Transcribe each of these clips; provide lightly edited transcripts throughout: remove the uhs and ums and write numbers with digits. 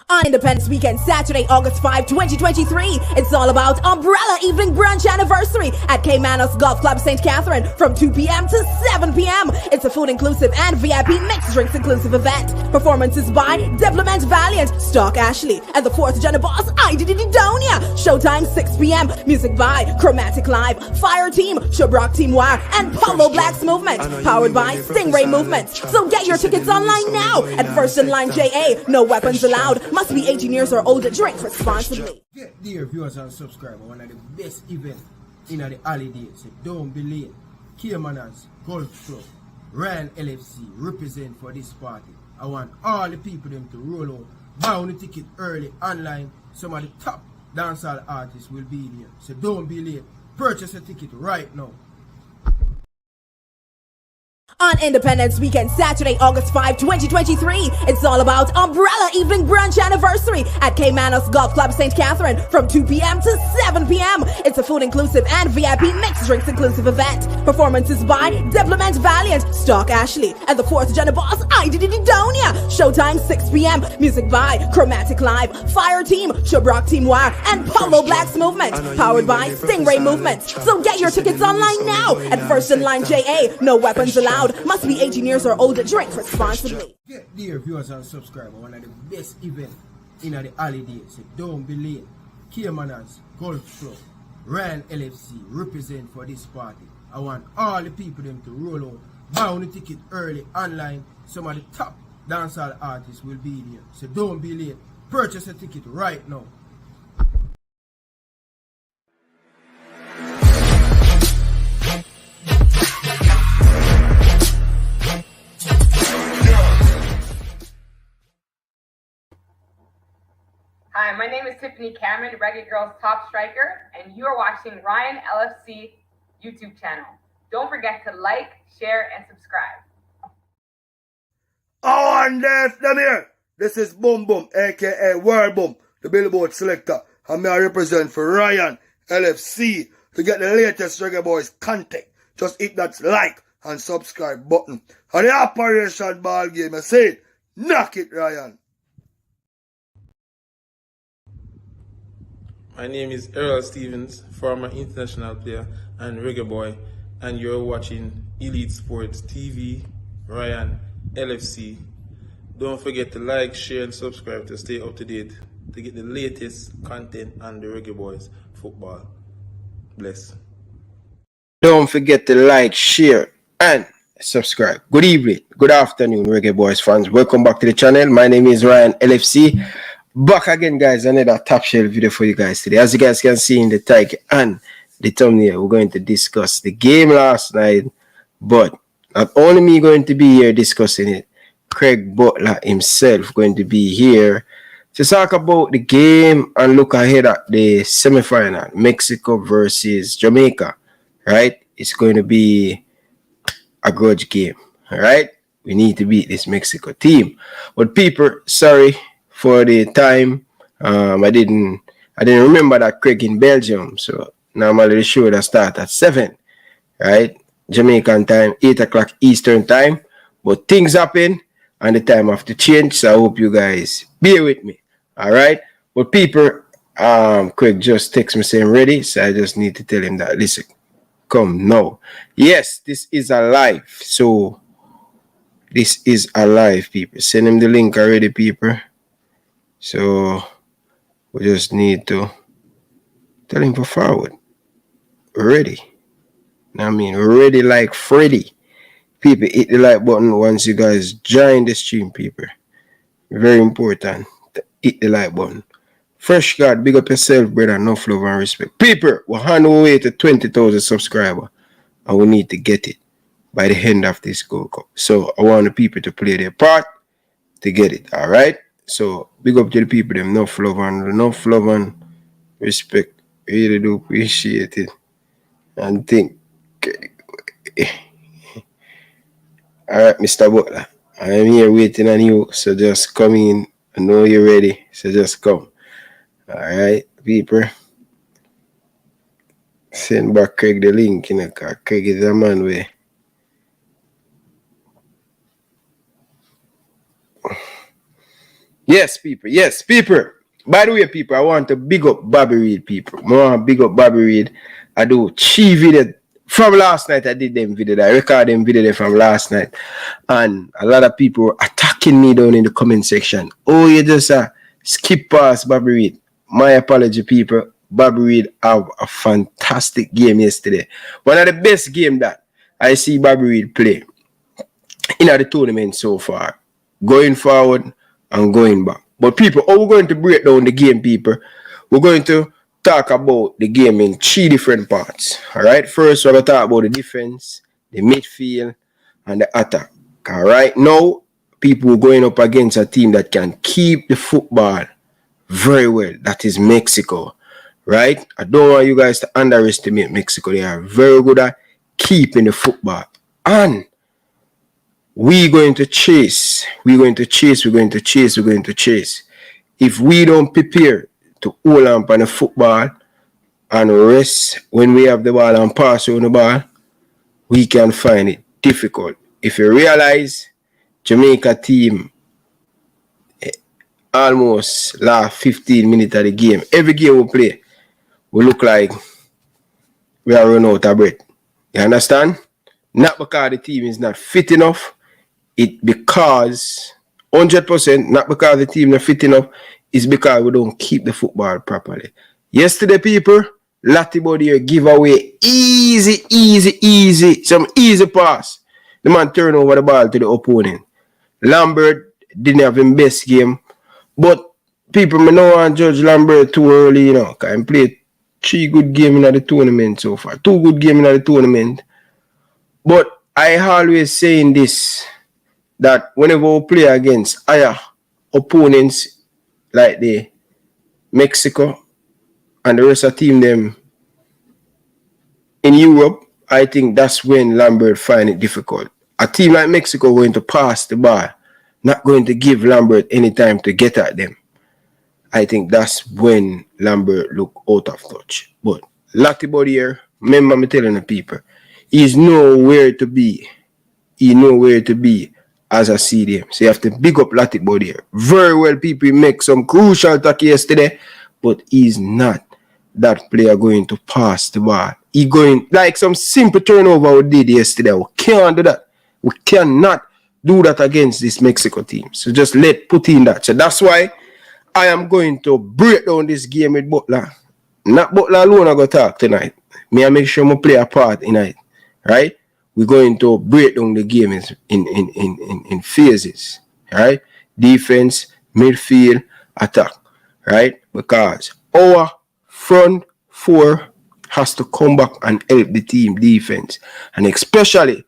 On Independence Weekend, Saturday, August 5, 2023, it's all about Umbrella Evening Brunch Anniversary at Caymanos Golf Club St. Catherine from 2 p.m. to 7 p.m. It's a food-inclusive and VIP mixed drinks-inclusive event. Performances by Diplomat Valiant, Stock Ashley, and the 4th Gen Boss, Donia. Showtime 6 p.m. Music by Chromatic Live, Fire Team, Shabrock Team Wire, and Polo Blacks Movement, powered by Stingray Movements. So get your tickets online now at First in Line JA. No weapons allowed. Must be 18 years or older. Drink responsibly. Get dear viewers and subscribers, one of the best events in the holidays. So don't be late. Caymanos Golf Club, Ryan LFC represent for this party. I want all the people them to roll out, buy on the ticket early online. Some of the top dancehall artists will be there. So don't be late. Purchase a ticket right now. On Independence Weekend, Saturday, August 5, 2023, it's all about Umbrella Evening Brunch Anniversary at Caymanos Golf Club St. Catherine from 2 p.m. to 7 p.m. It's a food-inclusive and VIP mixed drinks-inclusive event. Performances by Diplomat Valiant, Stock Ashley, and the 4th Gen Boss, Donia. Showtime 6 p.m. Music by Chromatic Live, Fire Team, Shabrock Team Wire, and Polo Blacks Movement, powered by Stingray Movements. So get your tickets online now at First in Line JA. No weapons allowed. Must be 18 years or older. Drink responsibly. Get dear viewers and subscribers, one of the best events in the holidays. So don't be late. Caymanos Golf Club, Ryan LFC represent for this party. I want all the people them to roll out, buy on the ticket early online. Some of the top dancehall artists will be there. So don't be late. Purchase a ticket right now. Hi, my name is Tiffany Cameron, Reggae Girls Top Striker, and you are watching Ryan LFC YouTube channel. Don't forget to like, share, and subscribe. Oh, and them here. This is Boom Boom, aka World Boom, the Billboard selector, and me I represent for Ryan LFC. To get the latest Reggae Boyz content, just hit that like and subscribe button. And the Operation Ball Game, I say it, knock it, Ryan. My name is Errol Stevens, former international player and reggae boy, and you're watching Elite Sports TV, Ryan LFC. Don't forget to like, share, and subscribe to stay up to date to get the latest content on the Reggae Boyz football. Bless. Don't forget to like, share, and subscribe. Good evening, good afternoon, Reggae Boyz fans. Welcome back to the channel. My name is Ryan LFC. Back again, guys, another top shelf video for you guys today. As you guys can see in the title and the thumbnail, we're going to discuss the game last night, but not only me going to be here discussing it, Craig Butler himself going to be here to talk about the game and look ahead at the semi-final, Mexico versus Jamaica, right? It's going to be a grudge game, all right? We need to beat this Mexico team. But people, sorry for the time. I didn't remember that Craig in Belgium. So normally the show that start at 7, right? Jamaican time, 8 o'clock Eastern time. But things happen and the time have to change. So I hope you guys bear with me. All right. But people, Craig just text me saying ready. So I just need to tell him that, listen, come now. Yes, this is a live. So this is a live, people. Send him the link already, people. So we just need to tell him for forward. Ready. I mean, ready like Freddy. People, hit the like button once you guys join the stream, people. Very important to hit the like button. Fresh God, big up yourself, brother. Enough love and respect. People, we're on our way to 20,000 subscribers. And we need to get it by the end of this Gold Cup. So I want the people to play their part to get it. All right? So big up to the people, them enough love and respect. Really do appreciate it. And think. Alright, Mr. Butler. I am here waiting on you. So just come in. I know you're ready. So just come. Alright, people. Send back Craig the link, you know, because Craig is a man where Yes, people. Yes, people. By the way, people, I want to big up Bobby Reed, people. I want to big up Bobby Reed. I do 3 video from last night. I did them video. I record them video from last night. And a lot of people were attacking me down in the comment section. Oh, you just skip past Bobby Reed. My apology, people. Bobby Reed have a fantastic game yesterday. One of the best game that I see Bobby Reed play in the tournament so far. Going forward and going back. But people, how we're going to break down the game, people? We're going to talk about the game in 3 different parts. Alright, first we're going to talk about the defense, the midfield, and the attack. Alright, now people are going up against a team that can keep the football very well. That is Mexico. Right? I don't want you guys to underestimate Mexico. They are very good at keeping the football. And we're going to chase. We're going to chase. If we don't prepare to hold on the football and rest when we have the ball and pass on the ball, we can find it difficult. If you realize, Jamaica team almost last 15 minutes of the game. Every game we play, we look like we are run out of breath. You understand? Not because the team is not fit enough. It because 100%, not because the team not fit enough, it's because we don't keep the football properly. Yesterday, people, Lottie Body give away easy, some easy pass. The man turned over the ball to the opponent. Lambert didn't have his best game, but people may not want to judge Lambert too early, you know, because he played 3 good games in the tournament so far. 2 good games in the tournament. But I always saying this, that whenever we play against higher opponents like the Mexico and the rest of the team them in Europe, I think that's when Lambert find it difficult. A team like Mexico going to pass the ball, not going to give Lambert any time to get at them. I think that's when Lambert look out of touch. But Lottie Body here, remember me telling the people, he's nowhere to be. He nowhere to be as a CDM. So you have to big up Lottie Body here. Very well, people make some crucial attack yesterday, but he's not that player going to pass the ball. He going like some simple turnover we did yesterday. We can't do that. We cannot do that against this Mexico team. So just put in that. So that's why I am going to break down this game with Butler. Not Butler alone I go talk tonight. Me I make sure I play a part in it. Right? We're going to break down the game in phases. Right? Defense, midfield, attack. Right? Because our front 4 has to come back and help the team defense. And especially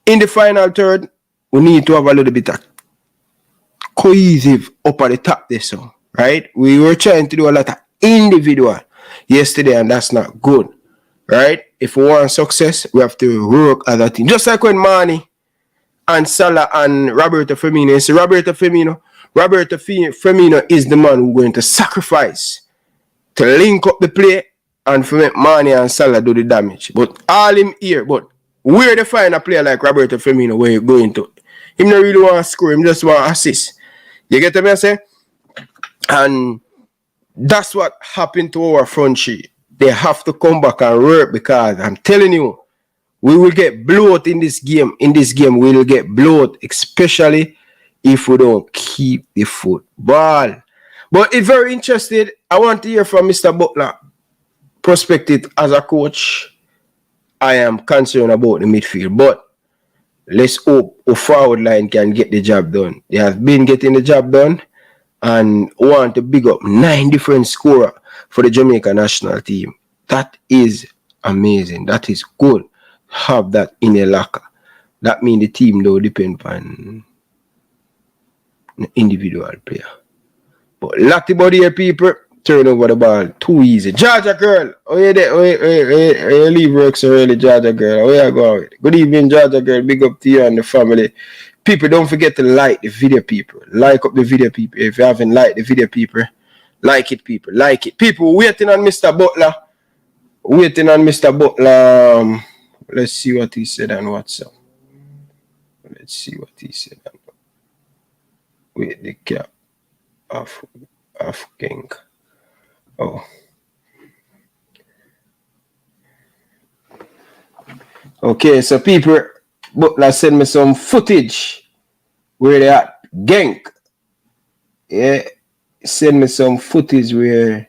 in the final third, we need to have a little bit of cohesive up at the top there, so right? We were trying to do a lot of individual yesterday, and that's not good, right? If we want success, we have to work as a team. Just like when Manny and Salah and Roberto Firmino, you see Roberto Firmino is the man who's going to sacrifice to link up the play and for make Manny and Salah do the damage. But all him here, but where they find a player like Roberto Firmino where you're going to? Him not really want to score, him just want to assist. You get what I say? And that's what happened to our front sheet. They have to come back and work because I'm telling you, we will get bloat in this game. In this game, we will get bloat, especially if we don't keep the football. But if very interested, I want to hear from Mr. Butler. Perspective as a coach, I am concerned about the midfield. But let's hope a forward line can get the job done. They have been getting the job done and want to big up 9 different scorers for the Jamaica national team. That is amazing. That is good. Have that in a locker. That means the team don't depend on an individual player. But Lottie Body here, people, turn over the ball too easy. Georgia girl, oh you there? Oh you leave work so early, Georgia girl. Oh you go with? Good evening, Georgia girl. Big up to you and the family. People, don't forget to like the video, people. Like up the video, people. If you haven't liked the video, people, like it, people. Like it. People, waiting on Mr. Butler. Let's see what he said on WhatsApp. Wait, the cap. of King. Oh. Okay, so people, Butler send me some footage where they at Genk. Yeah, send me some footage where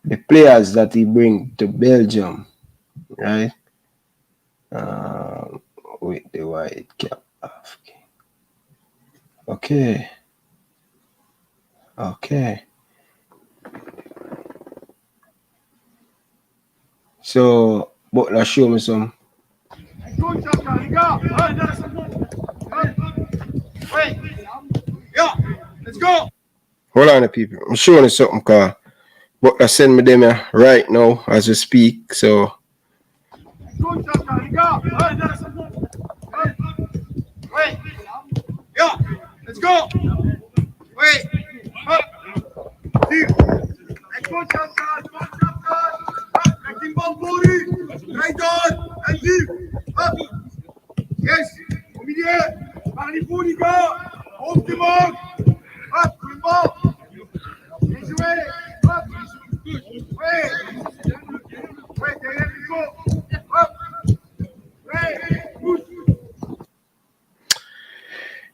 the players that he bring to Belgium, right? With the white cap. Okay. So, Butler show me some. Let's go. Hold on, people. I'm showing you something, car. Butler send me them here right now as we speak. So. Wait. Yeah. Let's go. Wait. Let's go, right on. And deep. Yes. Immediate. Magnifica. Op de mark. Up. Good ball. Is you ready? Up. Wait. Wait. There you go. Up.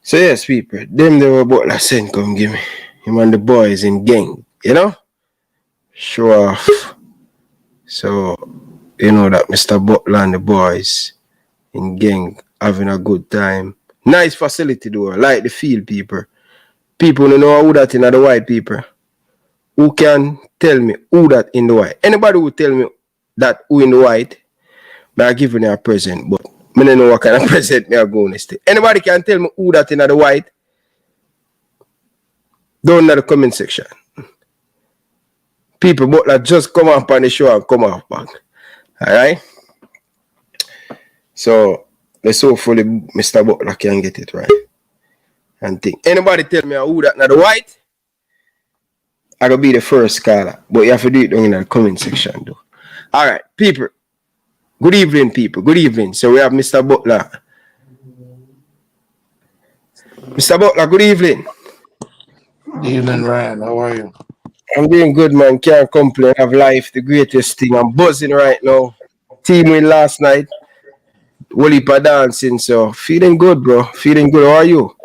So yes, people, them they were Butler send come give me. Him and the boys in gang, you know? Show off. So, you know that Mr. Butler and the boys in gang having a good time. Nice facility though, like the field people. People don't know who that in the white people. Who can tell me who that in the white? Anybody who tell me that who in the white, but I give you a present, but I don't know what kind of present me are going to stay. Anybody can tell me who that in the white? Down in the comment section. People, Butler just come up on the show and come off back. Alright? So, let's hopefully Mr. Butler can get it right. And think. Anybody tell me who that in the white? I will be the first caller. But you have to do it down in the comment section though. Alright, people. Good evening, people. Good evening. So we have Mr. Butler. Mr. Butler, good evening. Good evening, Ryan. How are you? I'm doing good, man. Can't complain. I have life, the greatest thing. I'm buzzing right now. Team win last night. Whole heap of dancing. So feeling good, bro. Feeling good. How are you?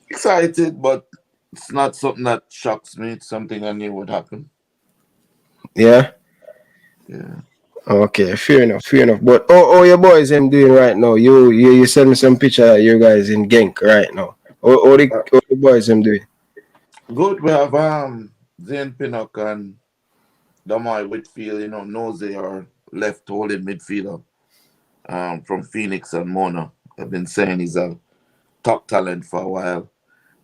Excited, but it's not something that shocks me. It's something I knew would happen. Yeah? Yeah. Okay, fair enough. But oh your boys I'm doing right now. You send me some picture of you guys in Genk right now. All the boys I'm doing. Good. We have Zane Pinnock and Damai Whitfield, Nosey, our left holding midfielder from Phoenix and Mona. I've been saying he's a top talent for a while.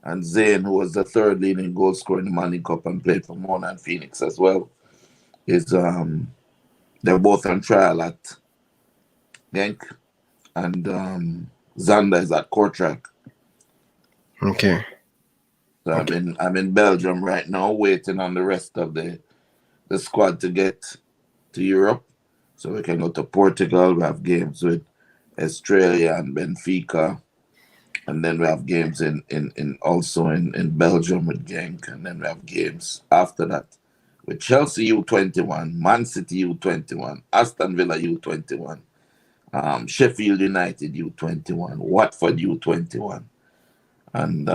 And Zane, who was the third leading goal scorer in the Manning Cup and played for Mona and Phoenix as well, is they're both on trial at Genk, and Zander is at Kortrijk. Okay. So okay. I'm in Belgium right now, waiting on the rest of the squad to get to Europe, so we can go to Portugal. We have games with Australia and Benfica, and then we have games also in Belgium with Genk, and then we have games after that with Chelsea U21, Man City U21, Aston Villa U21, Sheffield United U21, Watford U21, and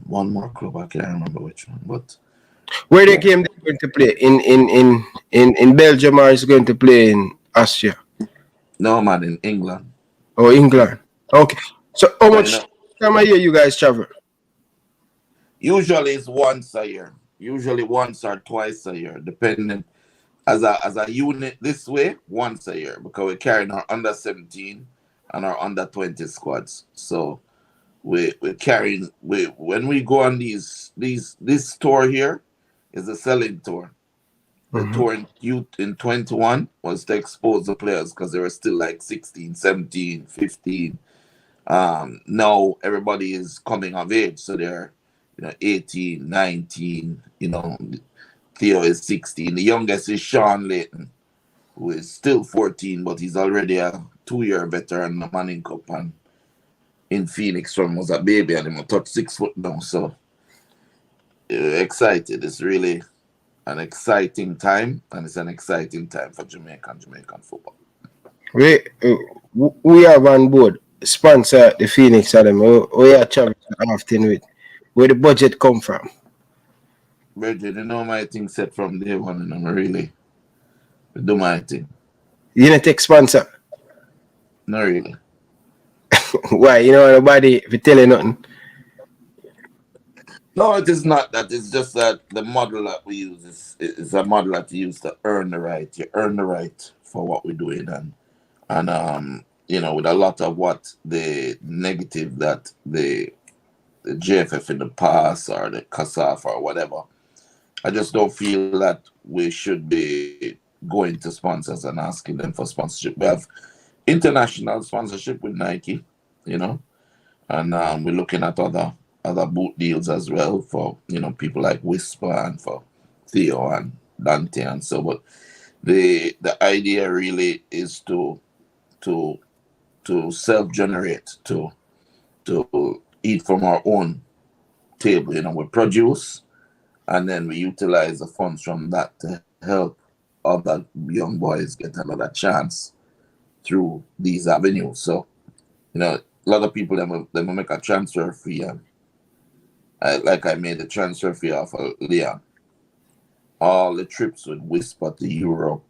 one more club, I can't remember which one. But where the game they're going to play? In Belgium, or is going to play in Austria? No, man, in England. Oh, England. Okay. So how much time a year you guys travel? Usually it's once a year. Usually once or twice a year, depending. As a unit this way, once a year, because we're carrying our under 17 and our under 20 squads. So we're carrying when we go on this tour here is a selling tour. The tour in youth in 21 was to expose the players because they were still like 16, 17, 15. Now everybody is coming of age, so they're 18, 19, Theo is 16. The youngest is Sean Layton, who is still 14, but he's already a 2-year veteran in the Manning Cup and in Phoenix from was a baby and him touch 6 foot now. So excited. It's really an exciting time, and it's an exciting time for Jamaican football. We have on board sponsor the Phoenix Adam. We are traveling often with. Where the budget come from? Bridget, you know my thing set from day one, and I'm really do my thing. You not take sponsor? Not really. Why? You know nobody if you tell you nothing. No, it is not that. It's just that the model that we use is a model that you use to earn the right. You earn the right for what we're doing, and you know, with a lot of what the negative that the JFF in the past or the CASAF or whatever, I just don't feel that we should be going to sponsors and asking them for sponsorship. We have international sponsorship with Nike, you know, and we're looking at other boot deals as well for, you know, people like Whisper and for Theo and Dante and so. But the idea really is to self-generate, to eat from our own table. You know, we produce and then we utilize the funds from that to help other young boys get another chance through these avenues. So, you know, a lot of people they will make a transfer fee, and like I made a transfer fee off of Leon. All the trips with Whisper to Europe,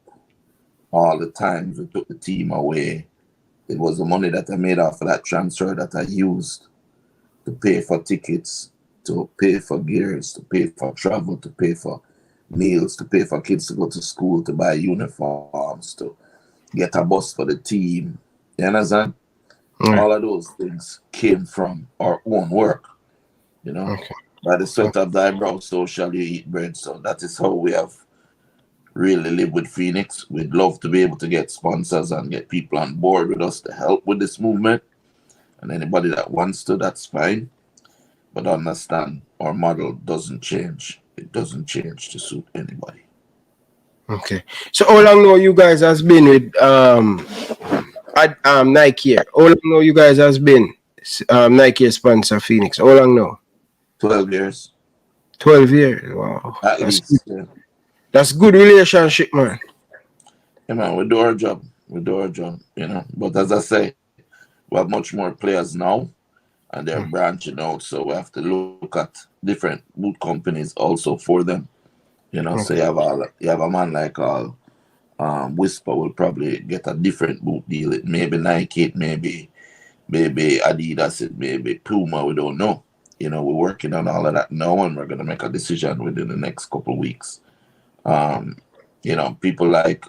all the times we took the team away, it was the money that I made off of that transfer that I used to pay for tickets, to pay for gears, to pay for travel, to pay for meals, to pay for kids to go to school, to buy uniforms, to get a bus for the team. You understand? All of those things came from our own work. You know, by the sweat of thy brow, so shall you eat bread. So that is how we have really lived with Phoenix. We'd love to be able to get sponsors and get people on board with us to help with this movement. And anybody that wants to, that's fine. But understand, our model doesn't change. It doesn't change to suit anybody. Okay. So how long now you guys has been with Nike here? How long now you guys has been Nike sponsor Phoenix? How long now? 12 years. 12 years. Wow. At least. Yeah. That's good relationship, man. Yeah, man, we do our job. We do our job, you know. But as I say, we have much more players now, and they're branching out. So we have to look at different boot companies also for them. You know, so you have a man like Whisper will probably get a different boot deal. It may be Nike, it may be Adidas, it may be Puma, we don't know. You know, we're working on all of that now, and we're going to make a decision within the next couple of weeks. You know, people like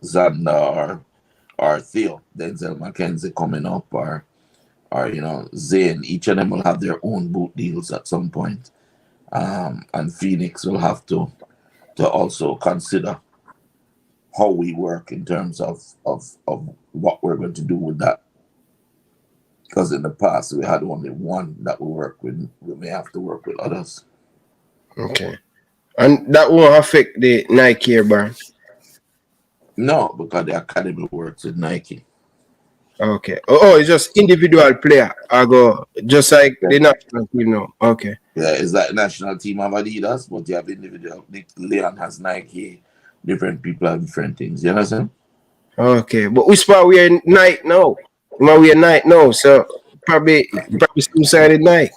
Xander or Theo, Denzel McKenzie coming up, or you know, Zane, each of them will have their own boot deals at some point. And Phoenix will have to also consider how we work in terms of what we're going to do with that. Because in the past, we had only one that we work with. We may have to work with others. Okay. And that won't affect the Nike brand? No, because the academy works with Nike. Okay. Oh, it's just individual player. I go just like the national team now. Okay. Yeah, it's like national team of Adidas, but you have individual. Leon has Nike. Different people have different things. You understand? Okay. But Whisper we are Nike now. We are Nike now, so probably some side Nike.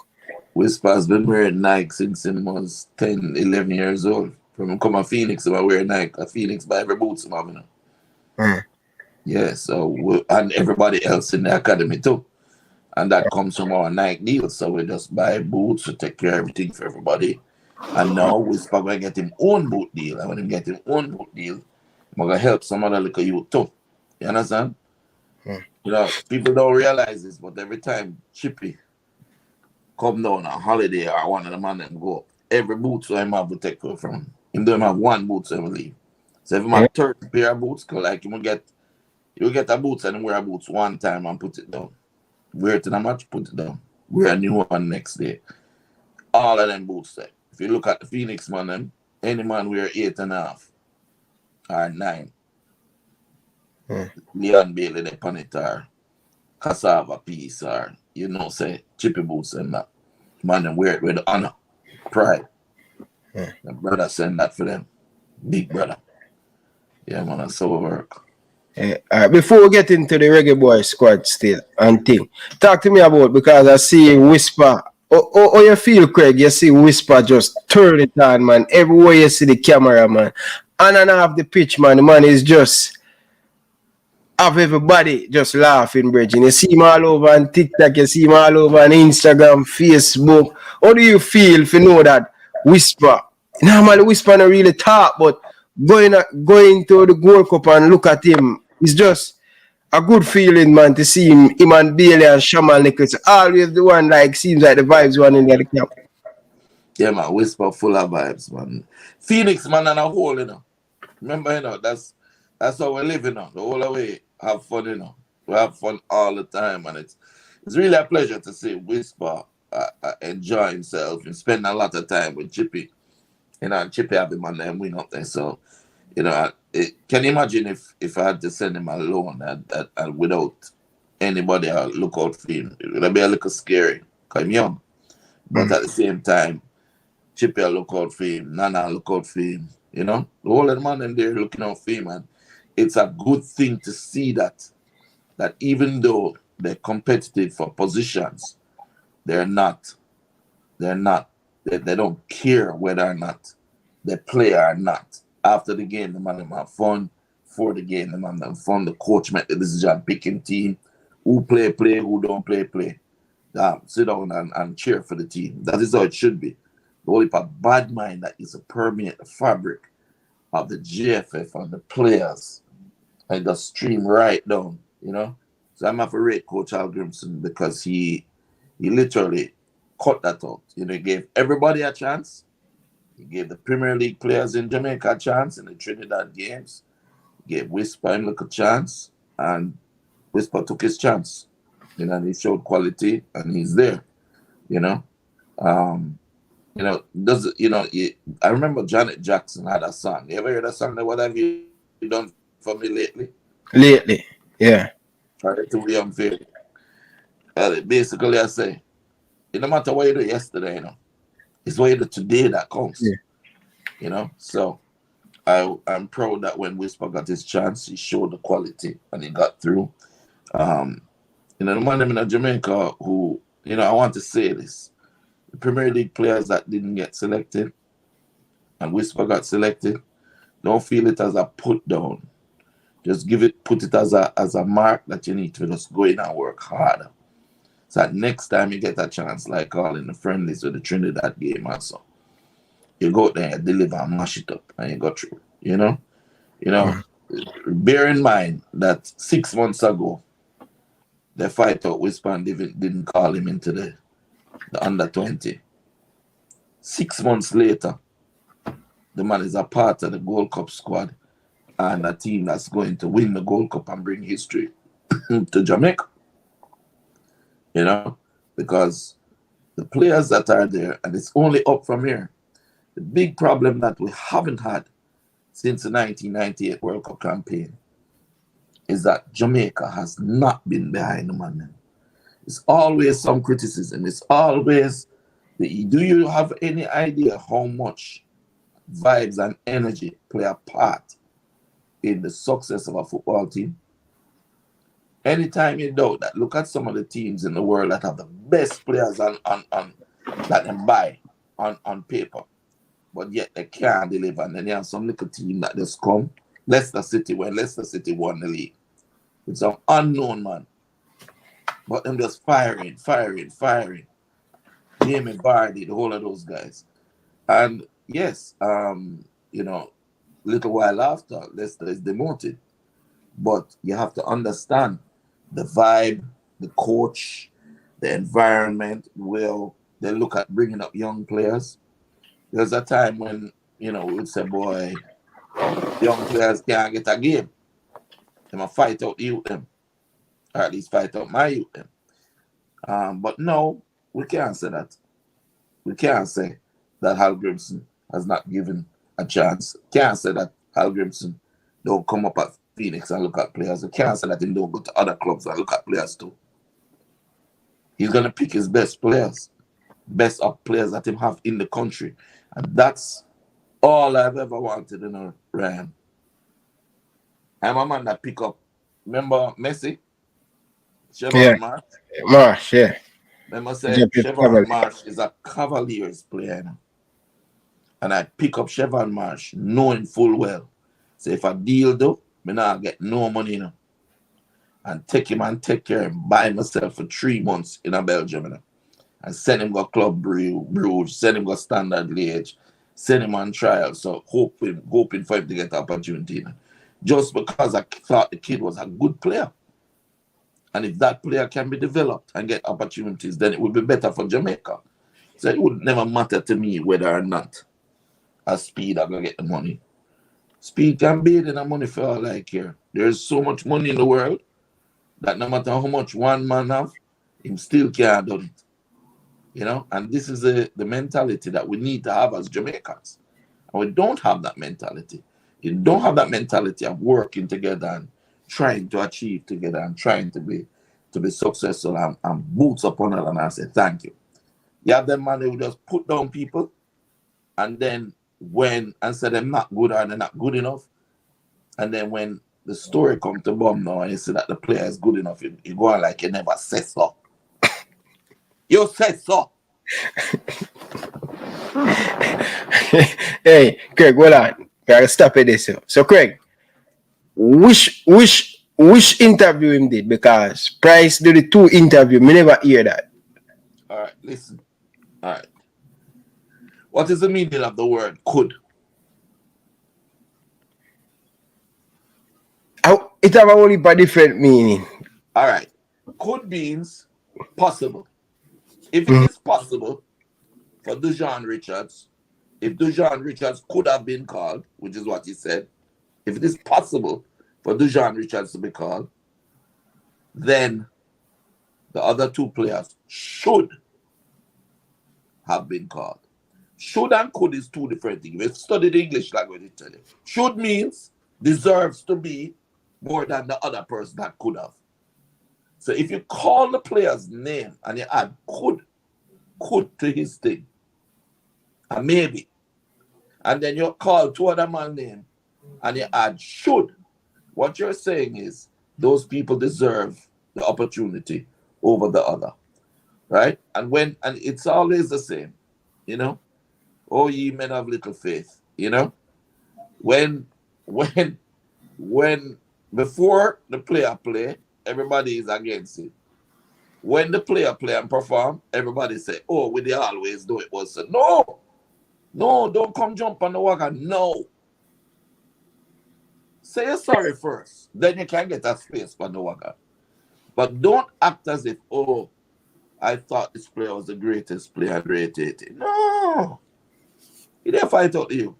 Whisper has been wearing Nike since he was 10, 11 years old. From come a Phoenix, I wear Nike. A Phoenix buy every boots, you know. Yeah, so and everybody else in the academy too. And that comes from our Nike deal. So we just buy boots to take care of everything for everybody. And now Whisper going to get him own boot deal. And when he get him own boot deal, I'm going to help some other little youth too. You understand? You know, people don't realize this, but every time Chippy come down on holiday or one of the man them go, every boot so him have to take from him. Him don't have one boot so him leave. So if him have 30 pair of boots, like you get a boots and wear a boots one time and put it down. Wear it in a match, put it down. Wear a new one next day. All of them boots there. If you look at the Phoenix man, them, any man wear 8.5 or 9. Leon Bailey the pan it or cassava piece or you know say chippy boots and that. Man them wear it with honor, pride. The brother send that for them. Big brother. Yeah, man, that's how it work. All right, before we get into the Reggae Boyz squad still and thing, talk to me about, because I see Whisper. Oh, you feel, Craig? You see Whisper just turn it on, man. Everywhere you see the camera, man. On and off the pitch, man. The man is just have everybody just laughing, Bridget. You see him all over on TikTok, you see him all over on Instagram, Facebook. How do you feel if you know that Whisper? Normally, Whisper not really talk, but going to the Gold Cup and look at him, it's just a good feeling, man, to see him and Bailey and Shaman Nichols. Always the one, like, seems like the vibes one in the camp. Yeah, man, Whisper full of vibes, man. Phoenix, man, and a whole, you know. Remember, you know, that's how we live, you know. The whole way, have fun, you know. We have fun all the time, and it's really a pleasure to see Whisper enjoy himself and spend a lot of time with Chippy. You know, and Chippy have him on them wing up there, so, you know, can you imagine if I had to send him alone and without anybody look out for him? It would be a little scary, because I'm young. But at the same time, Chippy will look out for him, Nana will look out for him, you know? The whole of the man in there looking out for him, and it's a good thing to see that even though they're competitive for positions, they don't care whether or not they play or not. After the game, the man have fun. For the game, the man have fun. The coach make the decision, picking team. Who play, who don't play. Sit down and cheer for the team. That is how it should be. The only bad mind that is to permeate the fabric of the GFF and the players and just stream right down, you know. So I'm to rate Coach Al Grimson, because he literally cut that out. You know, he gave everybody a chance. He gave the Premier League players in Jamaica a chance in the Trinidad games. He gave Whisper a little chance, and Whisper took his chance. You know, and he showed quality, and he's there. You know, I remember Janet Jackson had a song. You ever heard a song that, "What have you done for me lately?" Lately, yeah. Try to be unfair. Basically, I say, no matter what you do yesterday, you know, it's what you do today that counts. Yeah. You know, so I'm proud that when Whisper got his chance, he showed the quality and he got through. You know, the man in Jamaica who, you know, I want to say this. The Premier League players that didn't get selected and Whisper got selected, don't feel it as a put down. Just put it as a mark that you need to just go in and work harder. So that next time you get a chance, like all in the friendlies with the Trinidad game also, you go there and deliver and mash it up and you go through, you know? You know, bear in mind that 6 months ago, the fight out Whisper and didn't call him into the under 20. 6 months later, the man is a part of the Gold Cup squad and a team that's going to win the Gold Cup and bring history to Jamaica. You know, because the players that are there, and it's only up from here. The big problem that we haven't had since the 1998 World Cup campaign is that Jamaica has not been behind the man. It's always some criticism. It's always, do you have any idea how much vibes and energy play a part in the success of a football team? Anytime you doubt that, look at some of the teams in the world that have the best players on that can buy on paper, but yet they can't deliver. And then you have some little team that just come. Leicester City, when Leicester City won the league, it's some unknown man, but them just firing. Jamie Vardy, the whole of those guys. And yes, you know, little while after, Leicester is demoted. But you have to understand the vibe, the coach, the environment. Well, they look at bringing up young players. There's a time when, you know, we would say, boy, young players can't get a game. They must fight out the youth them. Or at least fight out my youth them. But no, we can't say that. We can't say that Hal Grimson has not given a chance. Can't say that Hal Grimson don't come up at Phoenix and look at players. We can't say that he don't go to other clubs and look at players too. He's going to pick his best players, best of players that him have in the country, And that's all I've ever wanted in a Ryan. I'm a man that pick up. Remember Messi? Chevron Marsh? Marsh, yeah. Remember say Chevron Marsh is a Cavaliers player. You know? And I pick up Chevron Marsh knowing full well. So if I deal though, me not get no money, you know. And take him and take care of him by myself for 3 months in a Belgium, you know. And send him go Club Bruges, send him go Standard Liège, send him on trial. So hoping for him to get opportunity, you know. Just because I thought the kid was a good player. And if that player can be developed and get opportunities, then it would be better for Jamaica. So it would never matter to me whether or not a Speed are going to get the money. Speed can be in the money for all I care. There's so much money in the world that no matter how much one man have, him still can't do it. You know, and this is the mentality that we need to have as Jamaicans. And we don't have that mentality. You don't have that mentality of working together and trying to achieve together and trying to be successful and boots upon it. And I say, thank you. You have them man who just put down people and then say they're not good or they're not good enough. And then when the story comes to bomb now and you see that the player is good enough, you go on like you never said so. You said so. Hey, Craig, hold on. Gotta stop at this. So Craig, which interview him did? Because Price did the 2 interview. Me never hear that. All right, listen. All right. What is the meaning of the word could? It have only a different meaning. All right. Could means possible. If it is possible for Dujon Richards, if Dujon Richards could have been called, which is what he said, if it is possible for Dujon Richards to be called, then the other 2 players should have been called. Should and could is 2 different things. If you study the English language, it tell you. Should means deserves to be more than the other person that could have. So if you call the player's name and you add could to his thing, and maybe, and then you call 2 other man's name and you add should, what you're saying is those people deserve the opportunity over the other, right? And it's always the same, you know. Oh, ye men of little faith, you know. When before the player play, everybody is against it. When the player play and perform, everybody say, oh, we always do it. Was so, no, don't come jump on the wagon. No. Say you're sorry first. Then you can get a space for the wagon. But don't act as if, oh, I thought this player was the greatest player, great. No. He didn't fight out you.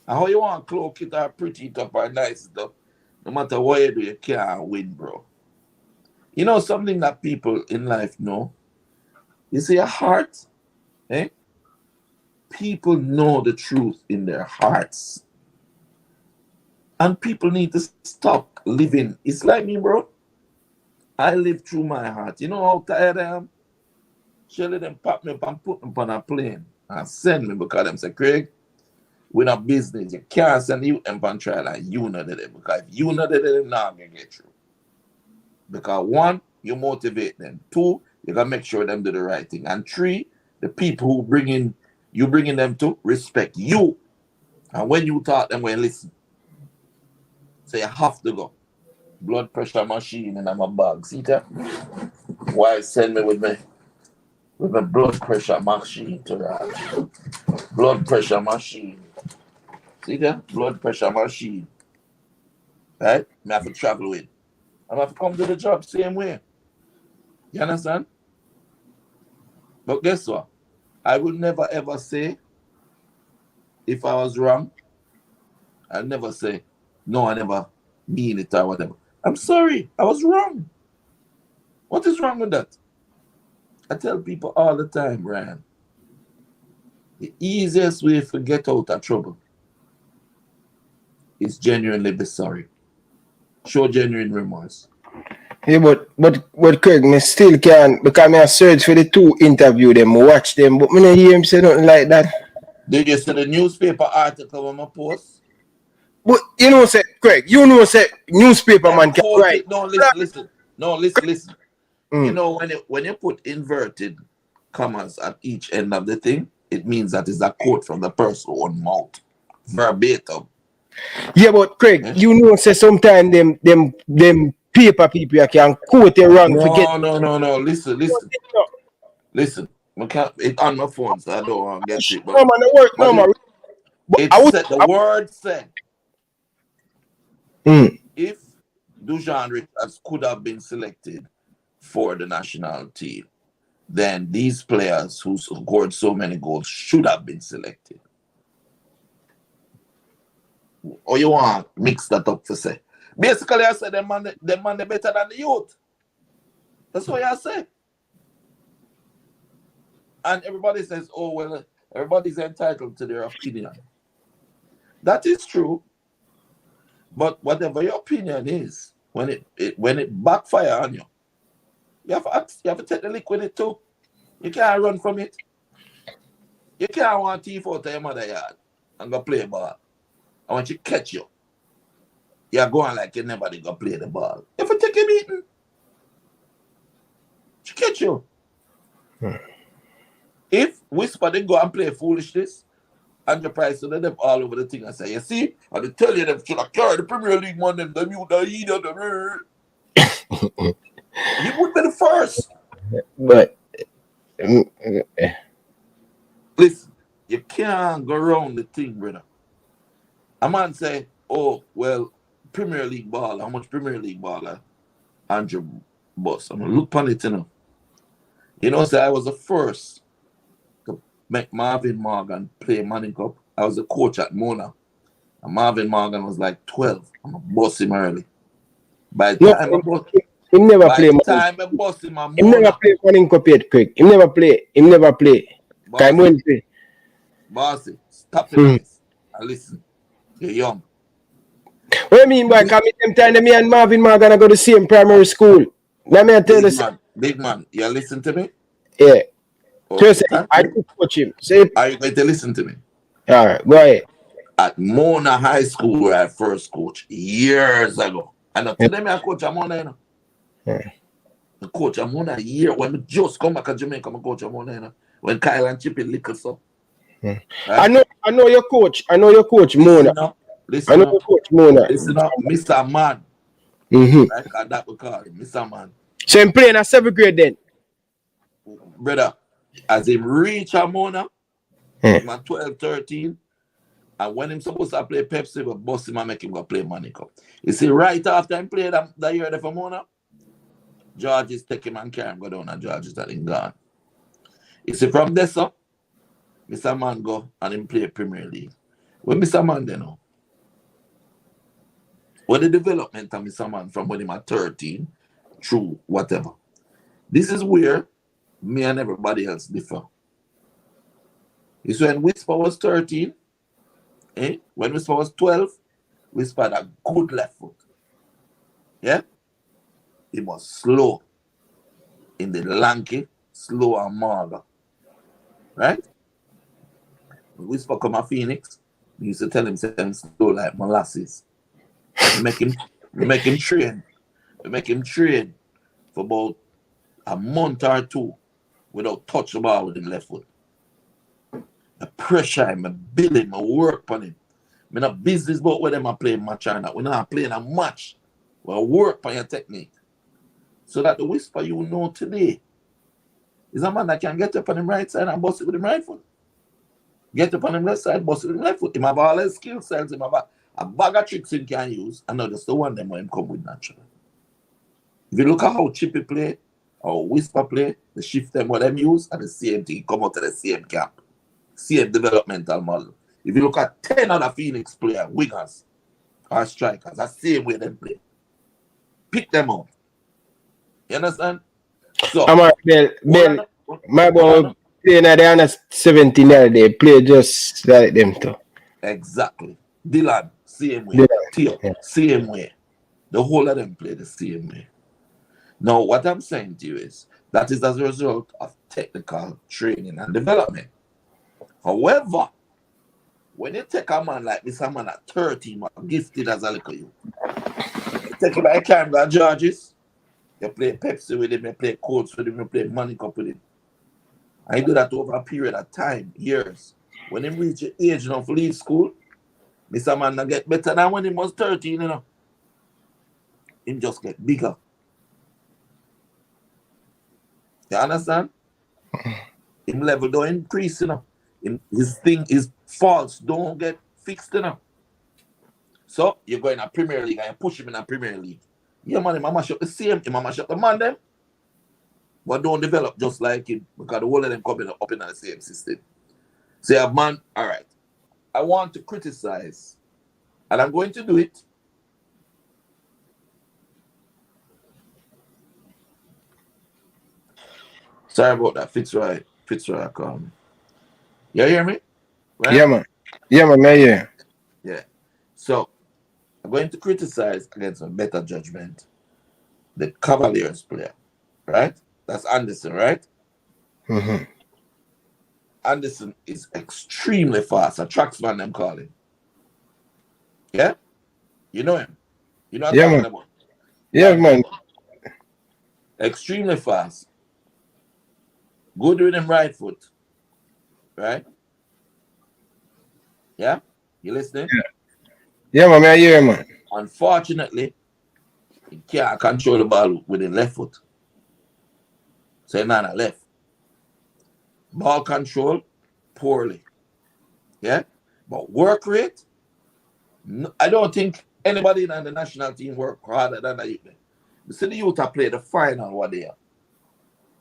And how you want to cloak it or pretty it up or nice it up, no matter what you do, you can't win, bro. You know something that people in life know? You see, a heart, people know the truth in their hearts. And people need to stop living. It's like me, bro. I live through my heart. You know how tired I am? Surely them pop me up and put me on a plane and send me because them say, Craig, we're not business. You can't send you on trial and you know that. Because if you know that, they're not going to get through. Because 1, you motivate them. 2, you got to make sure them do the right thing. And 3, the people who bringing them to respect you. And when you talk, them going to listen. So you have to go. Blood pressure machine in my bag. See that? Why send me with my blood pressure machine to that? Blood pressure machine. See that? Blood pressure machine. Right? I have to travel with. I have to come to the job same way. You understand? But guess what? I would never ever say if I was wrong. I'd never say, no, I never mean it or whatever. I'm sorry, I was wrong. What is wrong with that? I tell people all the time, Ryan, the easiest way to get out of trouble is genuinely be sorry. Show genuine remorse. Yeah, but Craig, me still can, because I search for the 2 interview them, watch them, but me not hear him say nothing like that. Did you see the newspaper article on my post? But you know, say Craig, you know, say newspaper man can write. No, listen. No, listen. You Mm. know, when you put inverted commas at each end of the thing, it means that is a quote from the person on mouth, verbatim. Yeah, but Craig, Yeah? you know, say sometimes them paper people can quote it wrong. Forget. No. Listen. It's on my phone, so I don't want to get it. No man, it work. No man. It said the word said. If Dujan Richards could have been selected for the national team, then these players who scored so many goals should have been selected. Or you want to mix that up to say? Basically, I said them man they better than the youth. That's what I say. And everybody says, oh, well, everybody's entitled to their opinion. That is true. But whatever your opinion is, when it backfire on you, you have to take the lick with it too. You can't run from it. You can't want thief out of your mother yard and go play ball. I want you to catch you. You're going like you never did go play the ball. If you take a beating, she catch you. If Whisper they go and play foolishness, and the price of them all over the thing and say, you see, I will tell you them should have carried the Premier League man them you the idiot them. He would be the first. But listen, you can't go around the thing, brother. A man say, oh, well, Premier League baller, how much Premier League baller? Andrew Boss. I'm gonna look on it, you know. You know, say I was the first to make Marvin Morgan play Manning Cup. I was a coach at Mona. And Marvin Morgan was like 12. I'm gonna bust him early. By the time I bust him, he never by play. the time I bust him, He never play Manning Cup yet, Craig. He never play. Bossy, stop it, and listen. You're young. What do you mean by coming them time me and Marvin Morgan go to the same primary school? Let me tell you. Big man, you listen to me? Yeah. Okay, Just I could coach him. Say, are you going to listen to me? All right, go ahead. At Mona High School, where I first coached years ago. And today I coach at Mona, you know. Yeah. I coach at Mona a year. When I just come back to Jamaica, I coach at Mona, you know. When Kyle and Chippy lick us up. Right? I know your coach. Mona. Listen up. Your coach Mona. Listen up, Mr. Man. Like that we call him, Mr. Man. So I'm playing at 7th grade then? Brother, as he reach a Mona, I'm 12, 13, and when him supposed to play Pepsi, we bust him and make him go play Manning Cup. You see, right after he played that year there for Mona, George is take him and carry him go down, and George is that him gone. You see, from there, so, Mr. Man go and him play Premier League. When Mr. Man then know, what the development of Mr. Man from when he was 13 through whatever. This is where me and everybody else differ. You see, when Whisper was 13, when Whisper was 12, Whisper had a good left foot. Yeah? He was slow in the lanky, slow and mager. Right? When Whisper come to Phoenix, we used to tell him slow like molasses. We make him train. We make him train for about a month or two without touch the ball with his left foot. I pressure him, I build him, I work on him. I'm not business about whether I'm playing match or not. We're not playing a match. We work on your technique. So that the Whisper you know today is a man that can get up on him right side and bust it with him right foot. Get up on him left side, bust it with him left foot. He have all his skill sets, he have a bag of tricks he can use, and not just the one them when him come with naturally. If you look at how Chippy play, how Whisper play, the shift them what them use, and the same thing come out to the same camp. Same developmental model. If you look at 10 other Phoenix players, wingers, or strikers, that's the same way they play. Pick them out. You understand? So, Bell, my boy playing at the under 17 they play just like them too. Exactly. Dylan, same way. Theo, same way. The whole of them play the same way. Now, what I'm saying to you is that is as a result of technical training and development. However, when you take a man like this, a man at 13, man, gifted as a little you. You take him by Canberra Georges, you play Pepsi with him, you play Colts with him, you play Money Cup with him. And you do that over a period of time, years. When he reach the age enough to leave school, this man not get better than when he was 13, you know. Him just get bigger. You understand? Him level don't increase, you know. His thing, his faults don't get fixed, you know. So you go in a Premier League and you push him in a Premier League. Yeah, man, he might mash up the same, he might mash up the man them. But don't develop just like him because the whole of them coming up in the same system. Say, so, man, all right. I want to criticize, and I'm going to do it. Sorry about that, Fitzroy. You hear me? Right? Yeah, man. Yeah, man, I hear. Yeah. So, I'm going to criticize against a better judgment the Cavaliers player, right? That's Anderson, right? Mm-hmm. Anderson is extremely fast. A tracksman, them call him. Yeah? You know him? You know what I'm talking about? Yeah, man. Extremely fast. Good with him right foot. Right? Yeah? You listening? Yeah, man, I hear, man. Unfortunately, he can't control the ball with his left foot. So he's not left. Ball control, poorly. Yeah? But work rate, no, I don't think anybody in the national team work harder than the youth. You see the youth have played the final one day.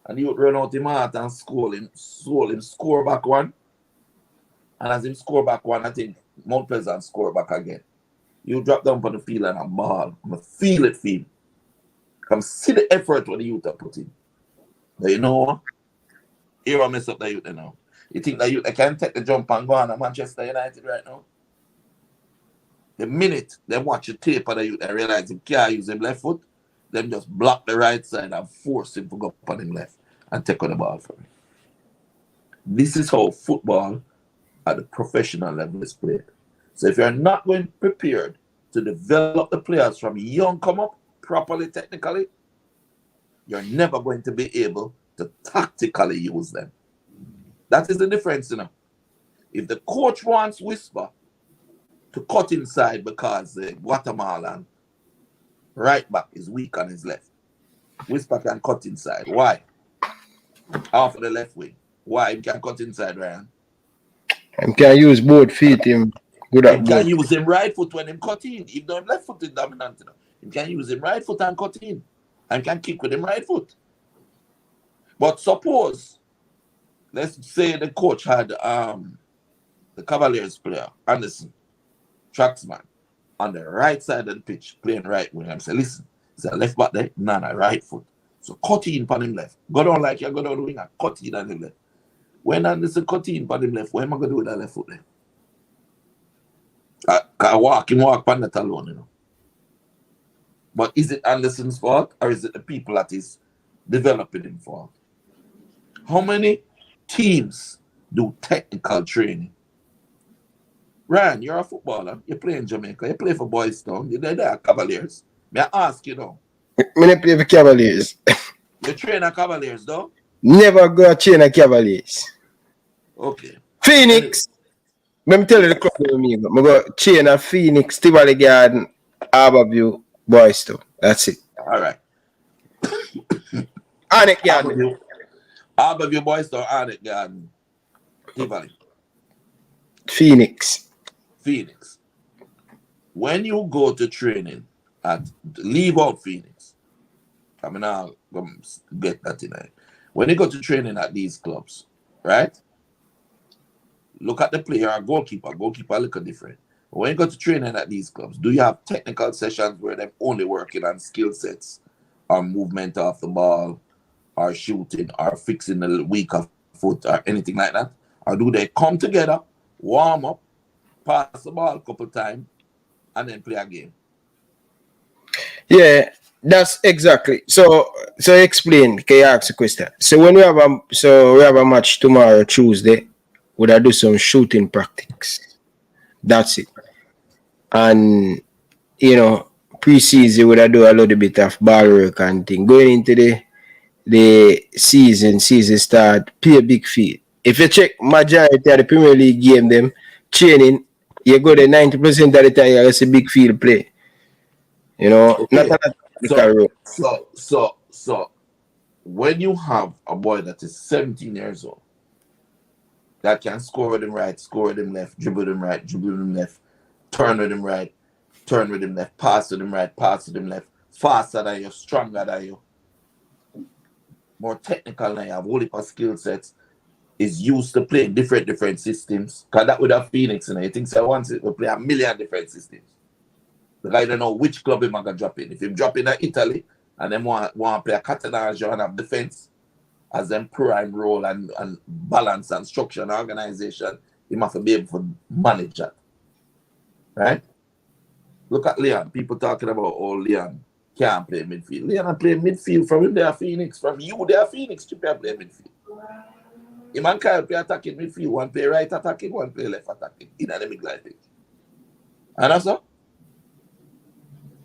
And the youth run out him heart and score him score back one. And as him score back one, I think Mount Pleasant score back again. You drop down on the field and a ball. I'm feel it for him. Come see the effort what the youth are putting. But you know what? Here I mess up the youth now. You think that youth they can take the jump and go on to Manchester United right now? The minute they watch the tape of the youth, they realize he can't use him left foot, them just block the right side and force him to go up on him left and take on the ball for him. This is how football at the professional level is played. So if you're not going prepared to develop the players from young come up properly technically, you're never going to be able to tactically use them. That is the difference, you know. If the coach wants Whisper to cut inside because the Guatemalan right back is weak on his left, Whisper can cut inside. Why? Half of the left wing. Why he can cut inside, Ryan? And can use both feet him. Good at both. Can use him right foot when him cut in. If the left foot is dominant, you know, he can use him right foot and cut in. And can kick with him right foot. But suppose, let's say the coach had the Cavaliers player, Anderson, tracksman, on the right side of the pitch, playing right wing. I say, listen, it's a left back there, nah, right foot. So cut in on him left. Go down like you go down the wing and cut in on him left. When Anderson cut in on him left, what am I going to do with that left foot there? I walk on that alone, you know. But is it Anderson's fault or is it the people that is developing him fault? How many teams do technical training? Ryan, you're a footballer. You play in Jamaica. You play for Boys Town. You're there, Cavaliers. May I ask you now? Me play for Cavaliers. You train at Cavaliers, though? Never go train at Cavaliers. Okay. Phoenix. Let me tell you the club with me. I go train at Phoenix, Tivoli Garden, Harborview, Boys Town. That's it. All right. Arnett Garden. Harborview, Boys Town, Arnett Garden, Tivoli. Phoenix. When you go to training leave out Phoenix. I mean, I'll get that tonight. When you go to training at these clubs, right? Look at the player or goalkeeper. Goalkeeper a little different. When you go to training at these clubs, do you have technical sessions where they're only working on skill sets or movement off the ball or shooting or fixing the weaker foot or anything like that? Or do they come together, warm up, pass the ball a couple times, and then play a game? Yeah, that's exactly. So explain. Can you ask a question? So when we have a match tomorrow, Tuesday, would I do some shooting practice? That's it. And you know, pre-season would I do a little bit of ball work and thing. Going into the season start, play a big field. If you check majority of the Premier League game, them training, you go there 90% of the time you see big field play. You know, Okay. not a road. So when you have a boy that is 17 years old that can score with him right, score with him left, dribble with him right, dribble with him left, turn with him right, turn with him left, pass with him right, pass with him left, faster than you, stronger than you, more technical than you, have whole heap of skill sets, is used to playing different systems. Because that would have Phoenix, he thinks I want to play a million different systems. Because I don't know which club he's going to drop in. If he drop in Italy and then want to play a Catenaccio and have defense as them prime role and balance and structure and organization, he must be able to manage that. Right? Look at Leon. People talking about, oh, Leon can't play midfield. Leon play midfield from him, they are Phoenix. From you, they are Phoenix. You can play midfield. Him and Kyle play attacking midfield. One play right attacking, one play left attacking. In a big life. And that's all.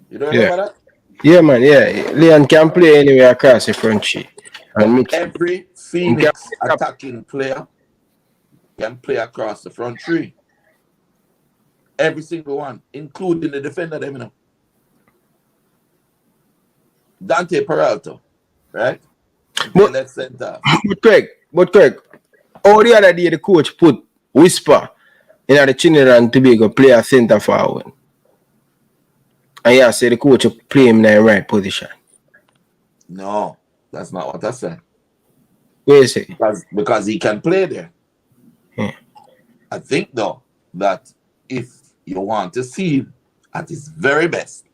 You don't remember that? Yeah, man, yeah. Leon can play anywhere across the front sheet. And every Phoenix attacking player can play across the front three. Every single one, including the defender, them, you know. Dante Peralta, right? Left center. But Craig, all the other day the coach put Whisper in the Trinidad and Tobago play a center forward. And yeah, say the coach will play him in the right position. No, that's not what I said. What you say? Because he can play there. Yeah. I think though that if you want to see him at his very best,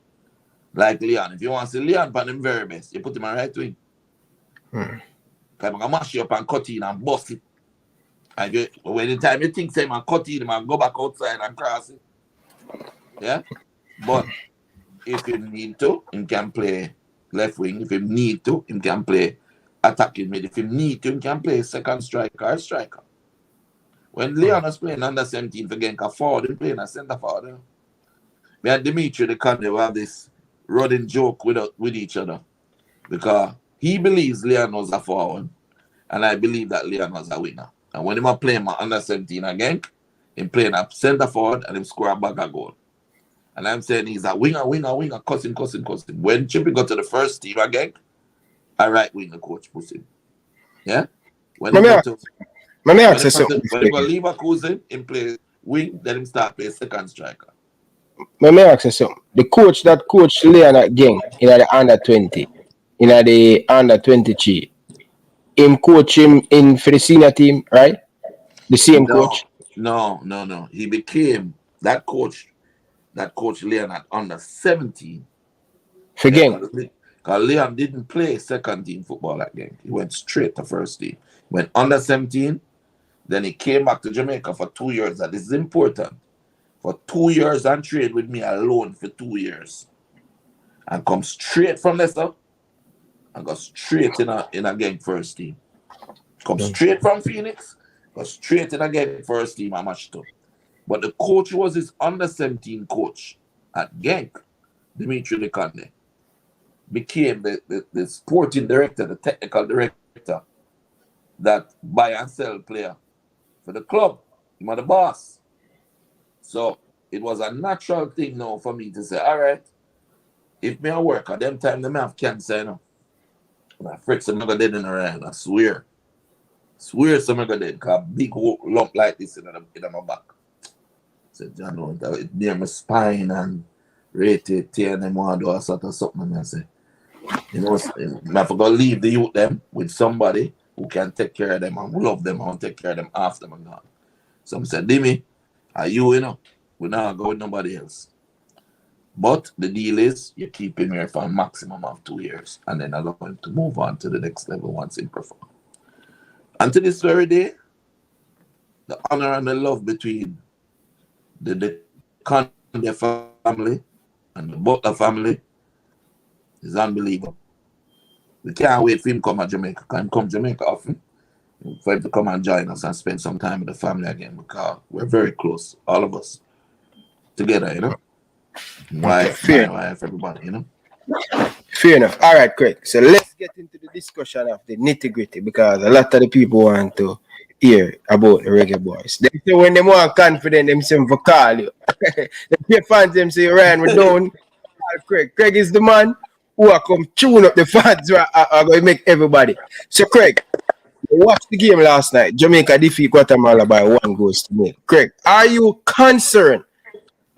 like Leon, if you want to see Leon at his very best, you put him on right wing. Because I'm going to mash you up and cut in and bust it. And when the time you think say man cut in, man go back outside and cross it. Yeah? But if you need to, he can play left wing. If you need to, he can play attacking mid. If you need to, he can play second striker or striker. When Leon was playing under 17 for Genka forward, he playing a centre forward. Me and Dimitri, the Conde, will have this running joke with each other. Because he believes Leon was a forward, and I believe that Leon was a winger. And when he was playing my under 17 again, he playing a centre forward and he score a bag of goal. And I'm saying he's a winger, cussing. When Chippy got to the first team again, a right winger coach puts him. Yeah? When he got to Leverkusen, he play wing, then he start play second striker. Let me ask you something. The coach that coached Leon again in the under 20, in the under 23, him coach him in for the senior team, right? The same coach? No. He became that coach Leon at under 17. Again. Because Leon didn't play second team football that game. He went straight to first team. Went under 17, then he came back to Jamaica for 2 years. And this is important. For 2 years and trade with me alone for 2 years. And come straight from Leicester and go straight in a gang first team. Come straight from Phoenix, go straight in a gang first team and matched up. But the coach was his under 17 coach at Genk, Dimitri Leconde, became the sporting director, the technical director that buy and sell player for the club. He was the boss. So it was a natural thing now for me to say, all right, if me a work at them time, they may have cancer, you know. My friends are not dead in the rain, I swear. Swear some are dead, because a big lump like this in my back. Said, you know, it near my spine and rated, tear them want to do a sort of something. And I say, you know, I forgot to leave the youth them with somebody who can take care of them and love them and take care of them after them and gone. Some said, Dimmy, are you know, we're not going with nobody else. But the deal is you keep him here for a maximum of 2 years and then allow him to move on to the next level once he performs. And to this very day, the honor and the love between the Conde family and the Butler family is unbelievable. We can't wait for him to come to Jamaica. Can come to Jamaica often for him to come and join us and spend some time with the family again because we're very close, all of us. together, you know. Wife, fair. my wife, everybody, you know. Fair enough. All right, Craig. So let's get into the discussion of the nitty-gritty because a lot of the people want to hear about the Reggae Boyz. They say when they more confident, them say for call you. The fans them say, Ryan, we're down. Craig. Craig is the man who are come tune up the fans are going to make everybody. So Craig, you watched the game last night. Jamaica defeat Guatemala by 1 goal to 0. Craig, are you concerned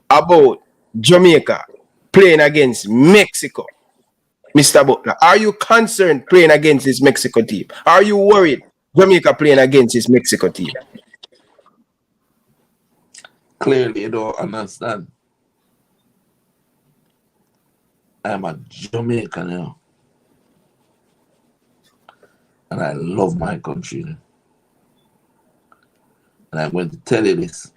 about Jamaica playing against Mexico? Mr. Butler, are you concerned playing against this Mexico team? Are you worried Jamaica playing against this Mexico team? Clearly, you don't understand. I'm a Jamaican, you know. And I love my country. You know? And I'm going to tell you this.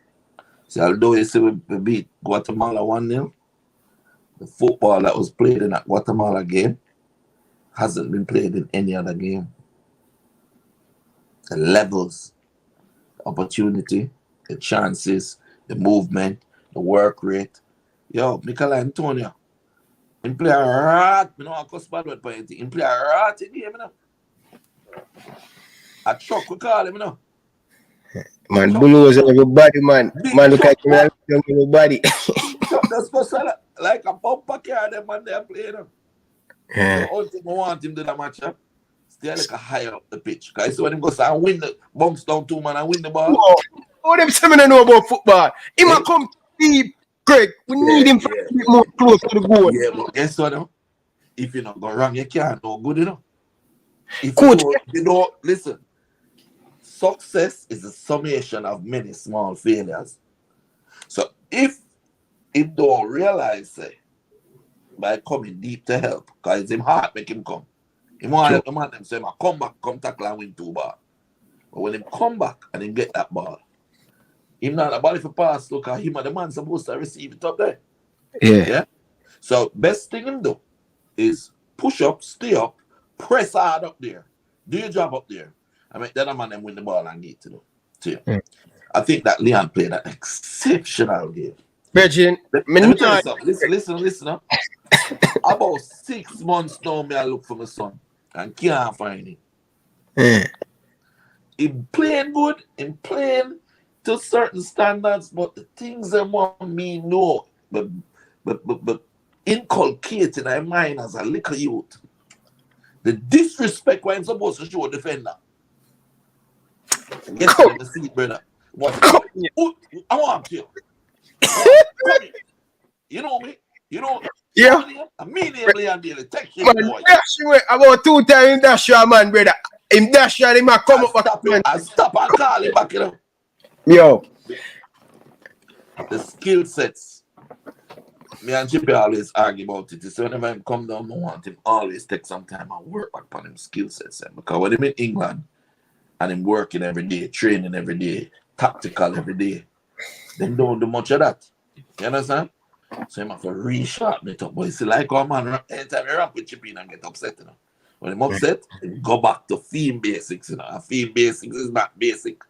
See, although you see we beat Guatemala 1-0, the football that was played in that Guatemala game hasn't been played in any other game. The levels, the opportunity, the chances, the movement, the work rate. Yo, Michael Antonio, he play a rat. You know, I cuss bad word for anything. He play a rat in the game, you know. A truck, we call him, you know. Man, bulldoze everybody, man. Man, look at him, everybody. That's supposed like a bumper car, them man, they're playing him. The only thing I want him to do that match, stay like a higher up the pitch. Because when him goes and win the bumps down 2 man and win the ball. Oh, them say me don't know about football. He might come deep, Craig. We need him to be more close to the goal. Yeah, but guess what, though? If you not go wrong, you can't no good, you know. If Coach, you don't listen. Success is a summation of many small failures. So if he don't realize, say, by coming deep to help, because it's him heart make him come. He want to help the man them say, come back, come tackle and win 2 balls. But when him come back and him get that ball, him not a ball if a pass, look at him and the man supposed to receive it up there. Yeah. So best thing him do is push up, stay up, press hard up there, do your job up there. I mean, the other man them win the ball and get to you. I think that Leon played an exceptional game. Virgin, Let me tell you something. Listen up. About 6 months now, I look for my son and can't find him. He playing good, he playing to certain standards, but the things that want me know, but inculcate in my mind as a little youth. The disrespect when I'm supposed to show a defender. Get to the seat, brother. What? I want you. You know me? You know? Yeah. Immediately and daily. Text you, boy. Dash you about 2 times dash your man, brother. Him dash you, him come up back. I stop and call him back, you know. Yo. The skill sets. Me and Chippy always argue about it. So whenever I come down, I want him always take some time and work back on him skill sets. Because when I'm in England and him working every day, training every day, tactical every day, them don't do much of that. You understand? So him have to resharpen it up. But you see, like our man, anytime you rap with Chippy and get upset, you know. When I'm upset, he go back to theme basics, you know. And theme basics is not basic.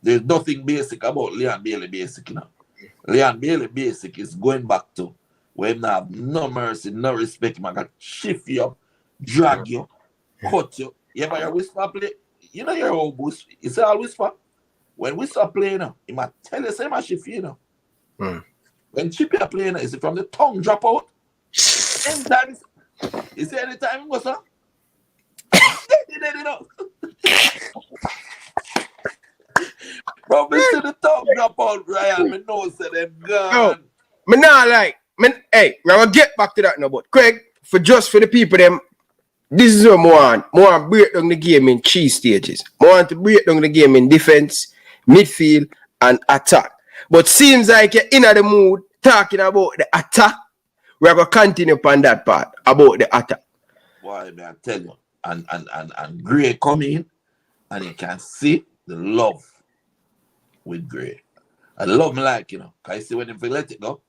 There's nothing basic about Leon Bailey basic, you know. Leon Bailey basic is going back to where him have no mercy, no respect. Man got shift you up, drag you, cut you. You ever hear whisper play? You know your old boost. You say all whisper? When whisper play, you know, he might tell you same as shift you know. When Chippy are playing, is it from the tongue drop out? Anytime, you see anytime he goes on? You know. Bro, me see the tongue drop out, Ryan. Me know say them gone. Me not like. Hey, we're gonna get back to that now, but Craig, for the people them, this is what I want break down the game in 3 stages. I want to break down the game in defense, midfield, and attack. But seems like you're in the mood talking about the attack. We're gonna continue upon that part about the attack. Why, man, I tell you, and Gray come in, and you can see the love with Gray. I love me like, you know, because you see when he let it go,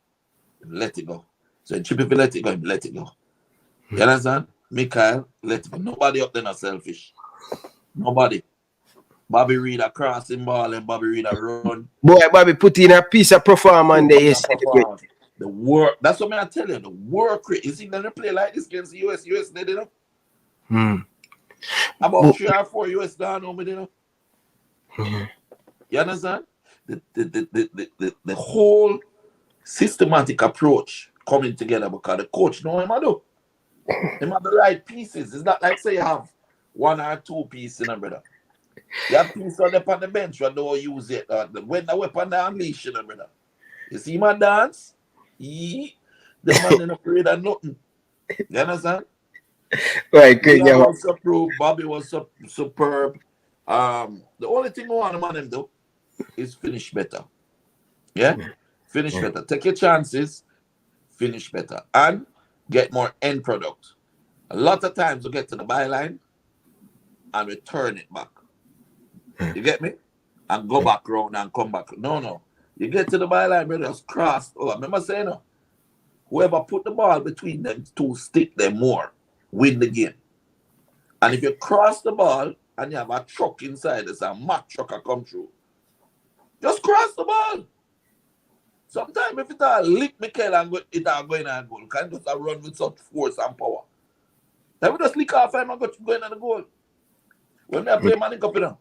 let it go. So when Chippy let it go, he let it go. You understand? Mikael, let it go. Nobody up there not selfish. Nobody. Bobby Reed a crossing ball and Bobby Reed a run. Boy, Bobby put in a piece of performance there. The work. That's what I tell you. The work rate. You see them play like this against the US. US they did about 3 or 4 US down over there. You understand? The whole systematic approach coming together because the coach know him I do. Him have the right pieces. It's not like say you have 1 or 2 pieces, brother. You have pieces on the bench, you don't use it. When the weapon they unleash, brother. You see my dance? The man in afraid of nothing. You understand? Right, good. Bobby was superb. The only thing we want the man him do is finish better. Yeah? Finish better. Take your chances, finish better. And get more end product. A lot of times we get to the byline and we turn it back. You get me? And go back round and come back. No. You get to the byline, brother, just cross. Oh, I remember saying, whoever put the ball between them two stick them more, win the game. And if you cross the ball and you have a truck inside, there's a Mack truck that come through. Just cross the ball. Sometimes if it all lick Mikel and it all going on goal, can just run with such force and power. Then we just lick off him and go in on the goal. When I play Manning Cup, you know.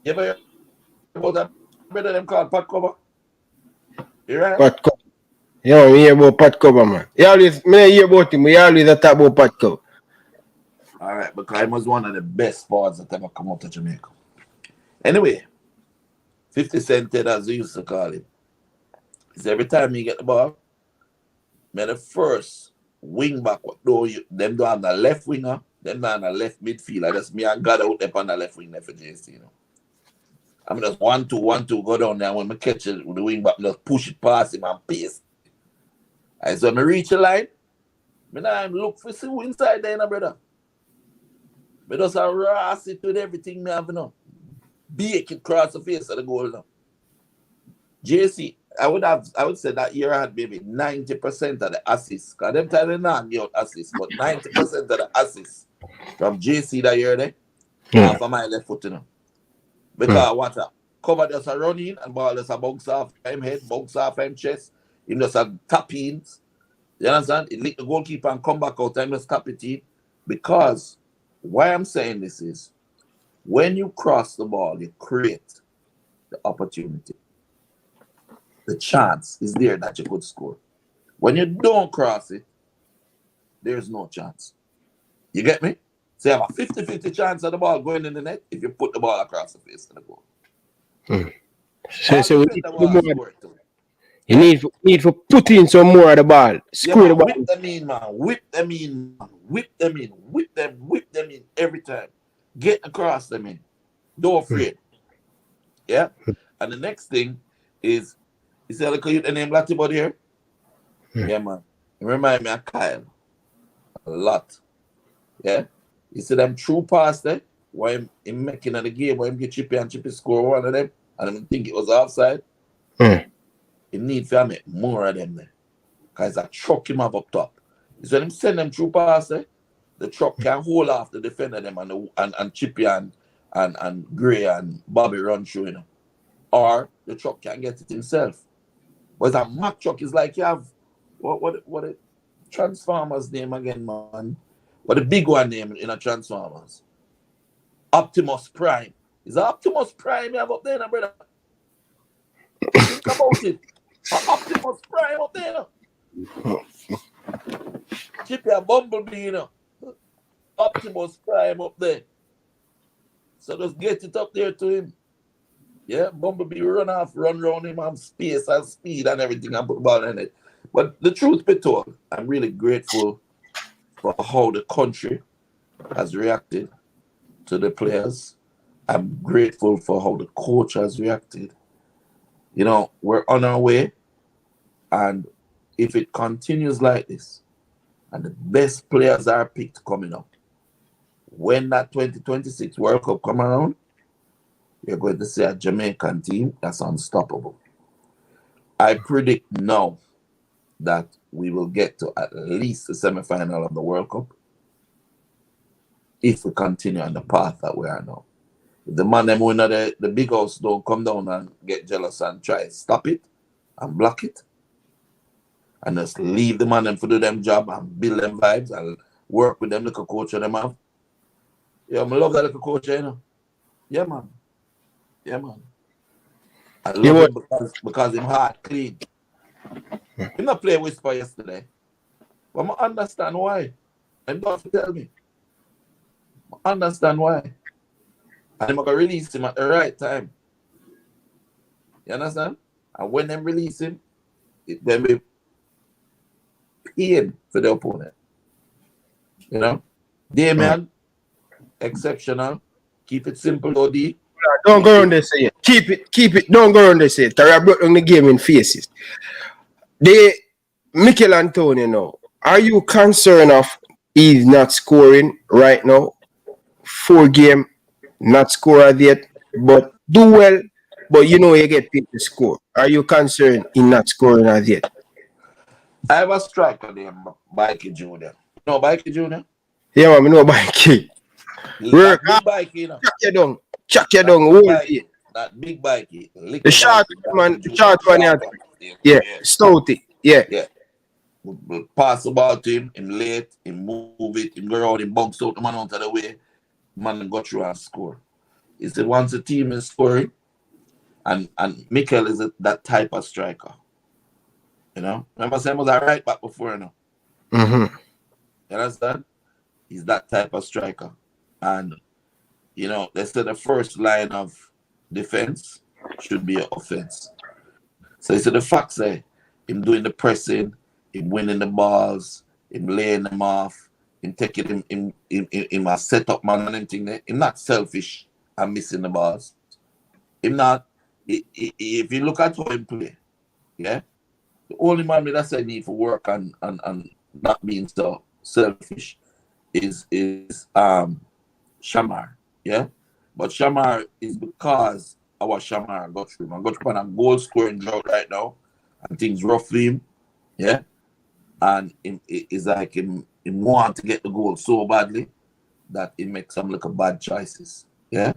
You ever hear about that brother them called Pat Cover? You right? Pat Cover. Yeah, we hear about Pat Cover, man. You always hear about him, we always talk about Pat Cover. Alright, because he was one of the best forwards that ever come out of Jamaica. Anyway, 50 Cent, as we used to call him. Is every time you get the ball, man, the first wing back, them do on the left winger, them do on the left midfielder. That's me and God out there on the left wing there for JC, you know. I mean, just 1-2, go down there. When I catch it with the wing back, just push it past him and pace. And so when I reach the line, I look for see who inside there, brother. But just harass it with everything I have, you know. Bake it across the face of the goal now. JC, I would say that year I had maybe 90% of the assists. Because them time they not give out assists, but 90% of the assists from JC that year there, half of my left foot, you know. Because what cover just a run in and ball just a bounce off him head, bounce off him chest. Him just a tap in. You understand? It lick the goalkeeper and come back out and just tap it in. Because why I'm saying this is when you cross the ball, you create the opportunity. The chance is there that you could score. When you don't cross it, there's no chance. You get me? So you have a 50-50 chance of the ball going in the net if you put the ball across the face of the goal. So we need you need to put in some more of the ball. Score the ball. Whip them in, man. Whip them in every time. Get across them in. Don't afraid. Yeah? And the next thing is, you see how the name Latty Bud here? Yeah, man. It remind me of Kyle. A lot. Yeah? You see them true pass there? Why him making of the game, why him get Chippy and Chippy score one of them, and I think it was offside. You need to make more of them there. Because I truck him up top. You see when him send them true pass there, the truck can hold off the defender them and Chippy and Gray and Bobby run through, you know. Or the truck can get it himself. Whereas a Mack truck is like you have what a Transformers name again, man. What the big one name in a Transformers? Optimus Prime. Is that Optimus Prime you have up there, now, brother? Think about it. Optimus Prime up there, now. Chippy and Bumblebee, you know. Optimus Prime up there. So just get it up there to him. Yeah, Bumblebee run around him, have space and speed and everything and put the ball in it. But the truth be told, I'm really grateful for how the country has reacted to the players. I'm grateful for how the coach has reacted. You know, we're on our way, and if it continues like this, and the best players are picked coming up, when that 2026 World Cup come around, you're going to see a Jamaican team that's unstoppable. I predict now that we will get to at least the semi-final of the World Cup. if we continue on the path that we are now. If the man them who in the big house don't come down and get jealous and try stop it and block it, and just leave the man them to do them job and build them vibes and work with them little coach them have. Yeah, I love that little coach, you know. Yeah, man. Yeah, man. I love him because him heart clean. He not play whisper yesterday. But I understand why. And don't tell me. I understand why. And I'm going to release him at the right time. You understand? And when them release him, it then be pain for the opponent. You know? Damian, exceptional. Keep it simple, OD. Don't go around there say it. Keep it. Don't go around there say it. I brought down the game in faces. Mikel Antonio now. Are you concerned of he's not scoring right now? 4 game, not score yet, but do well. But you know you get paid to score. Are you concerned in not scoring as yet? I have a striker named Mikey Jr. No, Mikey Jr.? Yeah, man, I know Mikey. Work big Mikey, you know. Chuck you down. That big Mikey. The short one, yeah, Stouty. Yeah. We'll pass the ball to him, him late, him move it, him go around, him bounce out the man out of the way, man go through and score. He said once the team is scoring, and Mikel is that type of striker. You know? Remember Sam was a right back before, you know? Mm-hmm. You understand? He's that type of striker. And, you know, they said the first line of defense should be an offense. So he said the fact say him doing the pressing, him winning the balls, him laying them off, him taking him a set up man and anything there. Him not selfish and missing the balls. Him not, if you look at how him play, yeah, the only man that I need for work and not being so selfish is Shamar, yeah. But Shamar is because our Shamar got through. I got on a goal scoring drought right now, and things rough for him, yeah. And it's like him want to get the goal so badly that he makes some little bad choices, yeah.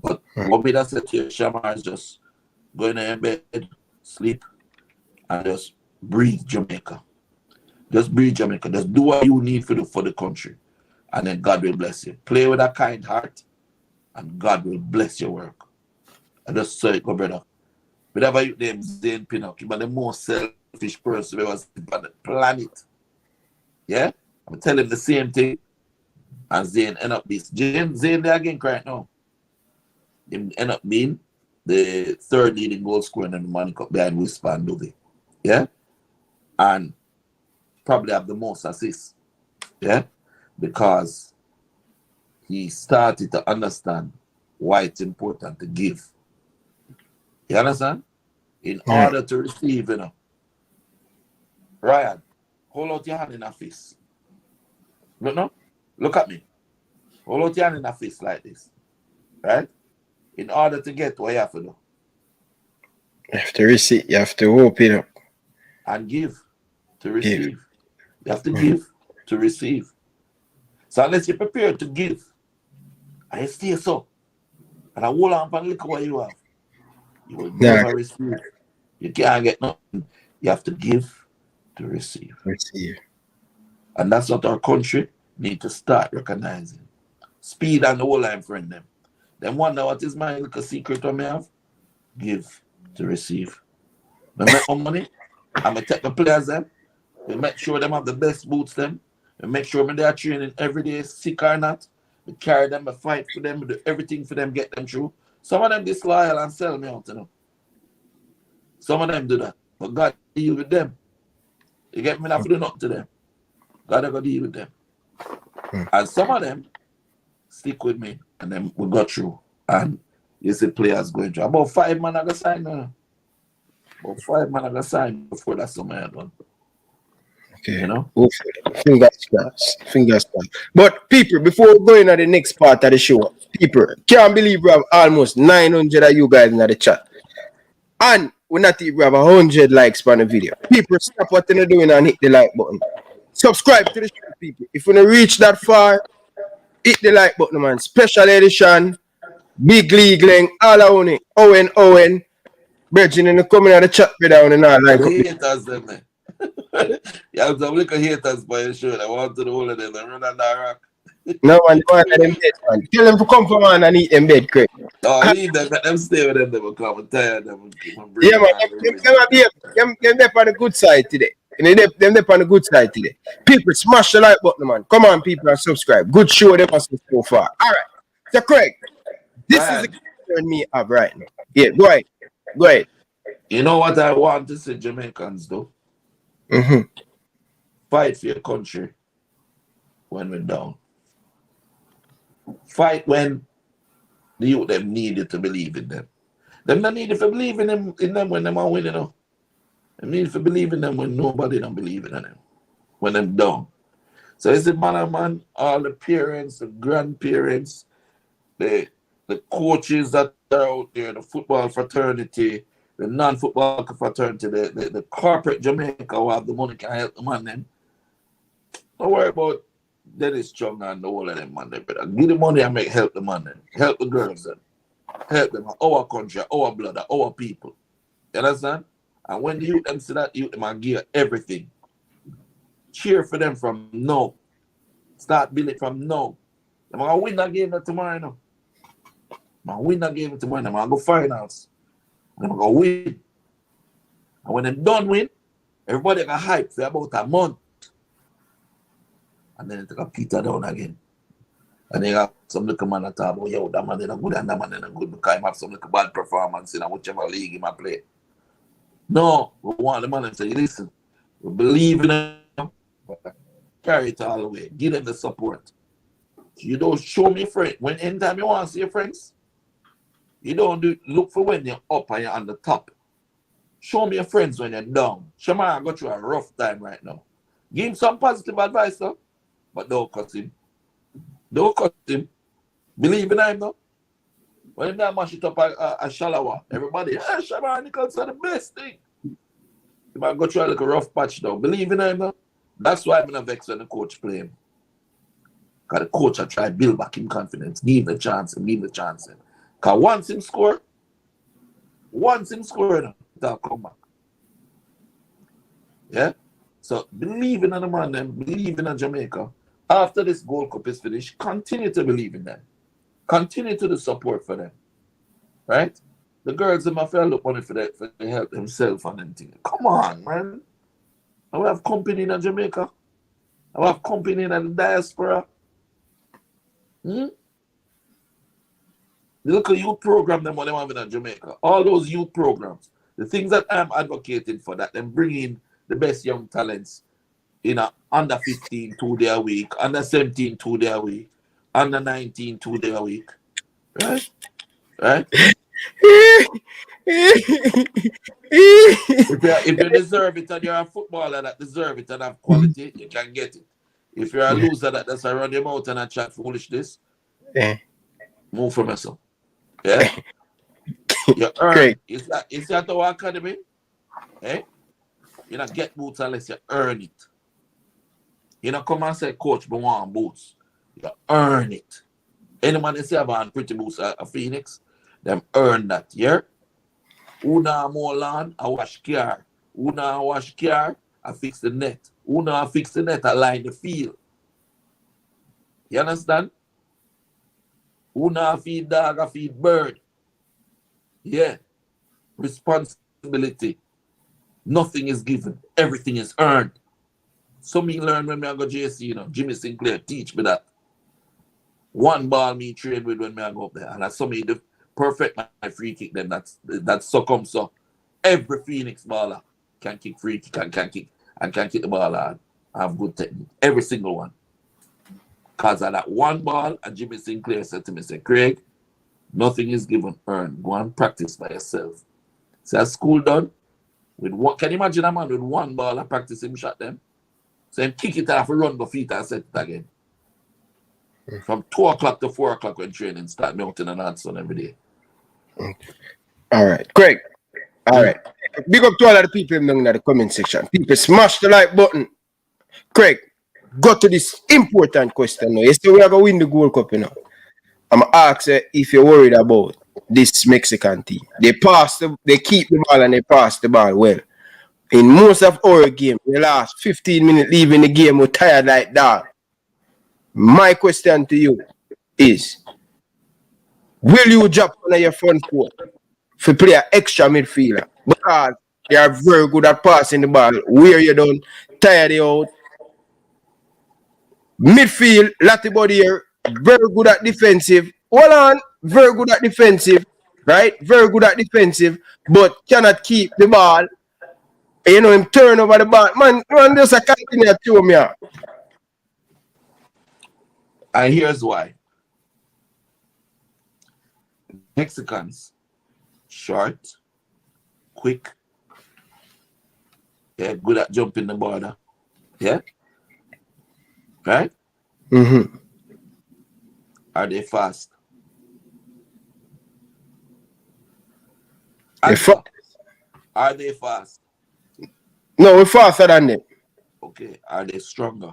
But what me that said to you, Shamar is just going in bed, sleep, and just breathe Jamaica. Just breathe Jamaica. Just do what you need for the country, and then God will bless you. Play with a kind heart, and God will bless your work. I just say it, go brother. Whatever you name Zane Pinnock, you're the most selfish person ever on the planet. Yeah? I'm telling him the same thing. And Zane end up this. Zane there again right now. He end up being the third leading goal scorer in the Money Cup behind Whisper and Dovey. Yeah? And probably have the most assists. Yeah? Because he started to understand why it's important to give. You understand? In order to receive, you know. Ryan, hold out your hand in a fist. Look at me. Hold out your hand in a fist like this. Right? In order to get what you have to do. You have to receive. You have to open up. And give to receive. You have to give to receive. So unless you're prepared to give, and you stay so, and I hold on and look at what you have, you will never receive. You can't get nothing. You have to give to receive. And that's what our country need to start recognizing. Speed and the whole line friend them. Then wonder what is my little secret I may have? Give to receive. I make my money, I'm going to take the players them, we make sure them have the best boots them, we make sure they are training every day, sick or not, we carry them, we fight for them, we do everything for them, get them through. Some of them disloyal and sell me out, you know. Some of them do that. But God deal with them. You get me? Not to do nothing to them. God will deal with them. And some of them stick with me and then we got through. And you see players going through. About 5 man I got signed now. About 5 man I got signed before that summer I had one. Okay. You know? Fingers crossed. Fingers crossed. But people, before we go into the next part of the show, people can't believe we have almost 900 of you guys in the chat. And we not even have 100 likes on the video. People, stop what you're doing and hit the like button. Subscribe to the show, people. If you don't reach that far, hit the like button, man. Special edition, big league length, all I own it. Owen. Bridging in the coming out of the chat down and all like The haters, them, man. You have some little haters by your show. I want to the whole of them and run on that rock. no man, go on them bed, man. Tell them to come from on and eat them bed, Craig. Oh, leave them. Let them stay with them. They will come. I'm tired of them. Yeah, man. Them on the good side today. Them on the good side today. People, smash the like button, man. Come on, people, and subscribe. Good show them so far. All right. So, Craig, this is the concern me up right now. Yeah, go ahead. You know what I want to see Jamaicans do? Mm-hmm. Fight for your country when we're down. Fight when the youth them need you to believe in them. Them not need you to believe in them when them are winning. Them need you to believe in them when nobody don't believe in them. When them down. So it's the man, all the parents, the grandparents, the coaches that are out there, the football fraternity, the non-football fraternity, the corporate Jamaica who have the money can help the man them. Don't worry about Dennis Chung and the whole of them man. Better give the money and help the man them. Help the girls them. Help them. Our country, our blood, our people. You understand? And when the youth them see that, youth them and give everything. Cheer for them from now. Start building from now. I'm going to win that game tomorrow now. I'm going to win that game tomorrow. I'm going to go finals. And I'm going to win. And when them done win, everybody got hype for about a month. And then it got peter down again. And they got some little man that talk about, yo, that man is good and that man is good because he have some little bad performance in whichever league he might play. No, we want the man to say, listen, we believe in him, carry it all the way. Give them the support. You don't show me friends. When anytime you want to see your friends, you don't look for when you're up and you're on the top. Show me your friends when you're down. Shamar got through a rough time right now. Give him some positive advice, though. But don't cut him. Don't cut him. Believe in him, though. When him mash it up a Shalawa, everybody, Shamar Nichols are the best thing. He might go through a little rough patch, though. Believe in him, though. That's why I'm not vexed when the coach play him. Because the coach will try to build back him confidence. Give him the chance. Because once him score, they'll come back. Yeah? So believe in the man, then believe in Jamaica. After this Gold Cup is finished, continue to believe in them. Continue to do support for them. Right? The girls in my fellow look money for to help themselves and them things. Come on, man. I will have company in Jamaica. I will have company in the diaspora. The local youth program them what they have in Jamaica. All those youth programs. The things that I'm advocating for, that them bring in the best young talents in a under 15 2 day a week, under 17 2 day a week, under 19 2 day a week. Right? If you deserve it and you're a footballer that deserve it and have quality, you can get it. If you're a loser that does run your mouth and chat foolishness, move from yourself. Yeah? You earn. It's at our academy. Eh? You don't get boots unless you earn it. You don't come and say, coach, but want boots. You earn it. Any man that say about pretty boots a Phoenix, them earn that, yeah? Who now mow lawn, I wash car. Who now wash car, I fix the net. Who now fix the net, I line the field. You understand? Who now feed dog, I feed bird. Yeah. Responsibility. Nothing is given. Everything is earned. So me learn when I go JC, you know, Jimmy Sinclair teach me that. One ball me train with when I go up there. And I saw me the perfect my free kick then that's so. Every Phoenix baller can kick free kick and can kick the ball hard. I have good technique. Every single one. Because of that one ball, and Jimmy Sinclair said to me, say, Craig, nothing is given, earned. Go and practice by yourself. So at school done, with one, can you imagine a man with one ball and practice him shot them? So him kick it off, run the feet and set it again. From 2 o'clock to 4 o'clock when training start, melting and hot sun every day. All right, Craig. All right. Big up to all of the people in the comment section. People smash the like button. Craig, go to this important question now. You say we are going to win the Gold Cup, you know. I'm asking if you're worried about this Mexican team. They keep the ball and they pass the ball well. In most of our game, the last 15 minutes leaving the game, we're tired like that. My question to you is, will you drop on your front foot to play an extra midfielder? Because they are very good at passing the ball. Where you done, tired you out. Midfield, Latibody here, very good at defensive. Hold on, very good at defensive, right? Very good at defensive, but cannot keep the ball. You know, him turn over the ball. Man just a continue to me. And here's why. Mexicans, short, quick, yeah, good at jumping the border. Yeah? Right? Mm-hmm. Are they fast? Are they fast? No, we're faster than them. Okay. Are they stronger?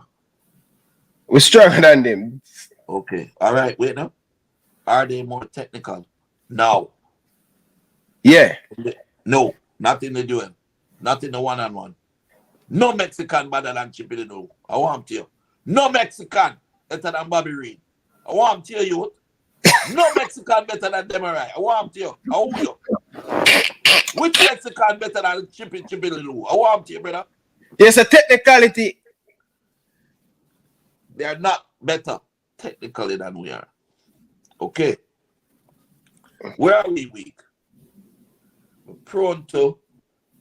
We're stronger than them. Okay. All right. Wait now. Are they more technical? No. Yeah. No. Not in the duel. Not in the one-on-one. No Mexican better than Chippy the No. I want to you. No Mexican better than Bobby Reed. I want to you. No Mexican better than Demarai. I want to you. I want you. Which Mexican better than Chippy the No? I want to you, brother. It's a technicality. They are not better technically than we are. Okay. Where are we weak? We're prone to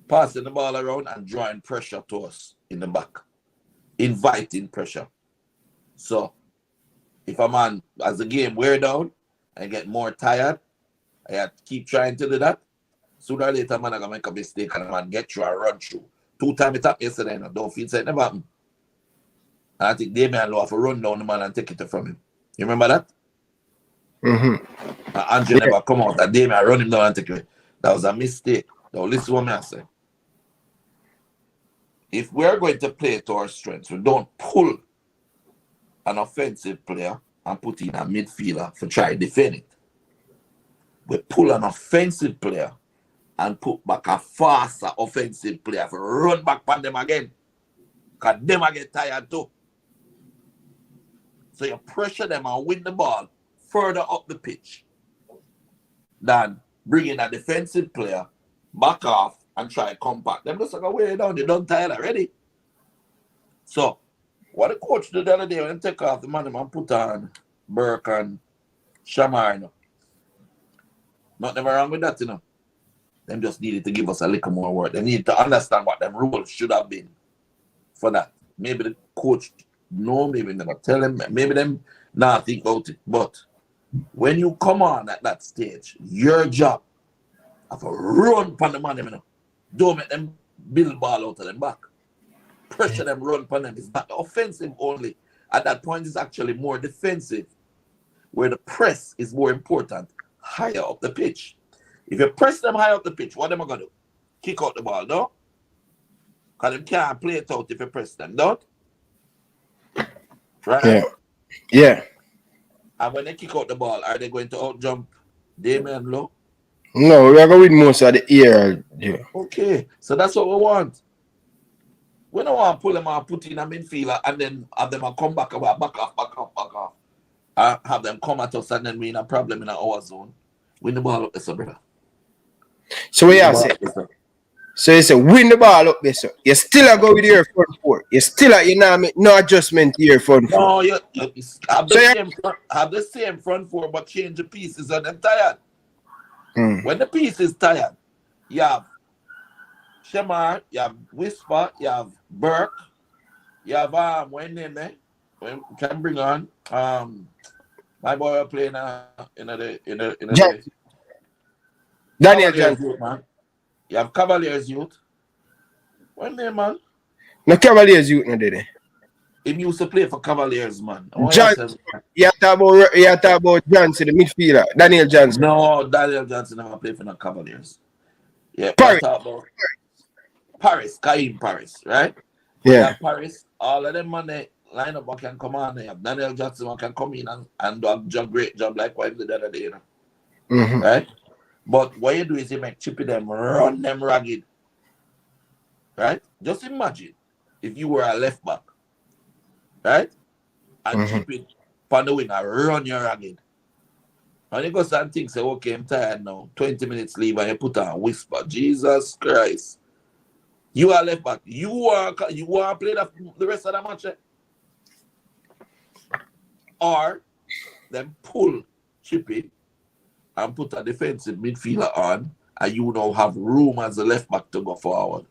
passing the ball around and drawing pressure to us in the back. Inviting pressure. So, if a man, as the game wear down, I get more tired, I have to keep trying to do that. Sooner or later, man, I'm going to make a mistake and a man get through and run through. 2 times it happened yesterday, and I don't feel it never happened. And I think Damian Lowe have to run down the man and take it from him. You remember that? Mm-hmm. Andrew never come out. That Damian run him down and take it. That was a mistake. Now, listen to what I say. If we're going to play to our strengths, we don't pull an offensive player and put in a midfielder to try to defend it. We pull an offensive player and put back a faster offensive player to run back on them again. Because them get tired too. So you pressure them and win the ball further up the pitch than bringing a defensive player back off and try to come back. Them just like way down, they done tired already. So, what the coach did the other day when they take off the man and put on Burke and Shamar, you know. Nothing wrong with that, you know. Them just needed to give us a little more work. They need to understand what them rules should have been for that. Maybe the coach know, maybe never tell him, maybe them not think about it. But when you come on at that stage, your job of a run upon the man, you know, don't make them build ball out of them back. Pressure them, run upon them. It's not offensive only. At that point, it's actually more defensive, where the press is more important, higher up the pitch. If you press them high up the pitch, what am I going to do? Kick out the ball, no? Because they can't play it out if you press them, don't? Right? Yeah. Yeah. And when they kick out the ball, are they going to out-jump Damian Lowe? No, we are going to win most of the year. Yeah. Okay, so that's what we want. We don't want to pull them out, put in a midfielder, and then have them come back off. Have them come at us, and then we in a problem in our zone. Win the ball up there, so brother. So what you say? So you say win the ball up there, so you still a go with your front four. You still make no adjustment to your front four. No, you have the same front four, but change the pieces and them tired. When the piece is tired, you have Shamar, you have Whisper, you have Burke, you have when name there? When can bring on my boy playing in the Daniel Johnson, man. You have Cavaliers youth. When name, man? No Cavaliers youth no did. He used to play for Cavaliers, man. Johnson, you talk about Johnson, the midfielder, Daniel Johnson. No, Daniel Johnson never played for the Cavaliers. Yeah, Paris. Paris, Kaim Paris, right? Yeah. Paris, all of them man, lineup who can come on there. Daniel Jackson who can come in and do a great job like what he did the other day, you know. Mm-hmm. Right? But what you do is you make Chippy them run them ragged. Right? Just imagine if you were a left back. Right? And Chippy on the wing and run your ragged. And you go and think, say, okay, I'm tired now. 20 minutes leave and you put on whisper. Jesus Christ. You are left back. You are play the rest of the match. Or then pull Chippy and put a defensive midfielder on, and you now have room as a left back to go forward.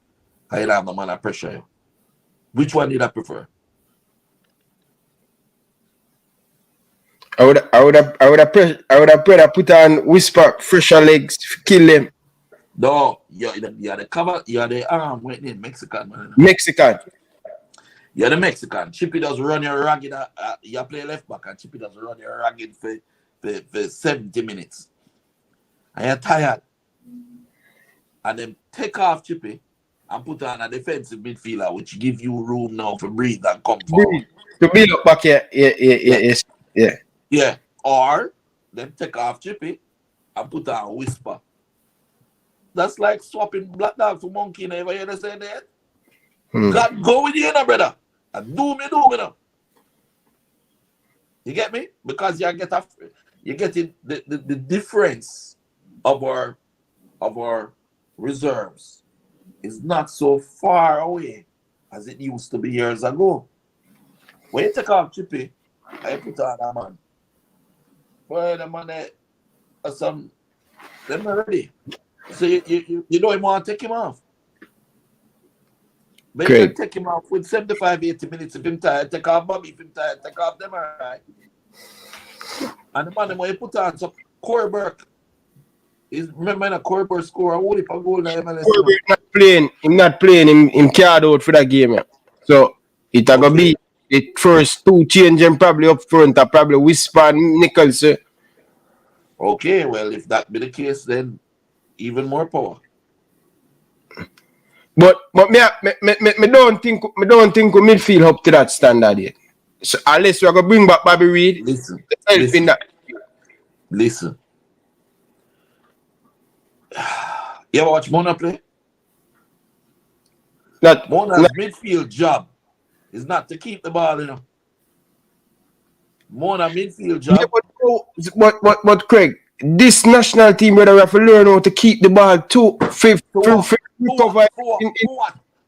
I don't have the man to pressure you. Which one did I prefer? I would have put on whisper, fresher legs, kill them. No, you're the cover, you're the what's name? Mexican man. Mexican. You're the Mexican. Chippy does run your ragged. You play left back, and Chippy does run your ragged for 70 minutes. And you're tired. And then take off Chippy and put on a defensive midfielder, which give you room now to breathe and come forward. To build up back here. Yeah. Yeah. Or then take off Chippy and put on whisper. That's like swapping black dog for monkey. Never hear say that? God go with you now, brother. And do me now. You get me? Because you're getting the difference of our reserves is not so far away as it used to be years ago. When you take off Chippy, I put on that man. Well, the man that some them not ready. So you don't want to take him off. But you can take him off with 75-80 minutes if him tired, take off Bobby if him tired, take off them, all right. And the man when you put on some Corey Burke. Remember when Corey Burke score a whole heap of goal in the MLS. Corey Burke not playing, him card out for that game. Yeah. So it gonna be the first two change and probably up front are probably Whisper and Nichols. Okay, well if that be the case then even more power. But me don't think we midfield up to that standard yet. So unless we are gonna bring back Bobby Reed, listen. You ever watch Mona play? Mona's midfield job is not to keep the ball, you know. Mona midfield job. Yeah, but Craig, this national team, brother, we have to learn how to keep the ball too.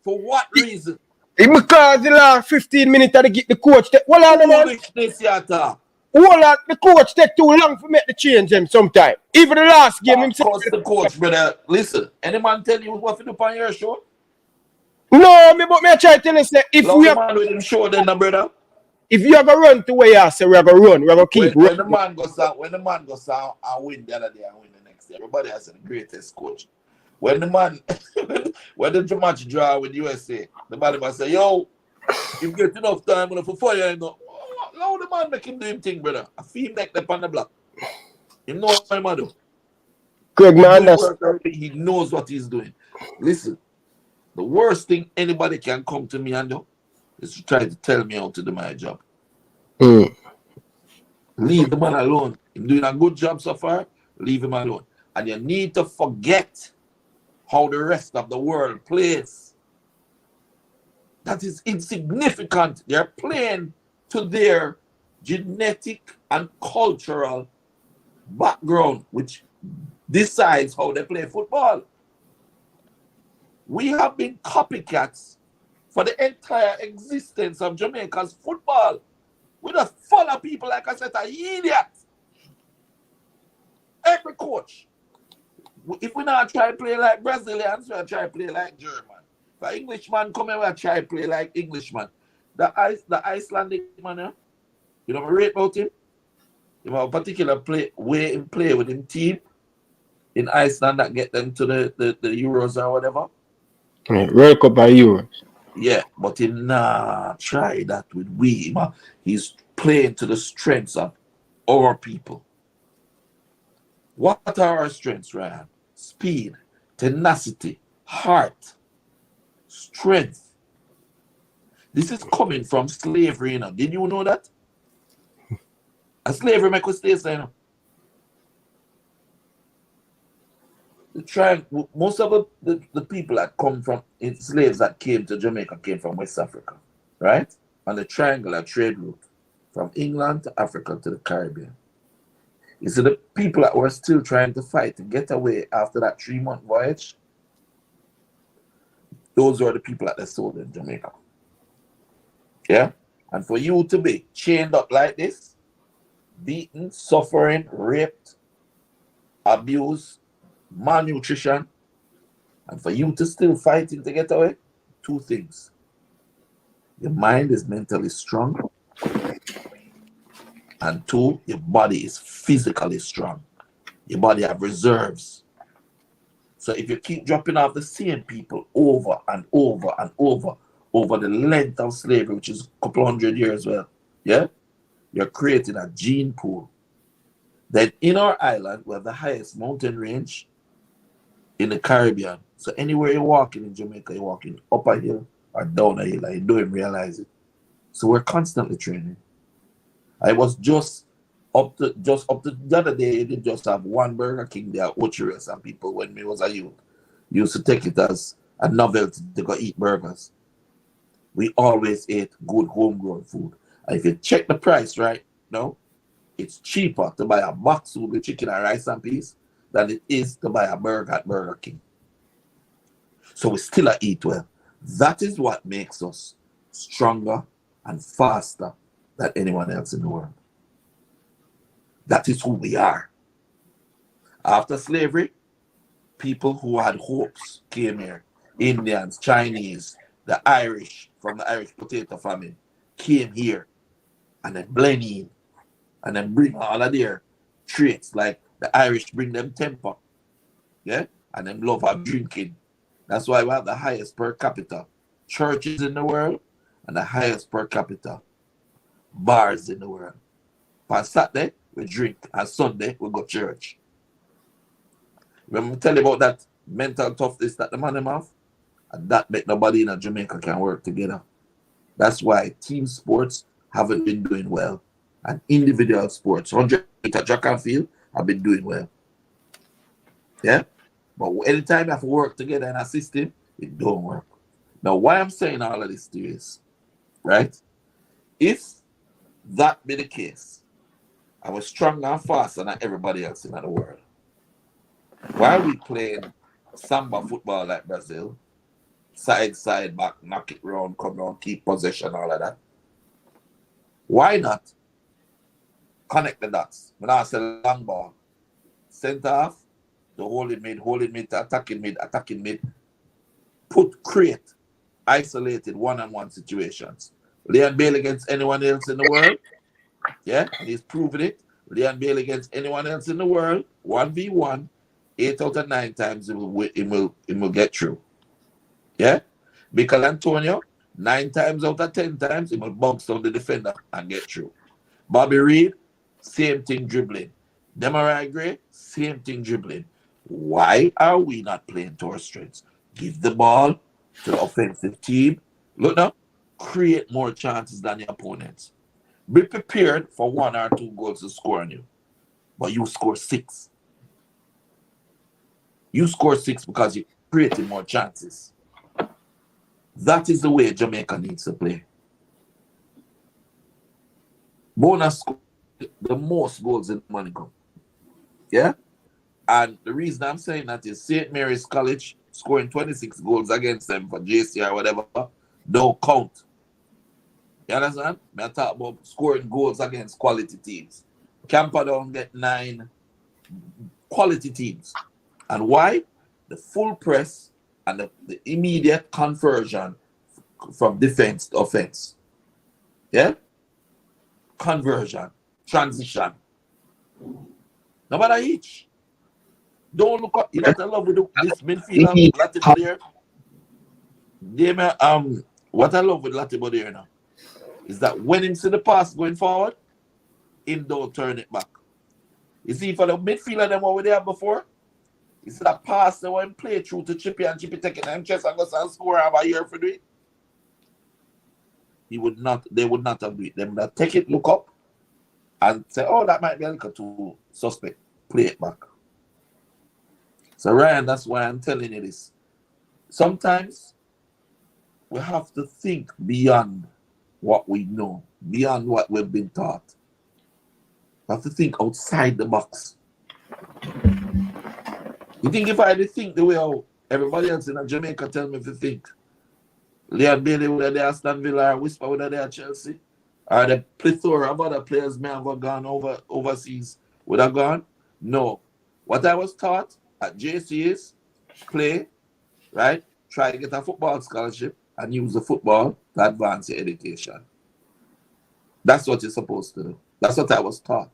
For what reason? Because the last 15 minutes to get the coach. The coach take too long to make the change them sometime. Even the last game himself. The coach, brother. Listen, any man tell you what to do on your show? No, but me try to tell you, say, if we have man with him show then, brother. If you are gonna run to where you say we are gonna run, we are gonna keep when the man goes out and win the other day and win the next day, everybody has the greatest coach. When the man when the match draw with USA, the man must say, yo, you get enough time for fire, you know. Allow the man make him do him thing, brother. I feel like the on the block. You know what I'm do. Craig, man, he knows what he's doing. Listen, the worst thing anybody can come to me and do is to try to tell me how to do my job. Leave the man alone. He's doing a good job so far. Leave him alone. And you need to forget how the rest of the world plays. That is insignificant. They're playing to their genetic and cultural background, which decides how they play football. We have been copycats for the entire existence of Jamaica's football. We just follow people, like I said, are idiots. Every coach. If we not try to play like Brazilians, we try to play like German. If an Englishman come in, we try to play like Englishman. The Icelandic man, you know what I rate about him? You have a particular way in play with him team in Iceland that get them to the Euros or whatever. World Cup or Euros. Yeah, but he not try that with we. He's playing to the strengths of our people. What are our strengths, Ryan? Speed, tenacity, heart, strength. This is coming from slavery, you know. Did you know that? A slavery make us stay, you know. Most of the people that come from slaves that came to Jamaica came from West Africa, right? On the triangular trade route from England to Africa to the Caribbean. You see, the people that were still trying to fight to get away after that 3-month voyage, those were the people that they sold in Jamaica. Yeah? And for you to be chained up like this, beaten, suffering, raped, abused, malnutrition, and for you to still fighting to get away, 2 things. Your mind is mentally strong, and 2, your body is physically strong. Your body have reserves. So if you keep dropping off the same people over and over and over the length of slavery, which is a couple hundred years, well, yeah, you're creating a gene pool. Then in our island, we have the highest mountain range in the Caribbean. So anywhere you're walking in Jamaica, you're walking up a hill or down a hill, and you don't even realize it. So we're constantly training. I was just up to the other day, they just have one Burger King there at Ochiris, and people, when me was a youth, used to take it as a novelty to go eat burgers. We always ate good homegrown food. And if you check the price right now, it's cheaper to buy a box with chicken and rice and peas than it is to buy a burger at Burger King. So we still eat well. That is what makes us stronger and faster than anyone else in the world. That is who we are. After slavery, people who had hopes came here. Indians, Chinese, the Irish, from the Irish potato famine, came here and then blend in and then bring all of their traits. Like the Irish bring them temper, yeah, and them love of drinking. That's why we have the highest per capita churches in the world and the highest per capita bars in the world. On Saturday, we drink, and Sunday, we go to church. When we tell you about that mental toughness that the man have, and that make nobody in Jamaica can work together. That's why team sports haven't been doing well. And individual sports, 100 meter track and field, have been doing well. Yeah? But anytime you have to work together in a system, it don't work. Now, why I'm saying all of this to you is, right? If that be the case, I was stronger and faster than everybody else in the world. Why are we playing samba football like Brazil? Side, back, knock it round, come round, keep possession, all of that. Why not connect the dots? When I say long ball, center half, the holding mid, attacking mid, create isolated one-on-one situations. Leon Bale against anyone else in the world, yeah, and he's proven it. Leon Bale against anyone else in the world, 1v1, 8 out of 9 times it will get through. Yeah? Michael Antonio, 9 times out of 10 times, he will bounce down the defender and get through. Bobby Reed, same thing dribbling. Demarai Gray, same thing dribbling. Why are we not playing to our strengths? Give the ball to the offensive team. Look now, create more chances than your opponents. Be prepared for 1 or 2 goals to score on you. But you score 6. You score 6 because you're creating more chances. That is the way Jamaica needs to play. Bonus scored the most goals in Monaco. Yeah? And the reason I'm saying that is St. Mary's College scoring 26 goals against them for JC or whatever don't count. You understand? I talk about scoring goals against quality teams. Camperdown get 9 quality teams. And why? The full press and the immediate conversion from defense to offense. Yeah? Conversion. Transition. No matter each. Don't look up. You know what I love with this midfielder, Latibo there? What I love with Latibo there now is that when him see the pass going forward, him don't turn it back. You see, for the midfielder them what we there before, you see that pass they want to play through to Chippy and Chippy taking them chest and go and score have a year for do it. They would not agree. They would not take it, look up, and say, oh, that might be a little too suspect. Play it back. So Ryan, that's why I'm telling you this. Sometimes we have to think beyond what we know, beyond what we've been taught. We have to think outside the box. You think if I had to think the way how everybody else in Jamaica tell me to think, Leon Bailey would have there at Aston Villa, or Whisper would have there at Chelsea, or the plethora of other players may have gone overseas would have gone? No. What I was taught at JC is play, right? Try to get a football scholarship and use the football to advance your education. That's what you're supposed to do. That's what I was taught.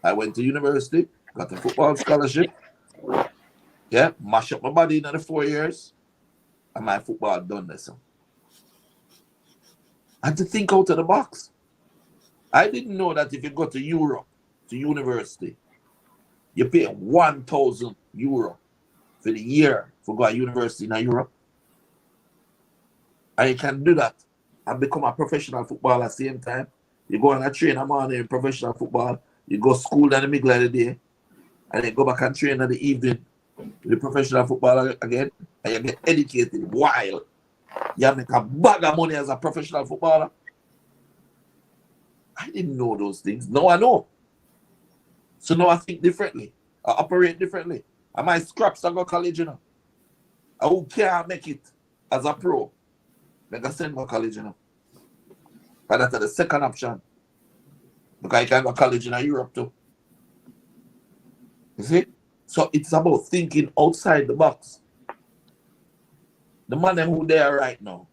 I went to university, got a football scholarship, yeah, mash up my body in the 4 years, and my football done this. I had to think out of the box. I didn't know that if you go to Europe, to university, you pay €1,000 for the year for going to university in Europe. And you can do that and become a professional footballer at the same time. You go on a train a morning in professional football, you go school in the middle of the day, and then go back and train in the evening with the professional footballer again, and you get educated while you make a bag of money as a professional footballer. I didn't know those things. Now I know. So now I think differently. I operate differently. And my scraps I go college, you know. I who can't make it as a pro. Like I send my college, you know. But that's the second option. Because I can go college in Europe too. You see? So it's about thinking outside the box. The man who there right now,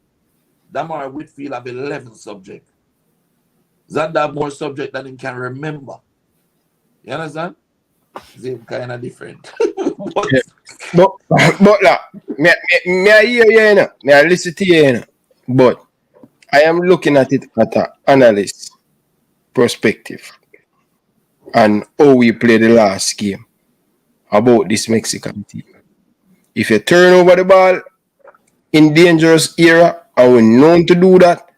Damar Whitfield have 11 subjects. Xander have more subject than he can remember. You understand? It's kind of different. But me I hear you, you know. Me I listen to you, you know. But I am looking at it at an analyst perspective and how we play the last game about this Mexican team. If you turn over the ball in dangerous era and we're known to do that,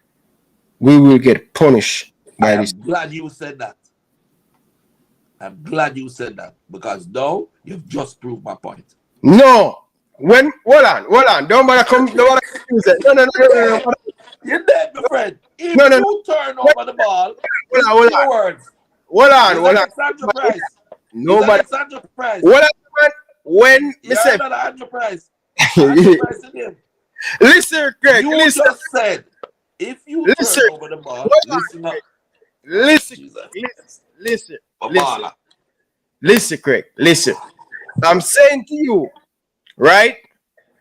we will get punished by this. I'm glad you said that. I'm glad you said that because now you've just proved my point. No. Hold on. Don't bother come. Don't bother confuse it. No. You're dead, my friend. If No. you turn over the ball, Hold on. words. Hold on. Alexander Price. Nobody. Alexander Price. Hold on, man. When You're listen, not Alexander Price. Alexander Price in him. listen, Craig. You Listen. just said if you Listen. turn over the ball, listen up. Listen, Craig. Listen. I'm saying to you, right?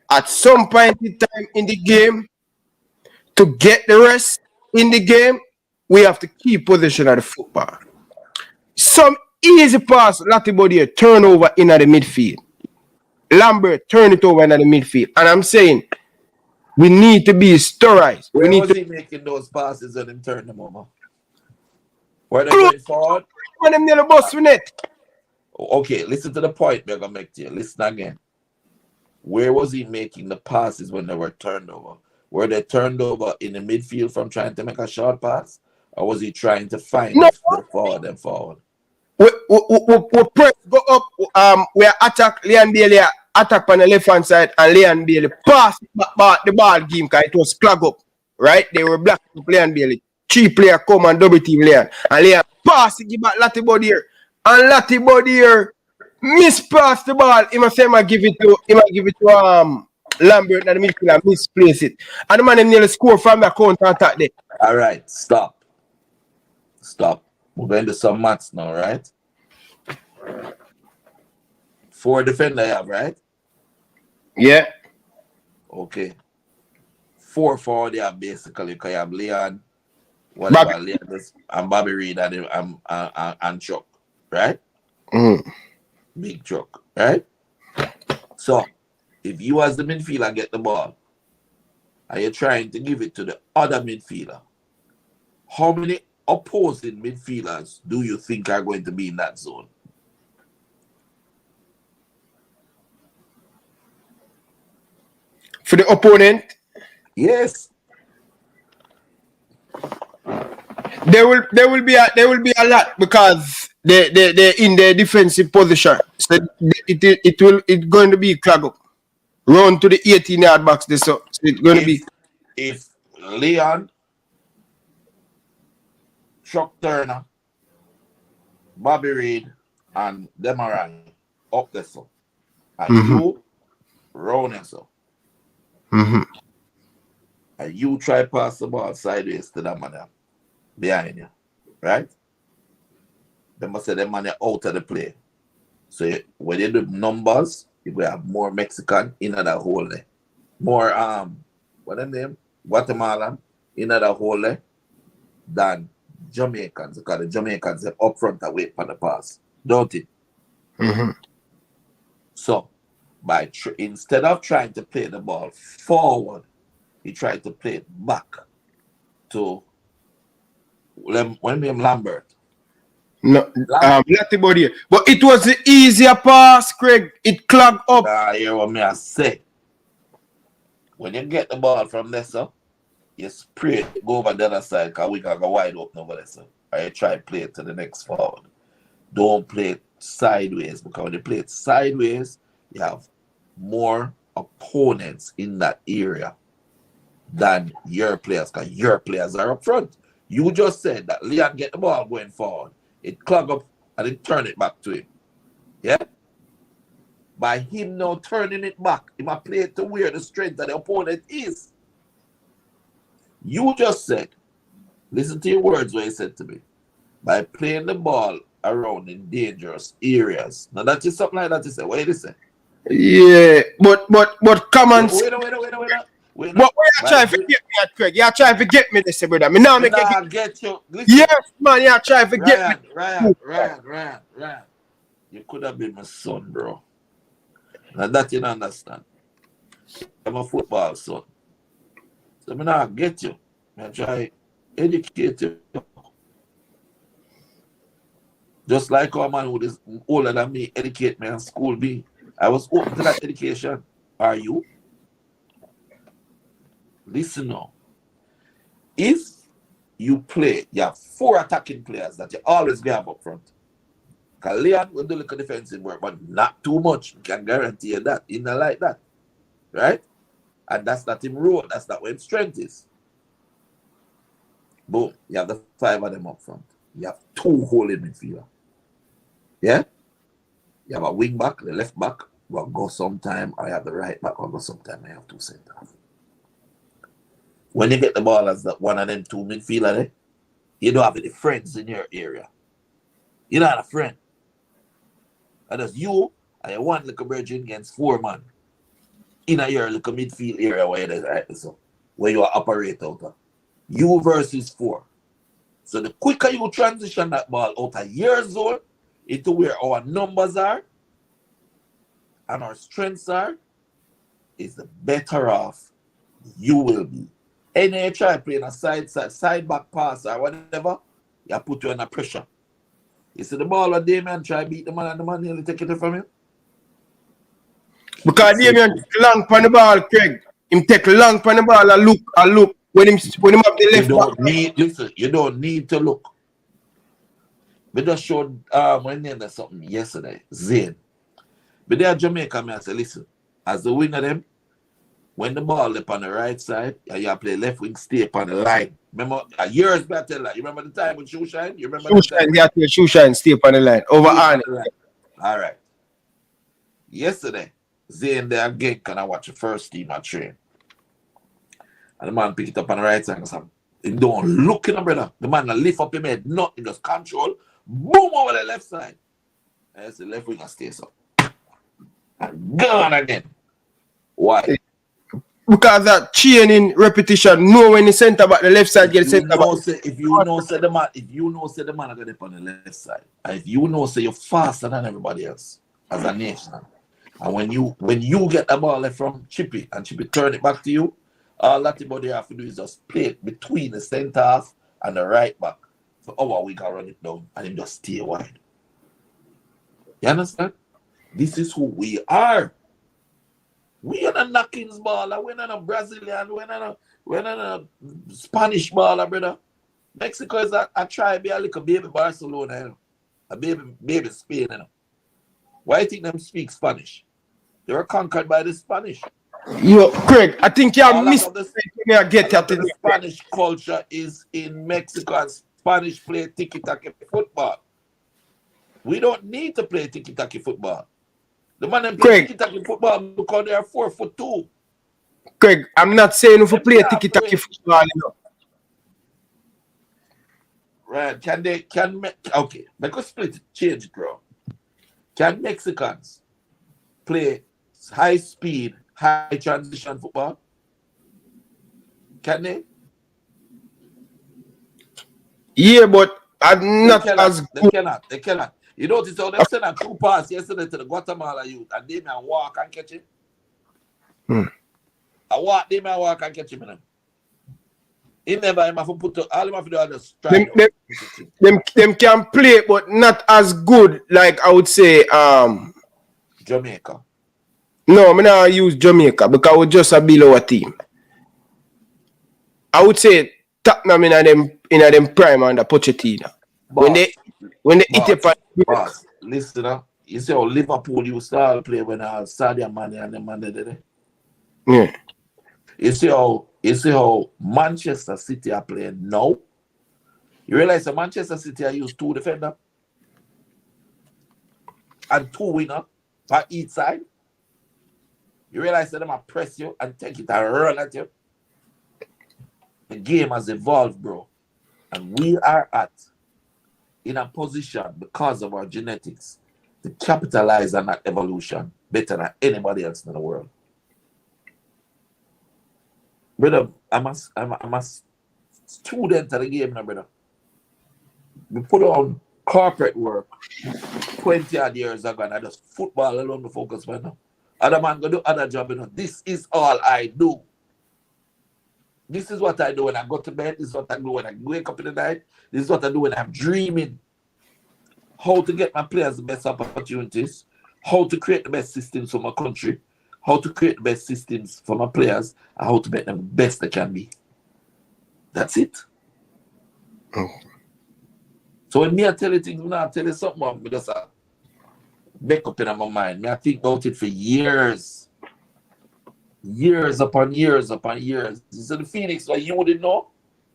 At some point in time in the game, to get the rest in the game, we have to keep possession of the football. Some easy pass, Latibody turnover in the midfield. Lambert turn it over in the midfield. And I'm saying we need to be storized. Where we need was to he making those passes and him turn them over? Were they going forward? when them near the bus with it. Okay, listen to the point we're gonna make to you. Listen again. Where was he making the passes when they were turned over? Were they turned over in the midfield from trying to make a short pass? Or was he trying to find the forward and forward? We press go up. We attack Leon Bailey, attack on the left hand side, and Leon Bailey pass back the ball game because it was clog up. Right? They were blocking Leon Bailey. 3 player come and double team Leon. And Leon pass it give back Latibody here. And Latibody here mispass the ball. He must give it to Lambert and the midfield and misplace it. And the man nearly score from the counter attack there. All right, stop. We're going to some maths now, right? 4 defenders I have, right? Yeah. Okay. 4 forward they have basically because you have Leon, Leon and Bobby Reed and Chuck, right? Big Chuck, right? So if you as the midfielder get the ball and you're trying to give it to the other midfielder, how many opposing midfielders do you think are going to be in that zone? For the opponent? Yes. There will be a lot because they in their defensive position. So it's going to be clog up. Run to the 18-yard box. So it's going to be. If Leon, Chuck Turner, Bobby Reed, and Demarai up there, so and you round there, so and you try pass the ball sideways to that man behind you, right? They must say the man out of the play. So when you do numbers, you will have more Mexican in that hole there. More what the name? Guatemalan in that hole there than Jamaicans, because the Jamaicans are up front and wait for the pass, don't it? So by instead of trying to play the ball forward, he tried to play it back to Lambert. No, Latibody. But it was the easier pass, Craig. It clogged up. Hear what me I say. When you get the ball from there, sir, you spray it, go over the other side, because we can go wide open over there, sir. Or you try to play it to the next forward. Don't play it sideways, because when you play it sideways, you have more opponents in that area than your players, because your players are up front. You just said that Leon get the ball going forward. It clog up and it turn it back to him. Yeah? By him now turning it back, he might play it to where the strength of the opponent is. You just said, listen to your words what you said to me. By playing the ball around in dangerous areas. Now that is something like that you say. What you say? Yeah, but come on. Wait, but you try to get me at Craig. You try to get me this, brother. Me now make get you. Listen. Yes, man, you try to get me. Ryan. You could have been my son, bro. Now that you don't understand. I'm a football son. So me now get you. I try educate you. Just like our man who is older than me educate me in school me. I was open to that education. Are you? Listen now. If you play, you have 4 attacking players that you always have up front. Because Leon will do little defensive work, but not too much. I can guarantee you that. He's not like that. Right? And that's not him role. That's not where his strength is. Boom. You have the 5 of them up front. You have 2 holding midfielder. Yeah? You have a wing back, the left back will go sometime. I have the right back will go sometime. I have 2 center. When you get the ball as that one of them 2 midfielder, you don't have any friends in your area. You're not a friend. And that's you and your one little virgin against 4 man in your little midfield area where you are operate out of. You versus 4. So the quicker you transition that ball out of your zone into where our numbers are and our strengths are, is the better off you will be. Any try playing a side back pass or whatever, you put you under pressure. You see the ball with Damien try beat the man and the man nearly take it from him. Because Damien take long on the ball, Craig. Him take long on the ball and look. When him have the left back. You don't need to look. We just showed my name or something yesterday, Zane. But they are Jamaica, I say, listen, as the winger them, when the ball up on the right side, you play left wing, stay up on the line. Remember, years back, you remember the time with Shoeshine? You remember Shoeshine, stay up on the line. Over on. All right. Yesterday, Zane there again, can I watch the first team at train? And the man pick it up on the right side and something. He don't look in the brother. The man lift up his head, nothing, just control. Boom over the left side. And it's the left winger stays up. And gone again. Why? Because that chain in repetition, know when the center back the left side gets center back. If you know say the man are gonna on the left side, and if you know say you're faster than everybody else as a nation, and when you get the ball from Chippy and Chippy turn it back to you, all that everybody have to do is just play it between the center half and the right back. So we can run it down and then just stay wide. You understand? This is who we are. We are not knockings baller. We're not a Brazilian. We're not a Spanish baller, brother. Mexico is a try be a little baby Barcelona, you know. A baby Spain, you know. Why do you think them speak Spanish? They were conquered by the Spanish. Yo, Craig, I think you're missing. The Spanish culture is in Mexico, and Spanish play tiki-taka football. We don't need to play tiki-taka football. The man them play tiki-taka football because they are 4'2". Craig, I'm not saying if we play tiki-taka football, you know. Right? Okay, make us split it, change it, bro. Can Mexicans play high speed, high transition football? Can they? Yeah, but I'm not as good. They cannot. You notice how they sent a true pass yesterday to the Guatemala youth, and they may walk and catch it. They may walk and catch him. You know? He never have to put all him have to do is try. Them can play, but not as good. Like I would say, Jamaica. No, I'm not use Jamaica because we're just a below team. I would say Tottenham in them prime under Pochettino. When they hit it. Listen up. You see how Liverpool used to play when Sadio Mane and them man did it. Yeah. You see how Manchester City are playing now. You realize that Manchester City are used 2 defenders and 2 winners for each side. You realize that them are press you and take it and run at you. The game has evolved, bro. And we are in a position because of our genetics to capitalize on that evolution better than anybody else in the world. Brother, I'm a student of the game now, brother. We put on corporate work 20 odd years ago, and I just football alone the focus right now. Other man go do other job, you know. This is all I do. This is what I do when I go to bed. This is what I do when I wake up in the night. This is what I do when I'm dreaming. How to get my players the best opportunities. How to create the best systems for my country. How to create the best systems for my players. And how to make them the best they can be. That's it. So when me I tell you things, I tell you something, I just make up in my mind. I think about it for years. Years upon years upon years. So the Phoenix, like you wouldn't know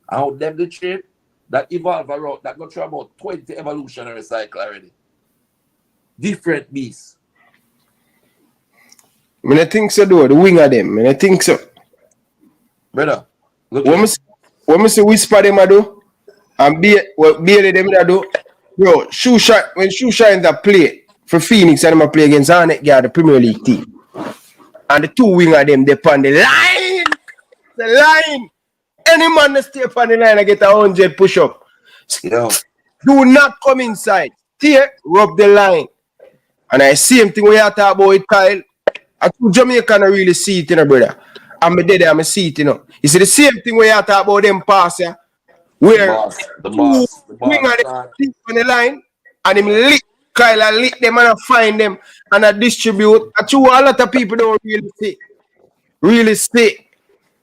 how them the trade that evolve around, that go through about 20 evolutionary cycle already. Different beasts. I think so, though. The wing of them. I think so. Brother, look when we say whisper them, I do, and Bailey them, I do, bro, when Shoe Shine that play for Phoenix and I play against Arnett, the Premier League team. And the 2 winger them, they on the line. The line. Any man that stay on the line and get 100 push-up. Yo. Do not come inside. Stay, rub the line. And I same thing we are talking about it, Kyle. I think Jamaica don't really see it, you know, brother. I'm dead, I'm see it, you know. You see the same thing we are talking about them pass, yeah? Where the boss winger them on the line and him lick Kyle and lick them and find them and I distribute. I think a lot of people don't really see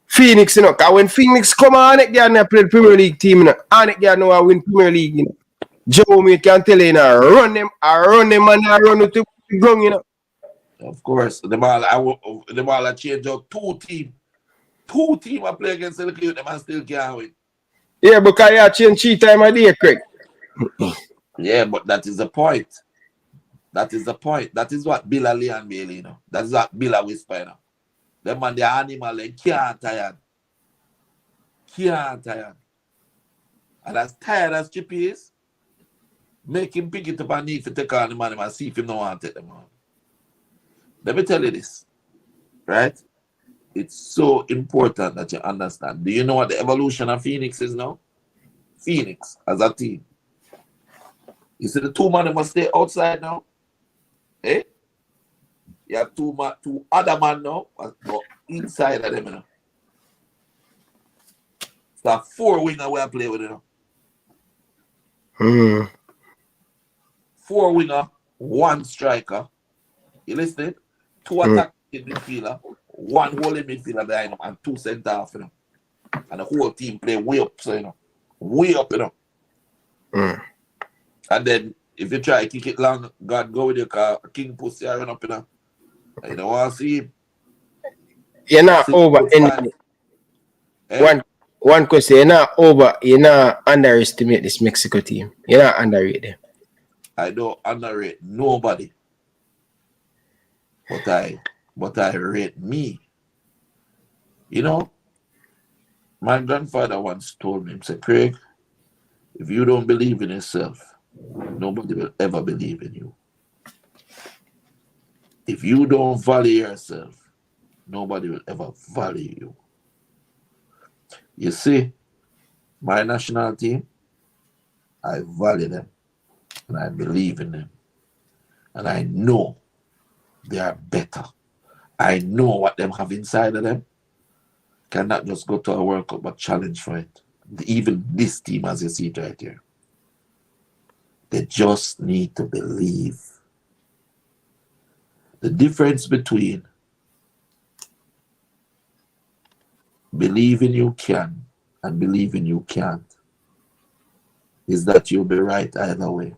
Phoenix, you know. Because when Phoenix come on, they play the Premier League team, you know. And they know I win Premier League, you know. Joe me can tell you, you know, run them and I run to the ground, you know. Of course, the ball change out 2 teams. 2 teams I play against the youth, them and still can't win. Yeah, because you change 3 times a day, Craig. Yeah, but that is the point. That is the point. That is what Bill Ali and Bailey, you know. That is what Bill whisper, you know. Them man, the animal, they can't tired. Can't tired. And as tired as Chippy is, make him pick it up and need to take on the man and see if he don't want to take them on. Let me tell you this, right? It's so important that you understand. Do you know what the evolution of Phoenix is now? Phoenix as a team. You see the 2 men must stay outside now? Eh? You have 2 other men now, but inside of them now. So 4 winger we are playing with you now. 4 winger, 1 striker. You listening? 2 attacking midfielder, 1 holding midfielder behind him, and 2 centre half, you know. And the whole team play way up, so you know. Way up, you know. Mm. And then if you try to kick it long, God go with your car, King Pussy run up, you know. And you don't want to see him. You're not over any. Eh? One question, you're not underestimate this Mexico team. You're not underrate them. I don't underrate nobody. But I rate me. You know, my grandfather once told me, he said, Craig, if you don't believe in yourself, nobody will ever believe in you. If you don't value yourself, nobody will ever value you. You see, my national team, I value them and I believe in them. And I know they are better. I know what them have inside of them. Cannot just go to a World Cup but challenge for it. Even this team, as you see it right here. They just need to believe. The difference between believing you can and believing you can't is that you'll be right either way.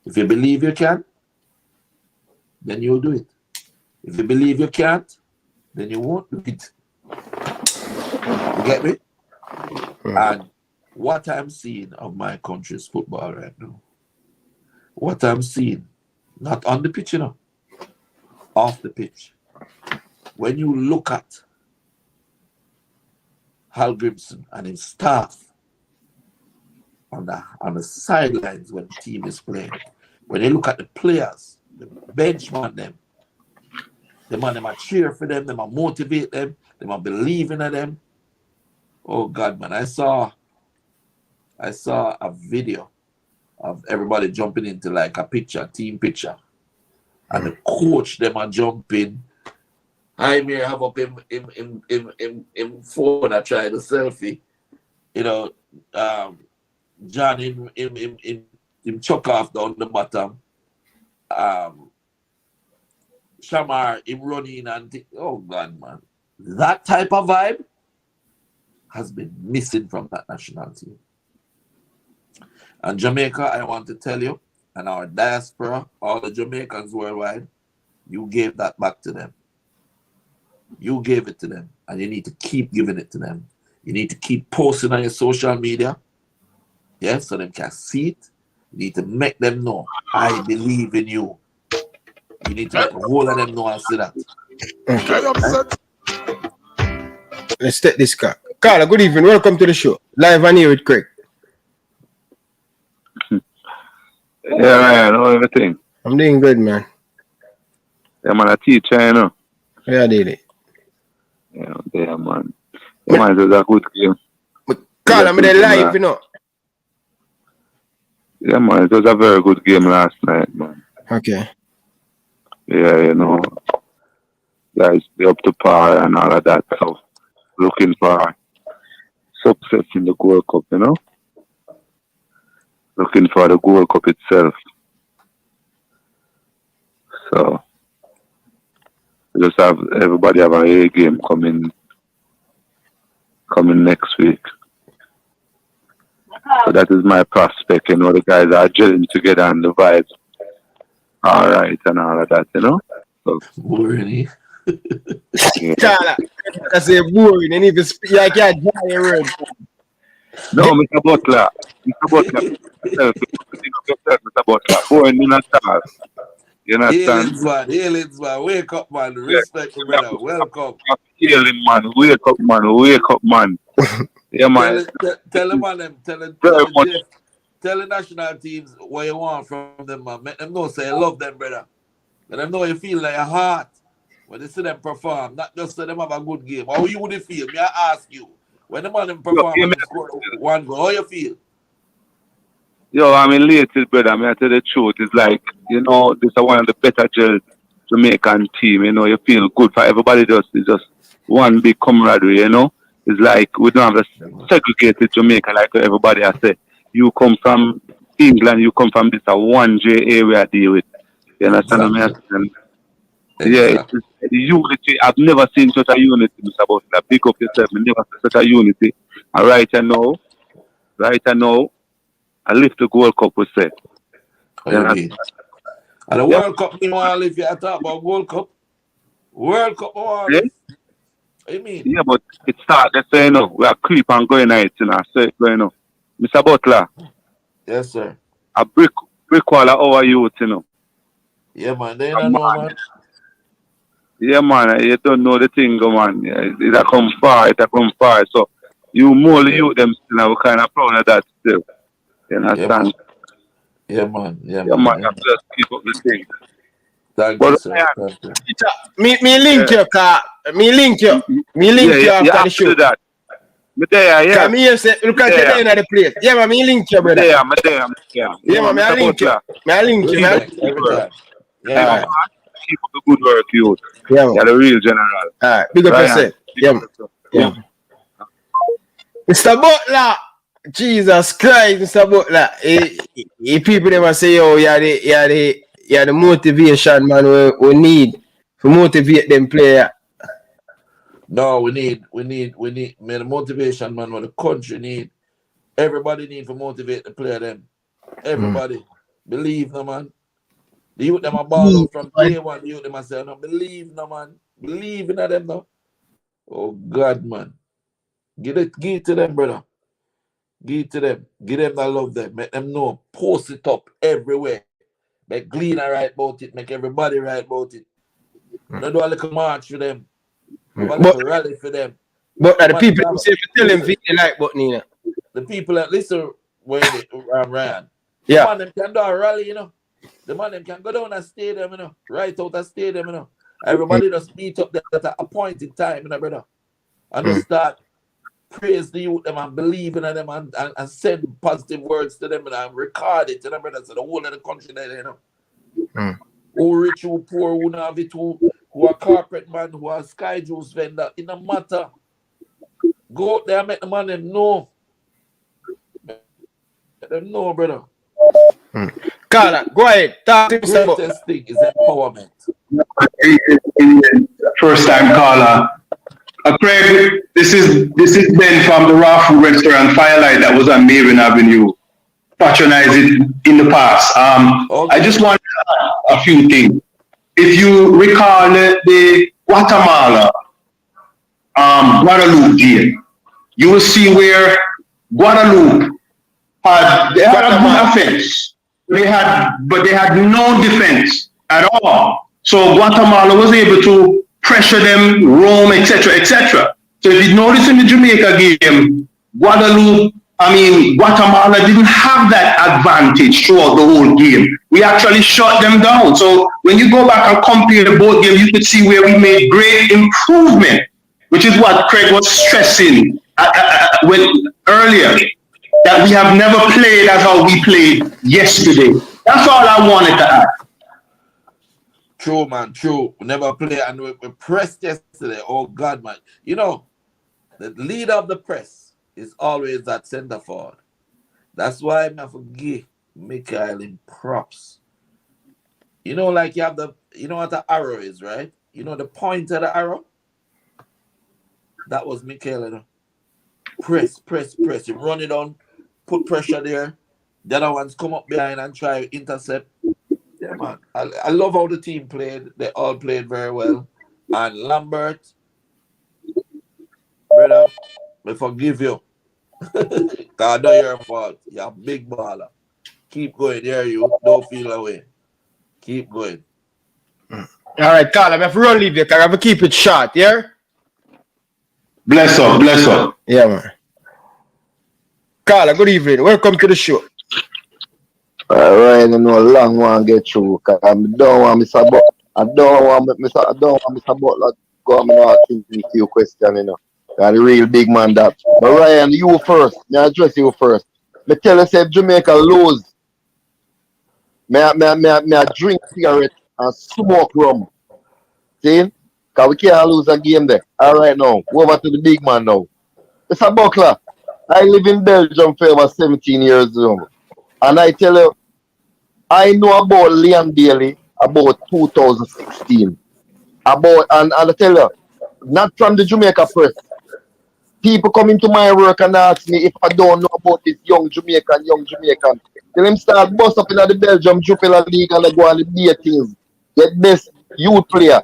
If you believe you can, then you'll do it. If you believe you can't, then you won't do it. You get me? And what I'm seeing of my country's football right now, what I'm seeing, not on the pitch, you know, off the pitch. When you look at Hal Grimson and his staff on the sidelines when the team is playing, when you look at the players, the benchmark them, the man them a cheer for them, them a motivate them, them a believe in them. Oh God, man, I saw a video of everybody jumping into like a picture, team picture. And the coach them are jumping. I may have up him phone. I try the selfie. You know, John him chuck off down the bottom. Shamar him running and oh God, man, that type of vibe has been missing from that national team. And Jamaica, I want to tell you, and our diaspora, all the Jamaicans worldwide, you gave that back to them. You gave it to them, and you need to keep giving it to them. You need to keep posting on your social media, yeah, so they can see it. You need to make them know, I believe in you. You need to make the whole of them know and see that. Let's take this car. Carla, good evening. Welcome to the show. Live and here with Craig. Yeah, Ryan, how everything? I'm doing good, man. Yeah, man, a teacher, you know. Yeah, I did it. Yeah, man. Yeah, man, it was a good game. Carla, I'm there live, you know. Yeah, man, it was a very good game last night, man. Okay. Yeah, you know, guys, be up to par and all of that. So, looking for success in the Gold Cup, you know. Looking for the Gold Cup itself. So, we just have everybody have a A game coming next week. So that is my prospect, you know. The guys are gelling together and the vibes all right and all of that, you know. So, boring, yeah. Carla, that's a boring and even speak like you're a word. No, Mr. Butler. Mr. Butler. Boring, you not start. You understand? Healings, man. Wake up, man. Respect, yeah. Brother. Welcome. Healing, man. Wake up, man. Yeah, man. Tell them, man. Tell the national teams what you want from them, man. Make them know, say you love them, brother. Let them know you feel like your heart when they see them perform. Not just say them have a good game. How you would feel? Me, I ask you. When the man them perform and score one goal, how you feel? Yo, I'm elated, brother. I mean, I tell the truth. It's like, you know, this is one of the better Jamaican team. You know, you feel good for everybody. It's just one big camaraderie, you know. It's like we don't have a segregated Jamaica like everybody has said. You come from England, you come from this 1J area deal with. You understand what I'm saying? Yeah, it's the unity. I've never seen such a unity, Mr. Butler. Pick up yourself. I never seen such a unity. And right now, right now, I lift the Gold Cup we say. And the World Cup, meanwhile, if you talk about World Cup, World Cup, Yeah? I mean, Yeah, but it starts, let's say, we are creep and going at it, so it's going on. Mr. Butler. Yes, sir. A brick wall of our youth, Yeah, man, they don't know, man. Yeah, man, you don't know the thing, man. It a come far. So, you more the youth them still, we're kind of proud of that still. You understand? Yeah, man. Yeah, man. man. Just keep up the thing. Thank you, sir. Thank you. Me link you, car. Me link you after the show. That. Me there, yeah. Come here, say, look at the end of the place. Yeah, man, me link you, brother. Yeah, there. Yeah, man, I link you. I link you, man. Every time. Yeah, man. Keep up the good work, youth. Yeah, man. You're the real general. All right, big up yourself. Yeah, man. Yeah. Mr. Butler. Jesus Christ, Mr. Butler. People never say, oh, you're the motivation, man, we need to motivate them player. No, we need man, the motivation, man, what the country need. Everybody need to motivate the player them. Everybody. Believe no, man. The youth them are ball out from day one. The youth them are saying, no, believe no, man. Believe in them, no. Oh, God, man. Give it to them, brother. Give it to them. Give them that love them. Make them know. Post it up everywhere. Make Gleaner right about it. Make everybody right about it. Don't do a little march for them. Do a little rally for them. But the people who say tell them they like button, the people that listen when Ryan. Yeah. The man them can do a rally, you know. The man them can go down a stadium, you know. Right out a stadium, you know. Everybody just meet up there at an appointed time, you know, brother. And just start praise the youth them and believe in them and send positive words to them and record it, you know, brother. So the whole of the country there, you know. Who rich, who poor, who not have it, who are corporate man, who are sky juice vendor, it don't matter. Go out there and make the man them know. Let them know, brother. Carla, go ahead. Talk to the greatest thing is empowerment. First time caller. Craig, this is Ben from the Raw Food Restaurant Firelight that was on Maven Avenue. Patronize it in the past. I just want to add a few things. If you recall the Guatemala Guadalupe game, you will see where Guadalupe had a good offense. They had no defense at all. So Guatemala was able to pressure them, roam, etc., etc. So if you notice in the Jamaica game, Guatemala didn't have that advantage throughout the whole game. We actually shut them down. So when you go back and compare both games, you could see where we made great improvement, which is what Craig was stressing earlier, that we have never played as how we played yesterday. That's all I wanted to add. True, man, true. We never played and we pressed yesterday. Oh, God, man. You know, the leader of the press is always that center forward. That's why I forgive Mikhail in props. You know, like you have you know what the arrow is, right? You know the point of the arrow? That was Mikhail, you know. Press. You run it on, put pressure there. The other ones come up behind and try to intercept. Yeah, man. I love how the team played. They all played very well. And Lambert, brother, I forgive you. God, not your fault. You're a big baller. Keep going. There you. Don't feel away. Keep going. All right, Carl, I'm going to run leave you because I'm going to keep it short, yeah? Bless up. Yeah, man. Carla, good evening. Welcome to the show. Right, I know a long one get through. Cause I don't want Mr. Butler go and asking me a few questions, you know. Cause the real big man that. But Ryan, you first. Me address you first. Me tell you say Jamaica lose. Me drink cigarette and smoke rum. See? Cause we can't lose a game there. All right now. Over to the big man now. Mr. Butler, I live in Belgium for over 17 years old. And I tell you, I know about Leon Bailey about 2016. And I tell you, not from the Jamaica press. People come into my work and ask me if I don't know about this young Jamaican. Till him start bust up in the Belgium Jupiler League and they go on the day things. Get best youth player.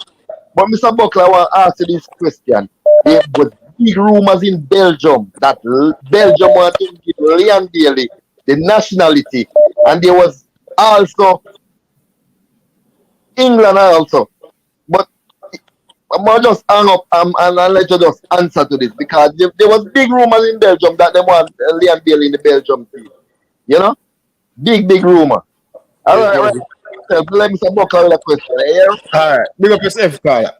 But Mr. Buckler, I want to ask you this question. There was big rumors in Belgium that Belgium wanted to give Leon Bailey the nationality. And there was also England also. But I'm going to just hang up and I'll let you just answer to this because there was big rumors in Belgium that they want Leon Bailey in the Belgium team. You know? Big rumor. All right. Let me say Buckler with a question. All right. Big up yourself, Carla.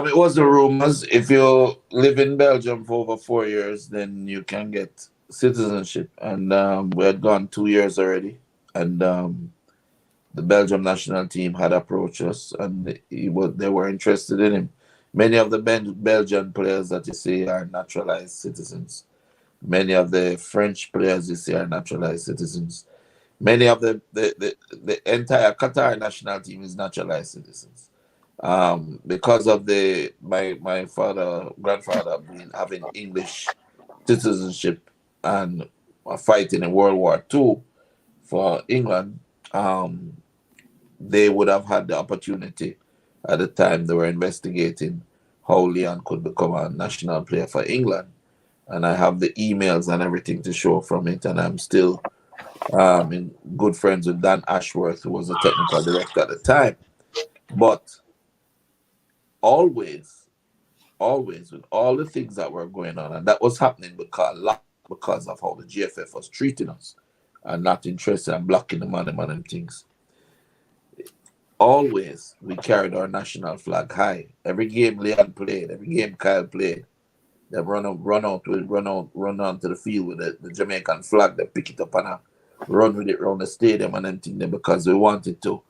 It was the rumors. If you live in Belgium for over 4 years, then you can get citizenship. And we had gone 2 years already. And the Belgium national team had approached us, and they were interested in him. Many of the Belgian players that you see are naturalized citizens. Many of the French players you see are naturalized citizens. Many of the entire Qatar national team is naturalized citizens. Because of my grandfather having English citizenship and fighting in World War II for England, they would have had the opportunity at the time they were investigating how Leon could become a national player for England. And I have the emails and everything to show from it. And I'm still in good friends with Dan Ashworth, who was the technical director at the time. But always with all the things that were going on, and that was happening because of how the GFF was treating us and not interested in blocking the money and things. Always we carried our national flag high. Every game Leon played, every game Kyle played, they run out to the field with the Jamaican flag. They pick it up and run with it around the stadium and everything there because we wanted to.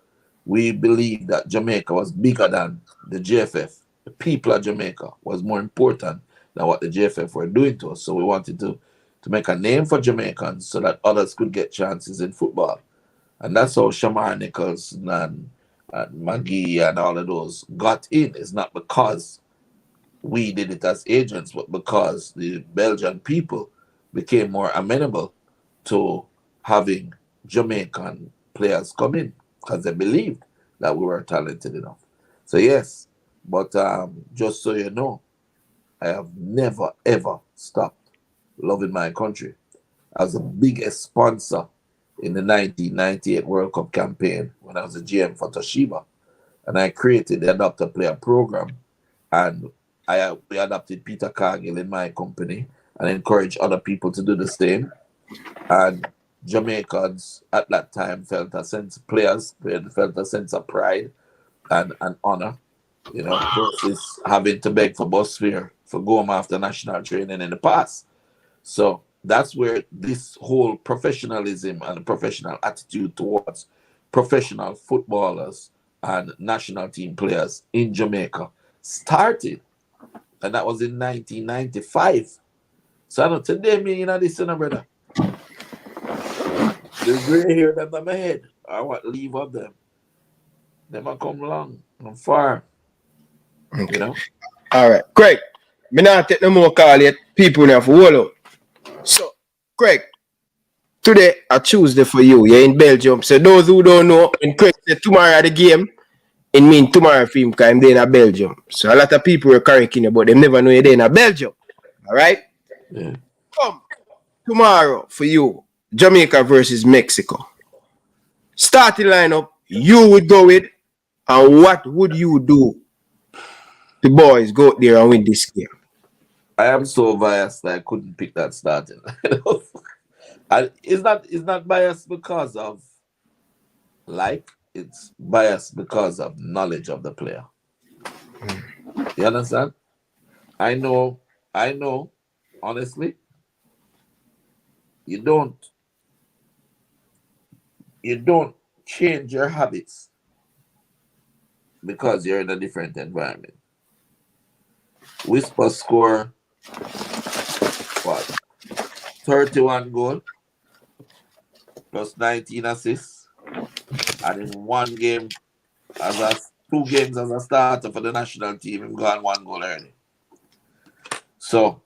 We believed that Jamaica was bigger than the GFF. The people of Jamaica was more important than what the GFF were doing to us. So we wanted to make a name for Jamaicans so that others could get chances in football. And that's how Shamar Nichols and Maggie and all of those got in. It's not because we did it as agents, but because the Belgian people became more amenable to having Jamaican players come in because they believed that we were talented enough. So yes, but just so you know, I have never ever stopped loving my country. I was the biggest sponsor in the 1998 World Cup campaign when I was a GM for Toshiba, and I created the Adopter Player Program, and we adopted Peter Cargill in my company and encouraged other people to do the same. And Jamaicans at that time felt a sense of pride and honor, versus having to beg for bus fare for going after national training in the past. So that's where this whole professionalism and professional attitude towards professional footballers and national team players in Jamaica started. And that was in 1995. So I know today, this, brother. The gray hair that's on my head, I want to leave of them. They might come along and far. Okay. All right. Craig, me not take no more call yet. People now for hold out. So, Craig, today a Tuesday for you. You're in Belgium. So those who don't know, when Craig said tomorrow at the game, it means tomorrow for him because I'm there in Belgium. So a lot of people are correcting you, but they never know you're there in Belgium. All right? Yeah. Come tomorrow for you, Jamaica versus Mexico. Starting lineup, you would go with, and what would you do? The boys go there and win this game. I am so biased that I couldn't pick that starting. It's not biased because of it's biased because of knowledge of the player. You understand? I know, honestly, you don't change your habits because you're in a different environment. Whisper score 31 goals plus 19 assists, and in one game, 2 games as a starter for the national team, him gone 1 goal early. So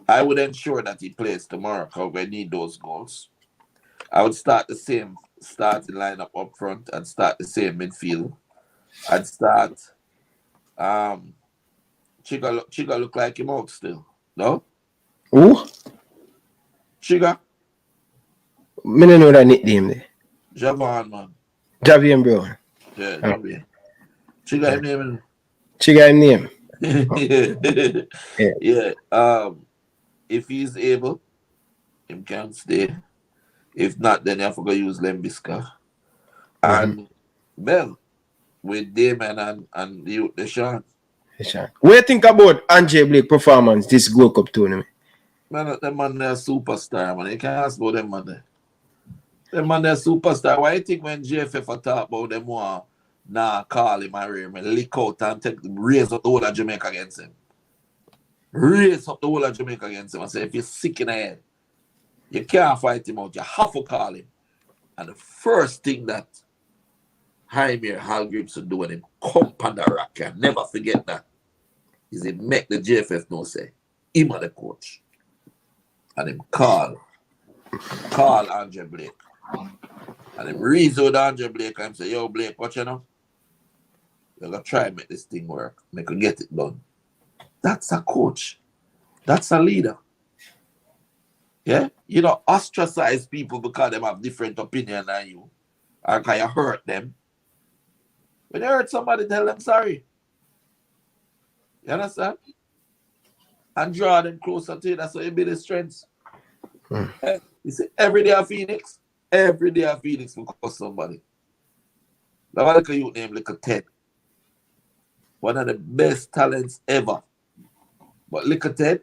I would ensure that he plays tomorrow because we need those goals. I would start the same starting lineup up front and start the same midfield. I'd start Chiga look like him out still. No? Who? Chiga? Me don't know that nickname there. Javon, man. Javian Brown. Yeah, Javian. Chiga him name. Chiga him name. Yeah. If he's able, him can stay. If not, then you have to go use Lembiska. And Bell with Damon and Deshaun. What do you think about Andre Blake performance this Gold Cup tournament? Man, them man they're a superstar, man. You can't ask about them man there. Them man they're a superstar. Why you think when JFF talk about them one call him and lick out and raise up the whole of Jamaica against him? Raise up the whole of Jamaica against him and say if you're sick in the head, you can't fight him out, you have to call him. And the first thing that Jaime Halgrips would do when him come on the rock, you never forget that, is he make the JFF know say, him are the coach. And him call Andre Blake. And him reason with Andre Blake and say, yo Blake, what you know? You're going to try and make this thing work. Make it get it done. That's a coach. That's a leader. Yeah? You don't ostracize people because they have different opinion than you. Or because you hurt them. When you hurt somebody, tell them sorry. You understand? And draw them closer to you. That's how you build the strengths. Yeah? You see, every day of Phoenix will cost somebody. Now, look at you name like a Ted. One of the best talents ever. But look at Ted.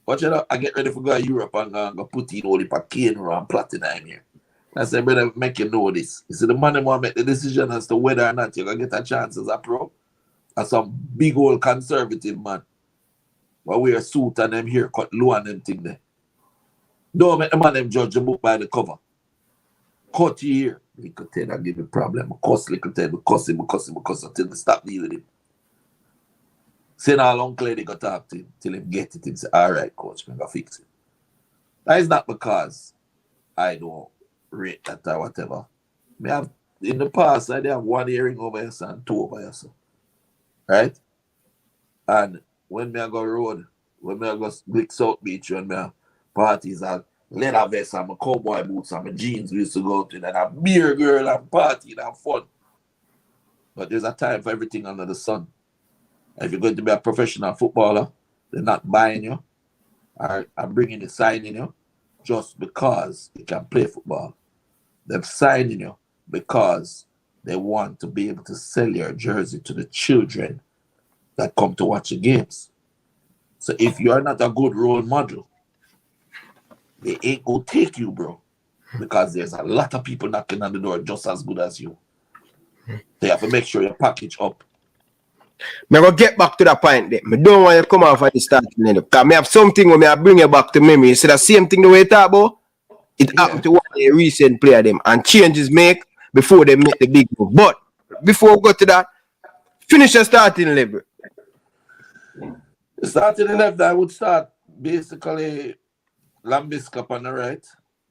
Watch it out. I get ready for go to Europe and go put in all the cane and platinum here. I said, brother, make you know this. You see, the man want to make the decision as to whether or not you're going to get a chance as a pro. As some big old conservative man. But wear a suit and them hair cut low and them thing there. Don't make the man them judge the book by the cover. Cut your hair. Little Ted, I give you a problem. I cuss Little Ted, I cuss him until they stop dealing with him. Say now long lady got talk to him till him get it and say, all right, coach, I'm gonna fix it. That is not because I don't rate that or whatever. In the past, I did have one earring over your son, two over your son. Right? And when I go road, when I go Glick South Beach, when I parties and leather vest and my cowboy boots and my jeans we used to go to, and a beer girl and party and have fun. But there's a time for everything under the sun. If you're going to be a professional footballer, they're not buying you or bringing you, signing you just because you can play football. They're signing you because they want to be able to sell your jersey to the children that come to watch the games. So if you're not a good role model, they ain't gonna take you, bro. Because there's a lot of people knocking on the door just as good as you. They have to make sure you package up. I'm going to get back to that point there. I don't want you to come off at the starting lineup. Because I have something when I bring you back to memory. You see the same thing the way you talk about? It happened to one of the recent player them. And changes make before they make the big move. But before we go to that, finish your starting level. The starting left, I would start basically Lambiskap on the right.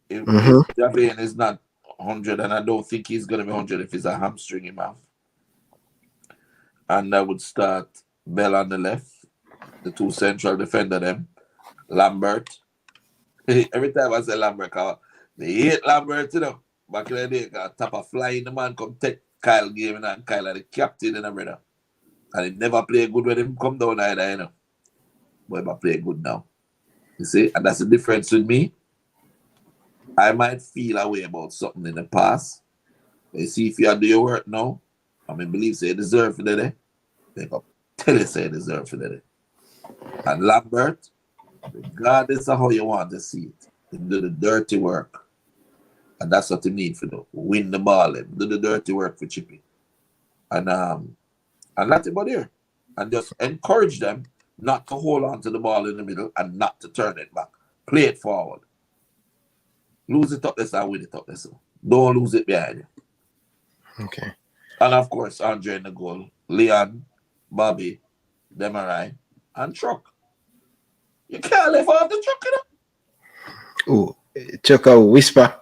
If Javian is not 100, and I don't think he's going to be 100 if he's a hamstring him off. And I would start Bell on the left, the two central defender them, Lambert. Every time I say Lambert, they hate Lambert, you know. Back in the day, tap a fly in the man, come take Kyle game and Kyle are the captain and a brother. And he never play good when him come down either, you know. But he play good now. You see? And that's the difference with me. I might feel a way about something in the past. But you see, if you do your work now, I mean, believe say you deserve for that. They go tell you say you deserve for that. And Lambert, regardless of how you want to see it, he do the dirty work. And that's what you need for them. Win the ball, do the dirty work for Chippy. And let him go there. And just encourage them not to hold on to the ball in the middle and not to turn it back. Play it forward. Lose it up this and win it up this. Don't lose it behind you. Okay. And of course, Andre in the goal, Leon, Bobby, Demarai, and Truck. You can't live off the truck, you know. Oh, Chuck whisper.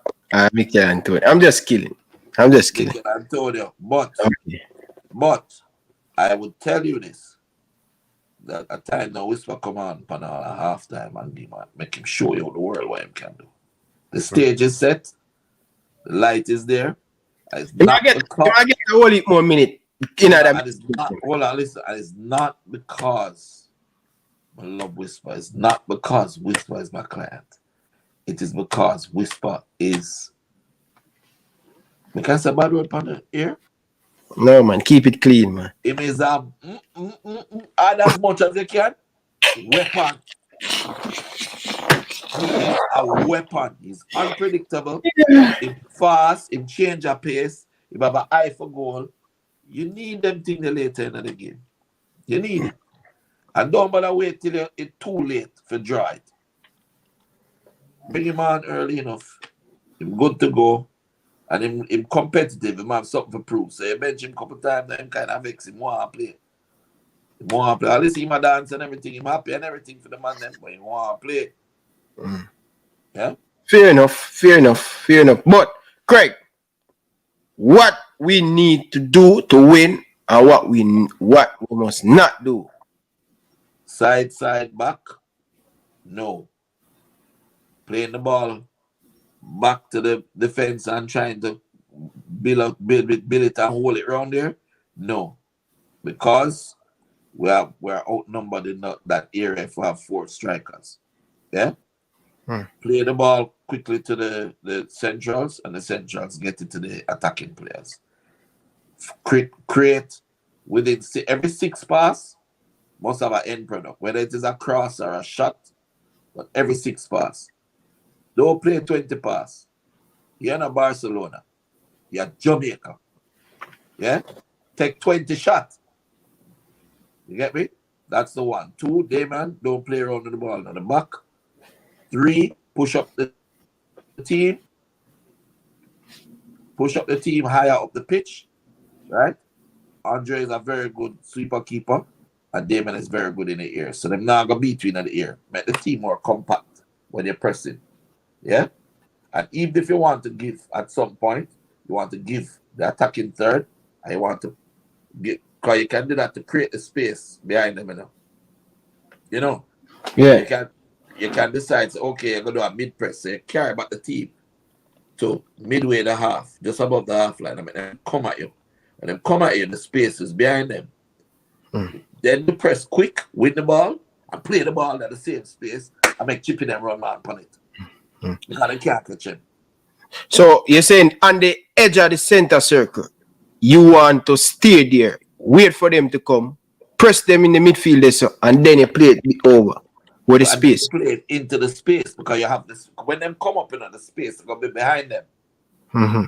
Mikel Antonio. I'm just kidding. Mikel Antonio. Okay. But I would tell you this. That at time now whisper come on a halftime and make him show you the world what him can do. The stage is set, the light is there. It's not Can I get a whole more minute? Hold on, listen. And it's not because I love Whisper. It's not because Whisper is my client. It is because Whisper is. We can't say bad word on the ear. No, man, keep it clean, man. It means add as much as you can. Weapon. He's a weapon. He's unpredictable. He's fast. He change a pace. He have an eye for goal. You need them things later in the game. You need it. And don't bother wait till it's too late for draw it. Bring him on early enough. He's good to go. And him competitive. He have something to prove. So you bench him a couple times, then him kind of vex him. Want to play. He want to play. At least him a dance and everything. Him happy and everything for the man them, but he want to play. Yeah? Fair enough. But, Craig, what we need to do to win and what we must not do. Side, back. No. Playing the ball back to the defense and trying to build it and hold it around there. No. Because we're outnumbered in that area if we have 4 strikers. Yeah? Play the ball quickly to the centrals, and the centrals get it to the attacking players. Create within every 6 pass must have an end product, whether it is a cross or a shot, but every 6 pass. Don't play 20 pass. You're not Barcelona. You're Jamaica. Yeah? Take 20 shots. You get me? That's the 1. 2, Damon, don't play around with the ball on the back. 3, push up the team. Push up the team higher up the pitch. Right? Andre is a very good sweeper keeper. And Damon is very good in the air. So they're not going to beat you in the air. Make the team more compact when you're pressing. Yeah? And even if you want to give at some point, you want to give the attacking third, and you want to get, because you can do that to create the space behind them, you know. Yeah. You can decide, okay, you're going to do a mid-press, so you carry back the team to midway the half, just above the half line, and then come at you. And then come at you, the space is behind them. Then you press quick, win the ball, and play the ball at the same space, and make chipping them run man on it. Because they can't catch him. So you're saying on the edge of the center circle, you want to stay there, wait for them to come, press them in the midfield, and then you play it over with the space. Play it into the space because you have this. When them come up in the space, they're going to be behind them.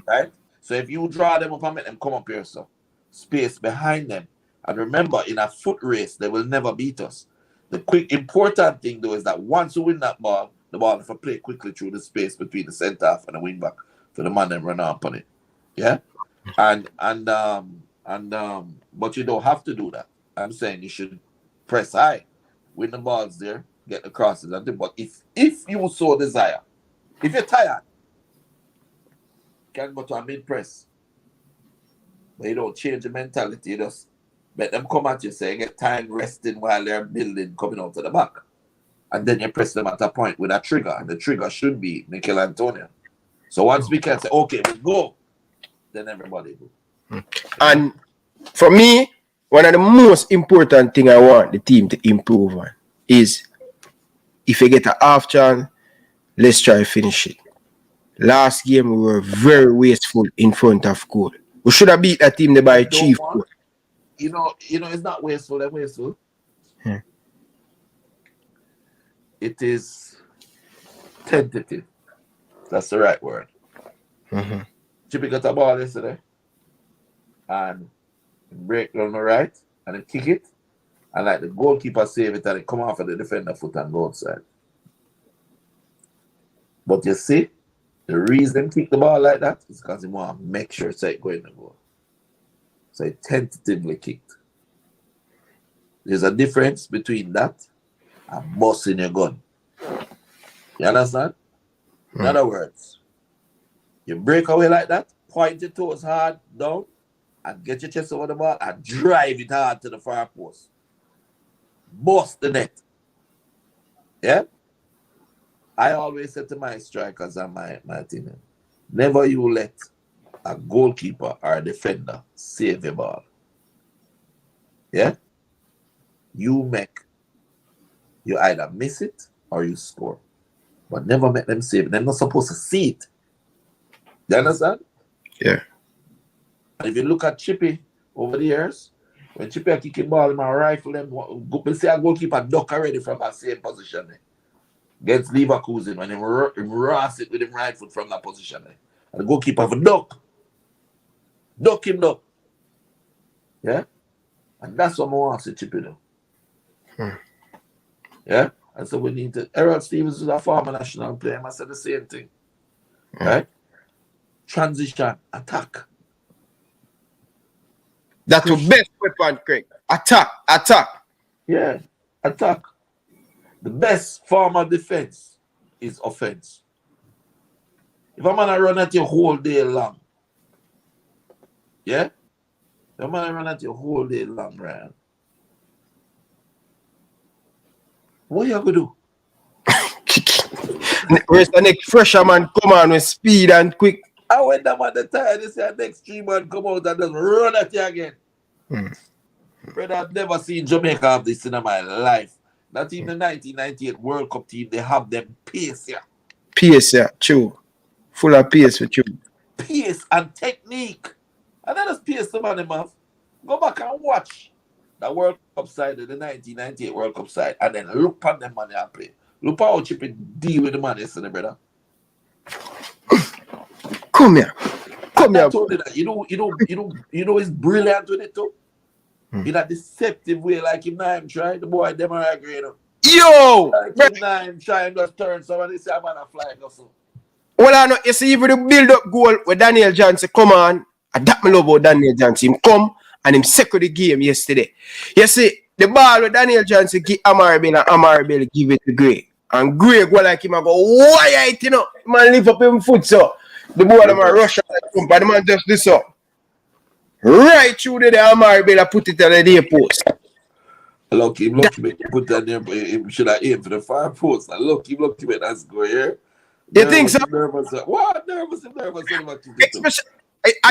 Right? So if you draw them up and make them come up here, so space behind them. And remember, in a foot race, they will never beat us. The important thing, though, is that once you win that ball, the ball if I play quickly through the space between the centre half and the wing back for the man them run up on it. Yeah? But you don't have to do that. I'm saying you should press high, win the balls there, get the crosses and do. But if you so desire, if you're tired, you can go to a mid press. But you don't change the mentality, you just let them come at you, so you get time resting while they're building coming out to the back. And then you press them at a point with a trigger, and the trigger should be Mikel Antonio. So once we can say, okay, we go, then everybody go. And for me, one of the most important thing I want the team to improve on is if you get a half chance, let's try to finish it. Last game, we were very wasteful in front of goal. We should have beat that team by chief. You know, it's not wasteful, they're wasteful. It is tentative. That's the right word. Chippy got a ball yesterday and break on the right and then kick it, and like the goalkeeper save it and it come off of the defender foot and go outside. But you see, the reason kick the ball like that is because he want to make sure it's going to go. So he tentatively kicked. There's a difference between that and busting your gun. You understand? In other words, you break away like that, point your toes hard down, and get your chest over the ball and drive it hard to the far post. Bust the net. Yeah? I always say to my strikers and my team, never you let a goalkeeper or a defender save a ball. Yeah? You either miss it or you score. But never make them save it. They're not supposed to see it. You understand? Yeah. And if you look at Chippy over the years, when Chippy are kicking ball, him and rifle them, go see a goalkeeper duck already from that same position there. Against Leverkusen, when him ross it with him right foot from that position there. And the goalkeeper have a duck. Duck him duck. Yeah? And that's what I want to see Chippy do. Yeah? And so we need to. Errol Stevens is a former national player. I said the same thing. Right? Transition, attack. That's your best weapon, Craig. Attack. Yeah, attack. The best form of defense is offense. If a man run at you whole day long, yeah? If a man run at you whole day long, Ryan, what you gonna do? Where's the next fresher man come on with speed and quick? I went down at the time, this year, next 3 man come out and just run at you again. Brother, I've never seen Jamaica have this in my life. Not even the 1998 World Cup team, they have them pace here. Pace, yeah, true. Full of pace for you. Pace and technique. And then just pace the man off. Go back and watch the World Cup side of the 1998 World Cup side and then look at them man and play. Look how Chippy deal with the man yesterday, brother. Come here. I told you that. You know he's brilliant with it too. In a deceptive way, like him now him try. The boy them are agree, you know. Yo! Like him now him try and just turn somebody say I'm gonna fly or so. Well, I know you see even the build up goal where Daniel Johnson come on. I that me love about Daniel Johnson. Him come and him second the game yesterday. You see, the ball with Daniel Johnson give Amarabel and Amarabel give it to Gray. And Gray go like him and go, why it, you know? Man lift up him foot so. The boy them a rush out the jump and the man just this up. Right through the Amarabel put it on the day post. Look him put that there, but he should have aimed for the far post. And look him that's go here. You think so? Nervous. What? Nervous.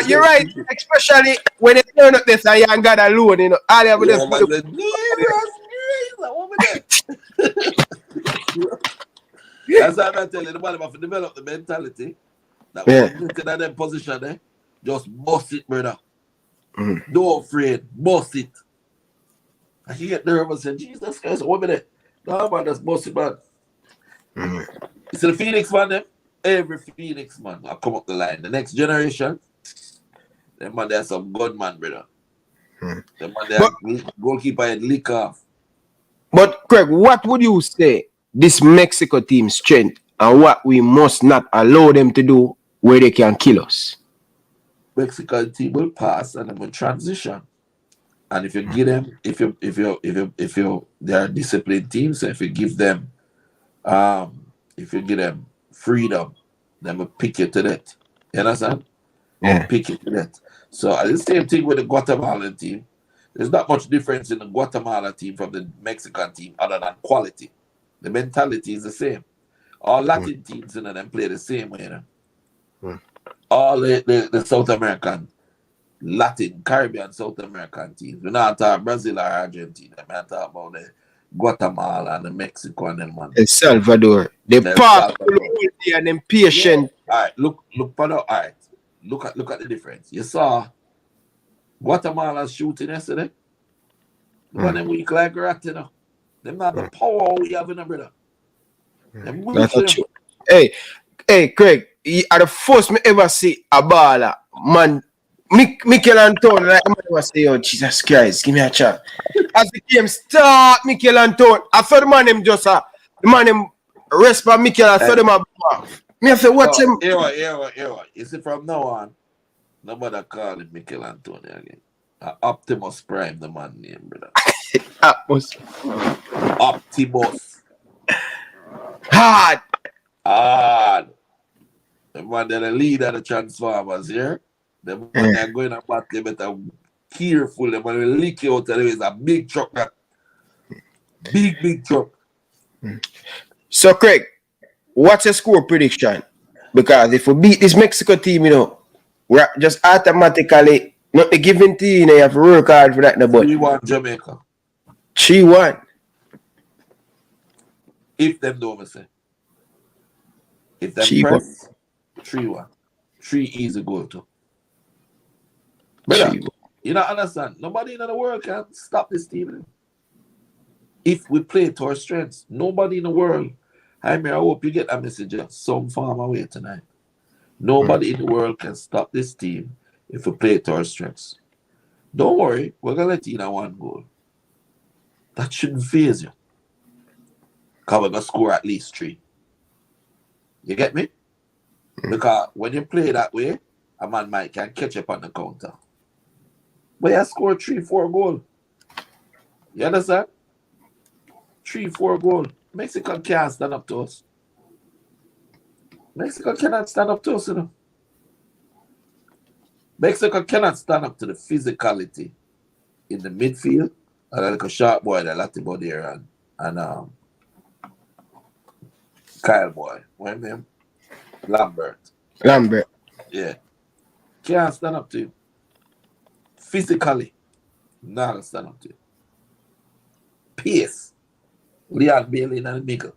You're right, especially when they turn up this and you got alone, you know. All you have to That's what I'm telling you. The man have to develop the mentality that when you get in that position there, just bust it, brother. Don't afraid, bust it. And you get nervous and Jesus Christ, what minute? No man, just bust it, man. You see the Phoenix man, them? Every Phoenix man will come up the line. The next generation, them man, there's some good man, brother. The man, there's goalkeeper and lick off. But Craig, what would you say this Mexico team's strength and what we must not allow them to do where they can kill us? Mexican team will pass and they will transition. And if you give them, if you they are disciplined teams, so if you give them freedom, they will pick you to that. You understand? Yeah. Pick it to that. So the same thing with the Guatemalan team. There's not much difference in the Guatemala team from the Mexican team other than quality. The mentality is the same. All Latin teams in them play the same way. You know? All the South American, Latin, Caribbean, South American teams. We're not talking Brazil or Argentina. We're not talking about the Guatemala and the Mexico and them man. El Salvador. They park and them patient. Yeah. All right, look for the all right. Look at the difference. You saw Guatemala shooting yesterday. But them weak like rat, you know. Them not the power we have in a brother. That's true. Hey, Craig, you are the first me ever see a baller. Man, Mikel Antone, like I never say, oh Jesus Christ, give me a chance. As the game start, Mikel Antone, I thought the man him just the man him rest by Mikel, I thought him a off. Me have to watch him. You see, from now on, nobody call him Mikel Antone again. Optimus Prime, the man name, brother. Optimus City bus. Hard. The man they're the leader of the Transformers here. The man they're going to battle better careful. The man will leak you out of the way. It's a big truck. That big truck. So Craig, what's your score prediction? Because if we beat this Mexico team, you know, we're just automatically not the given team, you know, you have to work hard for that. No, but 3-1 Jamaica. 3-1. If them don't say. If them 3-1. press, 3-1. 3 easy goal too. Brother, you don't understand. Nobody in the world can stop this team. If we play to our strengths, nobody in the world. I hope you get a message some farm away tonight. Nobody in the world can stop this team if we play to our strengths. Don't worry, we're going to let you in 1 goal. That shouldn't faze you. Because we're going to score at least 3. You get me? Because when you play that way, a man might can catch up on the counter. But you score 3-4 goals. You understand? 3-4 goals. Mexico can't stand up to us. Mexico cannot stand up to us, you know. Mexico cannot stand up to the physicality in the midfield. And like a sharp boy, the Latin boy there, and Kyle boy. What's his name? Lambert. Yeah. Can't stand up to him. Physically. Not stand up to him. Pace. Leon Bailey in the middle.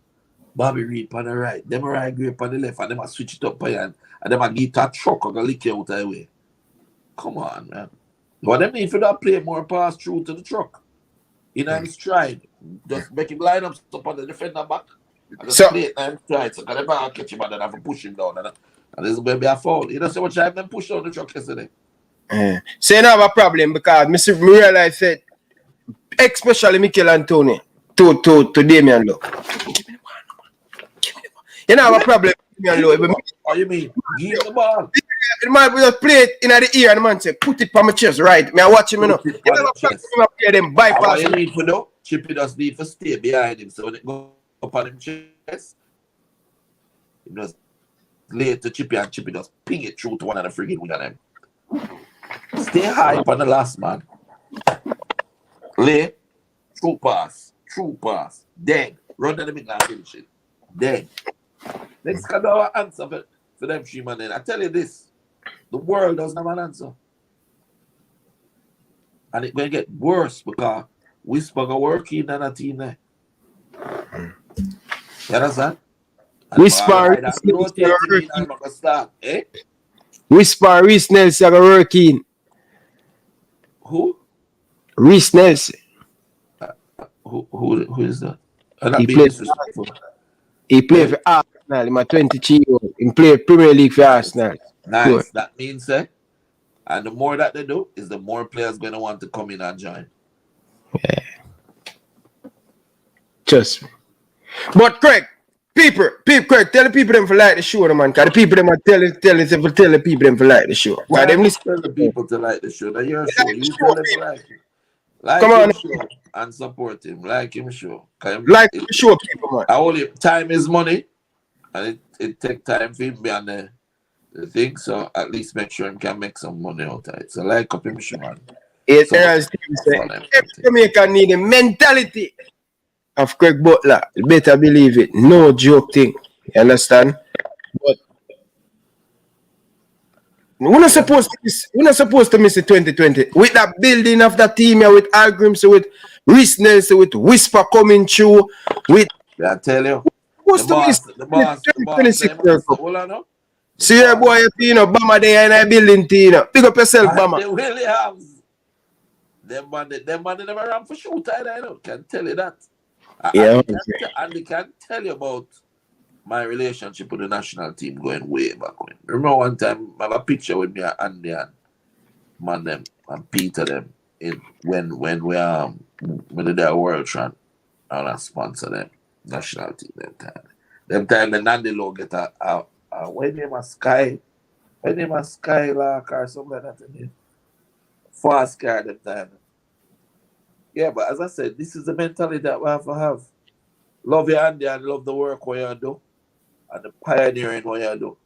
Bobby Reed on the right. Them right grip on the left, and them a switch it up by hand. And them a get a truck or a lick you out of the way. Come on, man. What them need for that play more pass through to the truck. In his stride. Just make him line up on the defender back. And just play it in his stride. So can never catch him and then have to push him down. And this is going to be a foul. You know see what time them push down the truck yesterday? So you don't have a problem because Mr. realize that especially Mikel Antonio to Damian Lowe. You know have a problem with Damian Lowe. What you mean? Give the ball. The man will just play it in the ear and the man say, put it on my chest, right? Me I watch him, you know. You never practice him up here, them bypass. What you need to do? Chippy just need to stay behind him. So when it go up on him chest, he just lay it to Chippy and Chippy just ping it through to one of the friggin' wing of them. Stay high up on the last man. Lay, true pass, dead. Run to the middle and finish it. Dead. Next can have an answer for them 3 men. I tell you this, the world doesn't have an answer. And it's going to get worse because Whisper going to work in a team there. You understand? Whisper Reese Nelson going to work in. Who? Reese Nelson. Who is that? He played for Arsenal. He's a 23-year-old. He played Premier League for Arsenal. Nice. Good. That means and the more that they do, is the more players going to want to come in and join. Yeah. Trust me. But Craig, Craig, tell the people them to like the show, man. Because the people them are tell the people them to like the show. Why them tell the people to like the show? That's your show. You tell them to like it. Come on. Show and support him. Like him show. Like him show, people, man. I only time is money. And it take time for him to be on the thing. So at least make sure him can make some money out of it. So like up him show, man. Every Jamaican need the mentality of Craig Butler. You better believe it. No joke thing. You understand? But we're not supposed to miss the 2020. With that building of that team here, with Algrim, with Reese Nelson, with Whisper coming through, with I tell you. The boss. See your boy, you know, Bama there in a building, you know. Pick up yourself, Bama. The Williams. Them man never ran for shooter, I know. Can tell you that. Yeah. And they can tell you about my relationship with the national team going way back when. Remember one time I have a picture with me and Andy and man them and Peter them when we did their World Tran and I sponsor them national team them time. Them time the Nandy Low get a when name a Skylark or something like that. Fast car them time. Yeah, but as I said, this is the mentality that we have to have. Love your Andy and love the work what you do and the pioneering what you do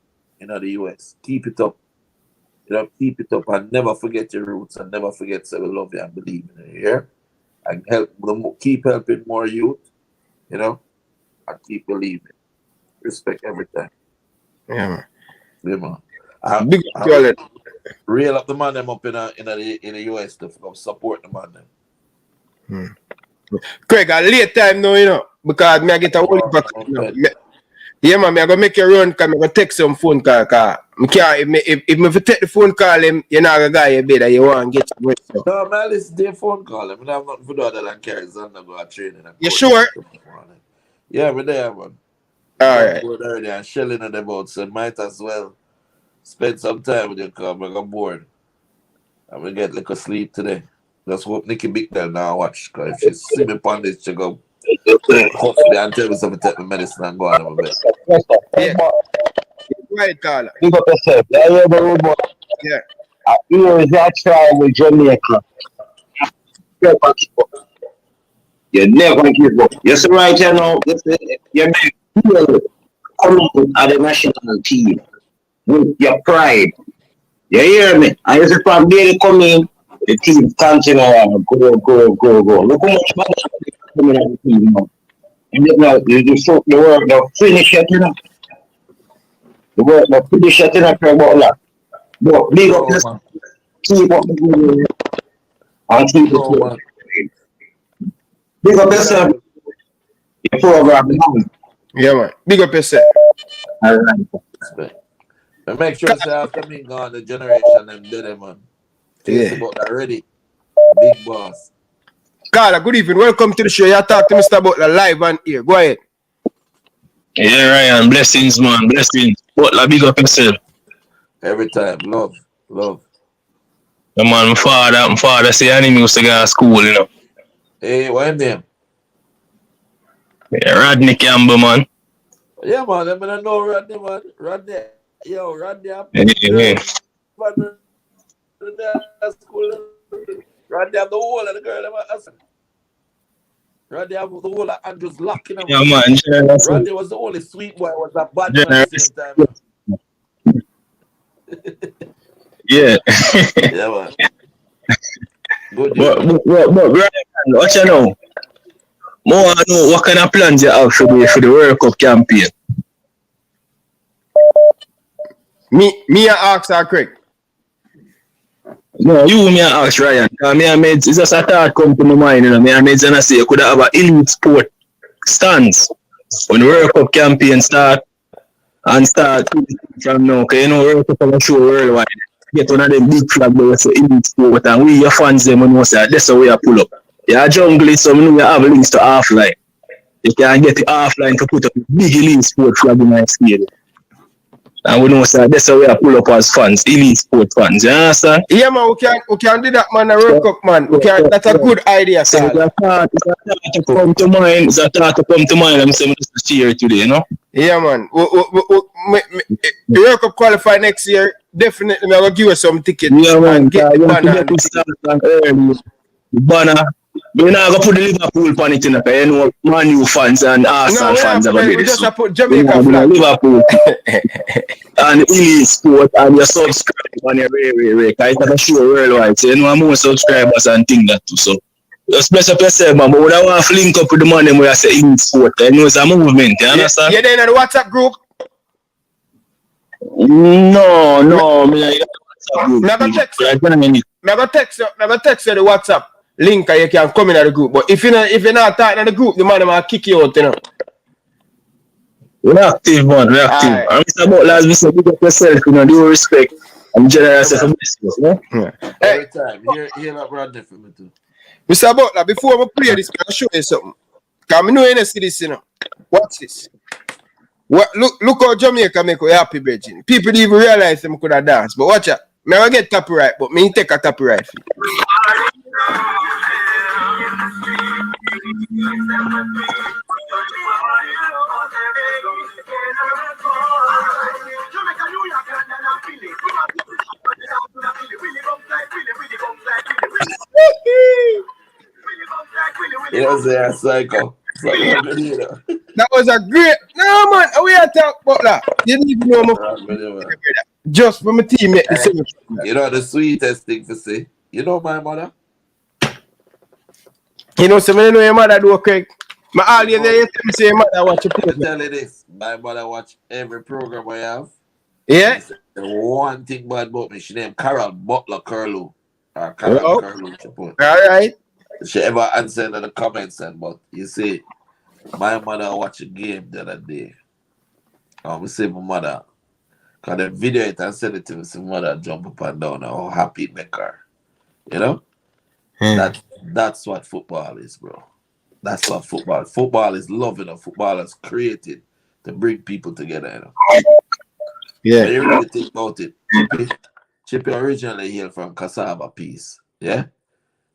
in the US. Keep it up. Keep it up and never forget your roots and never forget to love you and believe in you. Yeah? And keep helping more youth, and keep believing. Respect every time. Yeah, man. Yeah, man. Big up reel up the man them up in the US to support the man them. Craig, a late time now, because I get a whole heap of yeah, man, I'm going to make you run because I'm going to text some phone call. If I take the phone call, you're not going to go your bed and you want to get some rest. No, man, listen to the phone call. I have nothing to do other than carry son and go to training. You sure? Yeah, we're there, man. Alright. I'm already and shelling on the boat, so might as well spend some time with your car. I'm bored. I'm going to get like a sleep today. That's what Nikki Big Bell now watch. Because if she see me on this, she go huff me and tell me something, take my medicine and go on my bed. Yeah. Right, Carla. Big up yourself. Yeah, you're the road boy. Yeah. Here is that try with Jamaica. You never give up. You see right now, you feel coming at the national team with your pride. You hear me? And you see from there come in, the team continue on, go. Look how much money coming at the team now. The work, the finish it, The work, the finish it, Craig Butler. But big up this, keep up the good and keep it going. Big up yourself. Your program. Yeah, man. Big up yourself. All right. But make sure say after me gone, the generation them dead, man. Yeah. About that already. Big boss. Carla, good evening. Welcome to the show. You talk to Mr. Butler live and here. Go ahead. Yeah, Ryan. Blessings, man. Blessings. Butler, big up yourself. Every time. Love. Yeah, man, my father say I used to go to school, Hey, what his name? Yeah, Rodney Campbell, man. Yeah, man. I don't know Rodney, man. Rodney. Yeah. School. Rodney have the whole of the girl. Rodney have the whole of Andrew's locking him. Yeah, man. Rodney was the only sweet boy. Was a bad man at the same time. Yeah. Yeah, man. Good. But Ryan, what you know? More I know what kind of plans you have for the World Cup campaign. Me ask her, Craig. No, you me ask Ryan. It's just a thought come to my mind. Me and say you could have an elite sport stands when the World Cup campaign start from now. Because World Cup is a show worldwide. Get one of them big flag there for elite sport, and we your fans them and say that's the way I pull up. Yeah, jungle is some you have links to offline. You can get the offline to put up a big elite sport flag in my stadium. And we know say that's the way I pull up as fans, elite sport fans. You understand? Yeah, man, we can do that, man. The World Cup, man. That's a good idea, sir. It's a thought to come to mind. I'm saying just cheer today, Yeah, man. The World Cup qualify next year. Definitely, I'm going to give you some tickets. Yeah, man. And get the banner. The banner. We're not going to put the Liverpool on it, Man U fans and Arsenal fans. We just put Jamaica flag. Liverpool. And elite sport, and you subscribe on your way. It's not a show worldwide. So, more subscribers and things that too. So, just bless up yourself, man. But we don't want to link up with the money where I say elite sport. It's a movement. You understand? You're there in the WhatsApp group? No. I'm going to text you the WhatsApp link and you can come in the group. But if you're not talking in the group, the man will kick you out, We're active, man. We're active. Right. And Mr. Butler, as we say, big up yourself, due respect. I'm generous for business, Every time. Hear up Rodney for me too. Mr. Butler, before we play this, I'll show you something. Because I know you see this, Watch this. Look how Jamaica make you happy, Virgin. People didn't even realize them could have danced. But watch out. I don't get copyright, but me take a copyright fee. Yes, they are psycho. That was a great. No, man, we are talking about that. You didn't even know my just for my teammate. You know the sweetest thing to say? You know my mother? You know, so I know your mother do, Craig. My all you there, you tell me say your mother watch your program. I tell you this, my mother watch every program I have. Yeah? The one thing bad about me, she named Carol Butler Curlew. Or Carol Curlew, she put. Alright. She ever answered in the comments, but you see, my mother watched a game the other day. I will say my mother, because the video it and send it to me, say mother jump up and down, how happy it make her. You know? That's what football is, bro. That's what football is loving and football is created to bring people together, you know. Yeah. When you really think about it, Chippy originally hailed from Cassava Peace. Yeah?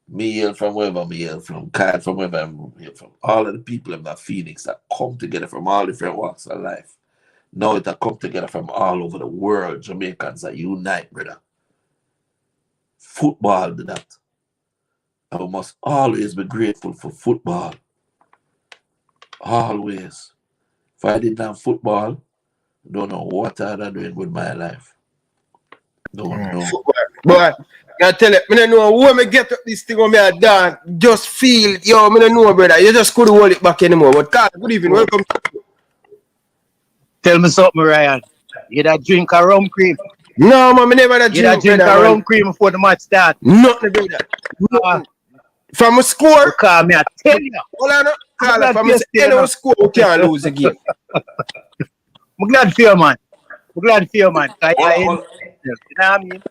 Me hail from wherever me hail from, Kyle from wherever I'm hail from. All of the people in that Phoenix that come together from all different walks of life. Now it come together from all over the world. Jamaicans that unite, brother. Football did that. And we must always be grateful for football. Always. If I didn't have football, I don't know what I'd be doing with my life. Don't know. But I tell you, I don't know when I get up this thing on me I done, just feel, yo, I don't know, brother. You just couldn't hold it back anymore. But Carl, good evening, welcome to you. Tell me something, Ryan. You that drink a rum cream? No, man, I never that you drink a rum cream before the match start? Nothing, brother. From a score? Because me, I tell you. Hold on, Carl, from a score, we can't lose the game. I'm glad for you, man. You know what I mean?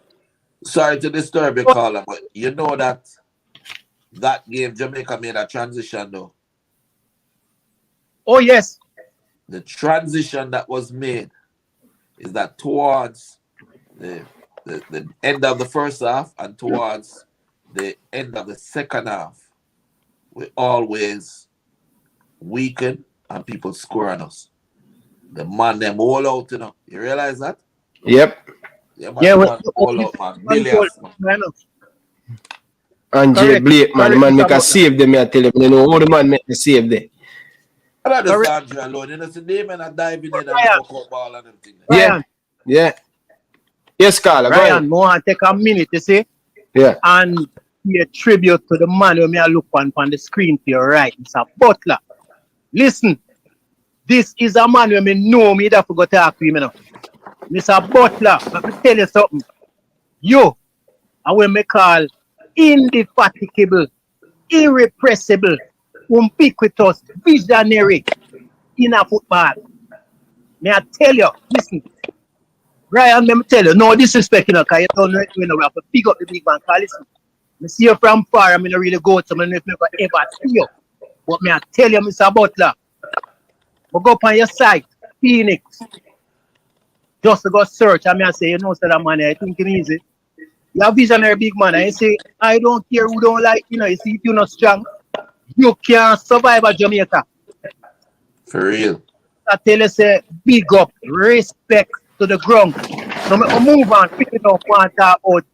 Sorry to disturb you, caller, but you know that game Jamaica made a transition, though. Oh, yes. The transition that was made is that towards the end of the first half and towards the end of the second half, we always weaken and people score on us. The man them all out, you know. You realize that? Yep. Yeah, man, all out, man. Millions, man. And Jay Blake, man, the man make a save them, I tell you. You know, all the man make a save them. I don't understand you alone. You know, see, they men are diving in and walk out ball and everything. Yeah. Yeah. Yes, Carla, Ryan, I want to take a minute, you see? Yeah. And pay a tribute to the man who I look on the screen to your right, Mr. Butler. Listen, this is a man who know me that forgot to talk to him, you know. Mr. Butler, let me tell you something. You, I will me call indefatigable, irrepressible, ubiquitous, visionary in a football. May I tell you, listen, Ryan, let me tell you, no disrespect, you know, because you don't know, you know, we have to pick up the big man, because listen, I see you from far, I'm going to really go to me, if never ever see you. But may I tell you, Mr. Butler, we go up on your site, Phoenix, just to go search, and I say, you know, so that man, I think it's easy. You're a visionary big man, and you say, I don't care who don't like, you know, you see, if you're not strong, you can't survive at Jamaica. For real. I tell you, say, big up, respect to the ground. So I move on, pick it up, and talk about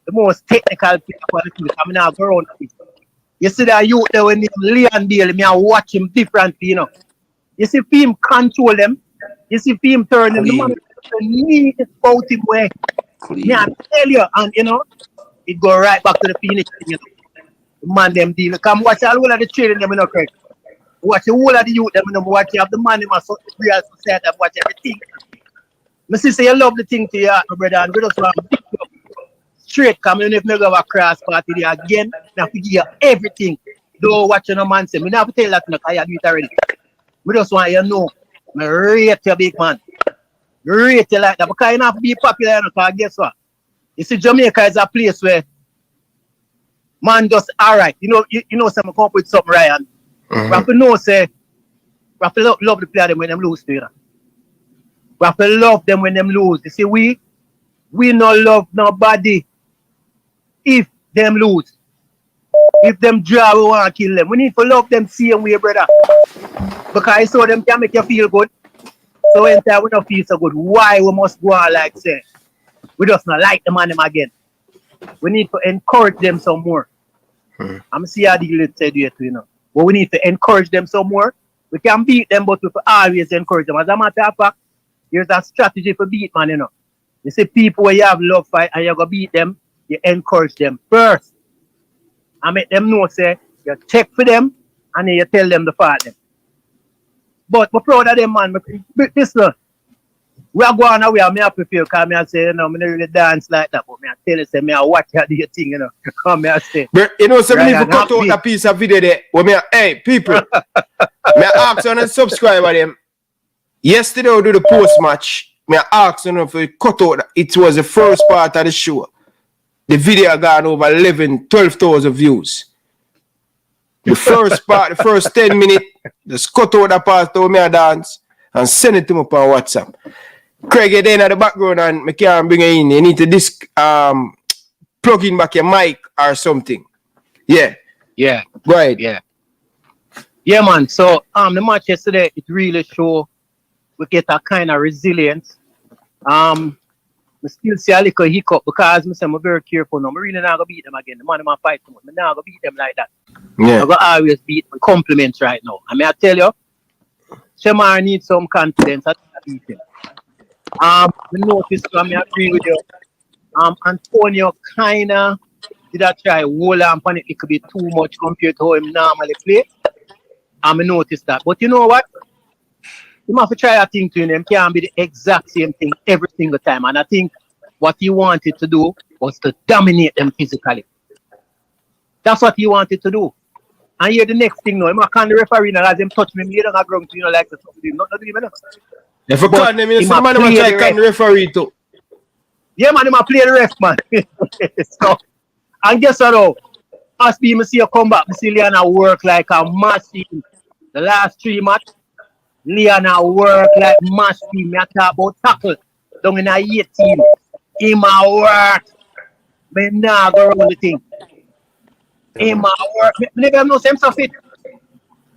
the most technical people. I'm not going around. You see that youth there when Leon Dale, me I watch him differently, you know. You see him control them. You see him turn them. The man need about him way. Me I tell you, and you know, it go right back to the Phoenix thing, you know. The man them deal. Come watch all of the training them, you know, Craig. Watch the whole of the youth them, you know, watch you have the man in my real society, watch everything. My sister, you love the thing to you, my brother, and we just want to pick you up straight, come in if you go a cross party there again, I have to give you everything. Don't watch no man say, I have to tell you that because you do it already. We just want you to know, I rate you, big man. Rate you like that, because you have to be popular, you know, because guess what? You see, Jamaica is a place where man just alright. You know, some come up with something, Ryan. We have to know, say, we have to love the player them when them lose to you. We have to love them when them lose. You see, we no love nobody if them lose. If them draw, we want to kill them. We need to love them same way, brother. Because so them can make you feel good. So when time we don't feel so good, why we must go on like say, we just not like them and them again. We need to encourage them some more. I'm see how the youth said you know. But we need to encourage them some more. We can beat them, but we always encourage them. As a matter of fact, here's a strategy for beat, man, you know. You see people where you have love fight and you're going to beat them, you encourage them first. And make them know, say, you check for them and then you tell them to fight them. But we're proud of them, man. Listen, we are going away and I have to feel because I say, you know, I don't really dance like that. But I tell you, say, I watch how do you think, you know. Come I say. But, you know, some right, people cut out a piece of video there. Well, hey, people, I ask on a subscriber them. Yesterday we do the post match. I asked them if we cut out. It was the first part of the show. The video got over 12,000 views. The first part, the first 10 minutes, just cut out the part where me a dance and send it to me on WhatsApp. Craig, you're there in the background and I can't bring it in. You need to plug in back your mic or something. Yeah. Yeah. Go ahead. Yeah. Yeah, man. So the match yesterday, it really showed we get a kind of resilience. I still see a little hiccup because I'm very careful now. I really not gonna beat them again. The man in my fight too much. I'm not gonna beat them like that. Yeah. I'm gonna always beat them compliments right now. I mean, I tell you, Shemar needs some confidence. I beat him. I noticed, I agree with you. Antonio kinda did I try hold on on it a little bit too much compared to how him normally play. I noticed that. But you know what? You have to try a thing to him. Can't be the exact same thing every single time. And I think what he wanted to do was to dominate them physically. That's what he wanted to do. And here the next thing now, I can't the referee now as him touch me, you don't have ground to you know like the not even know. If you can't them, you see the man who try can referee too. Yeah, man, he might play the ref, man. So, and guess what though? As me see you come back, I see Leona work like a machine. The last 3 matches. Leona work like machine. I talk about tackle down in a 18. Him a work. Me nah go around the thing. Him a work. Me never know same stuff fit.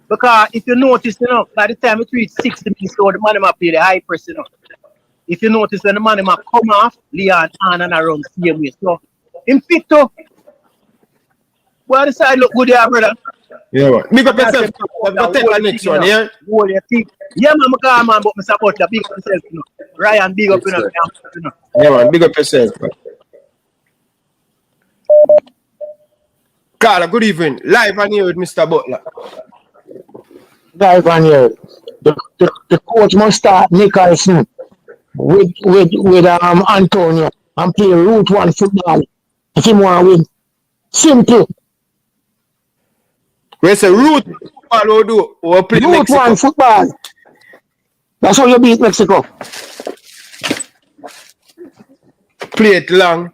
Because if you notice, you know, by the time it reach 60 minutes, so the man might play the high press, you know. If you notice when the man might come off, Leon on and around the same way. So him fit too. Well, the side look good there, brother. Yeah, man. Big up yourself. Let's take the next one, yeah? Yeah, man, I'm man, but Mr. Butler, big up yourself, you know. Ryan, big up, you know. Yeah, man, big up yourself, man. Carla, good evening. Live on here with Mr. Butler. Live on here. The coach must start Nicholson with Antonio and play route 1 football. If he want to win. Simple. We say route football do or play route Mexico. 1 football. That's how you beat Mexico. Play it long.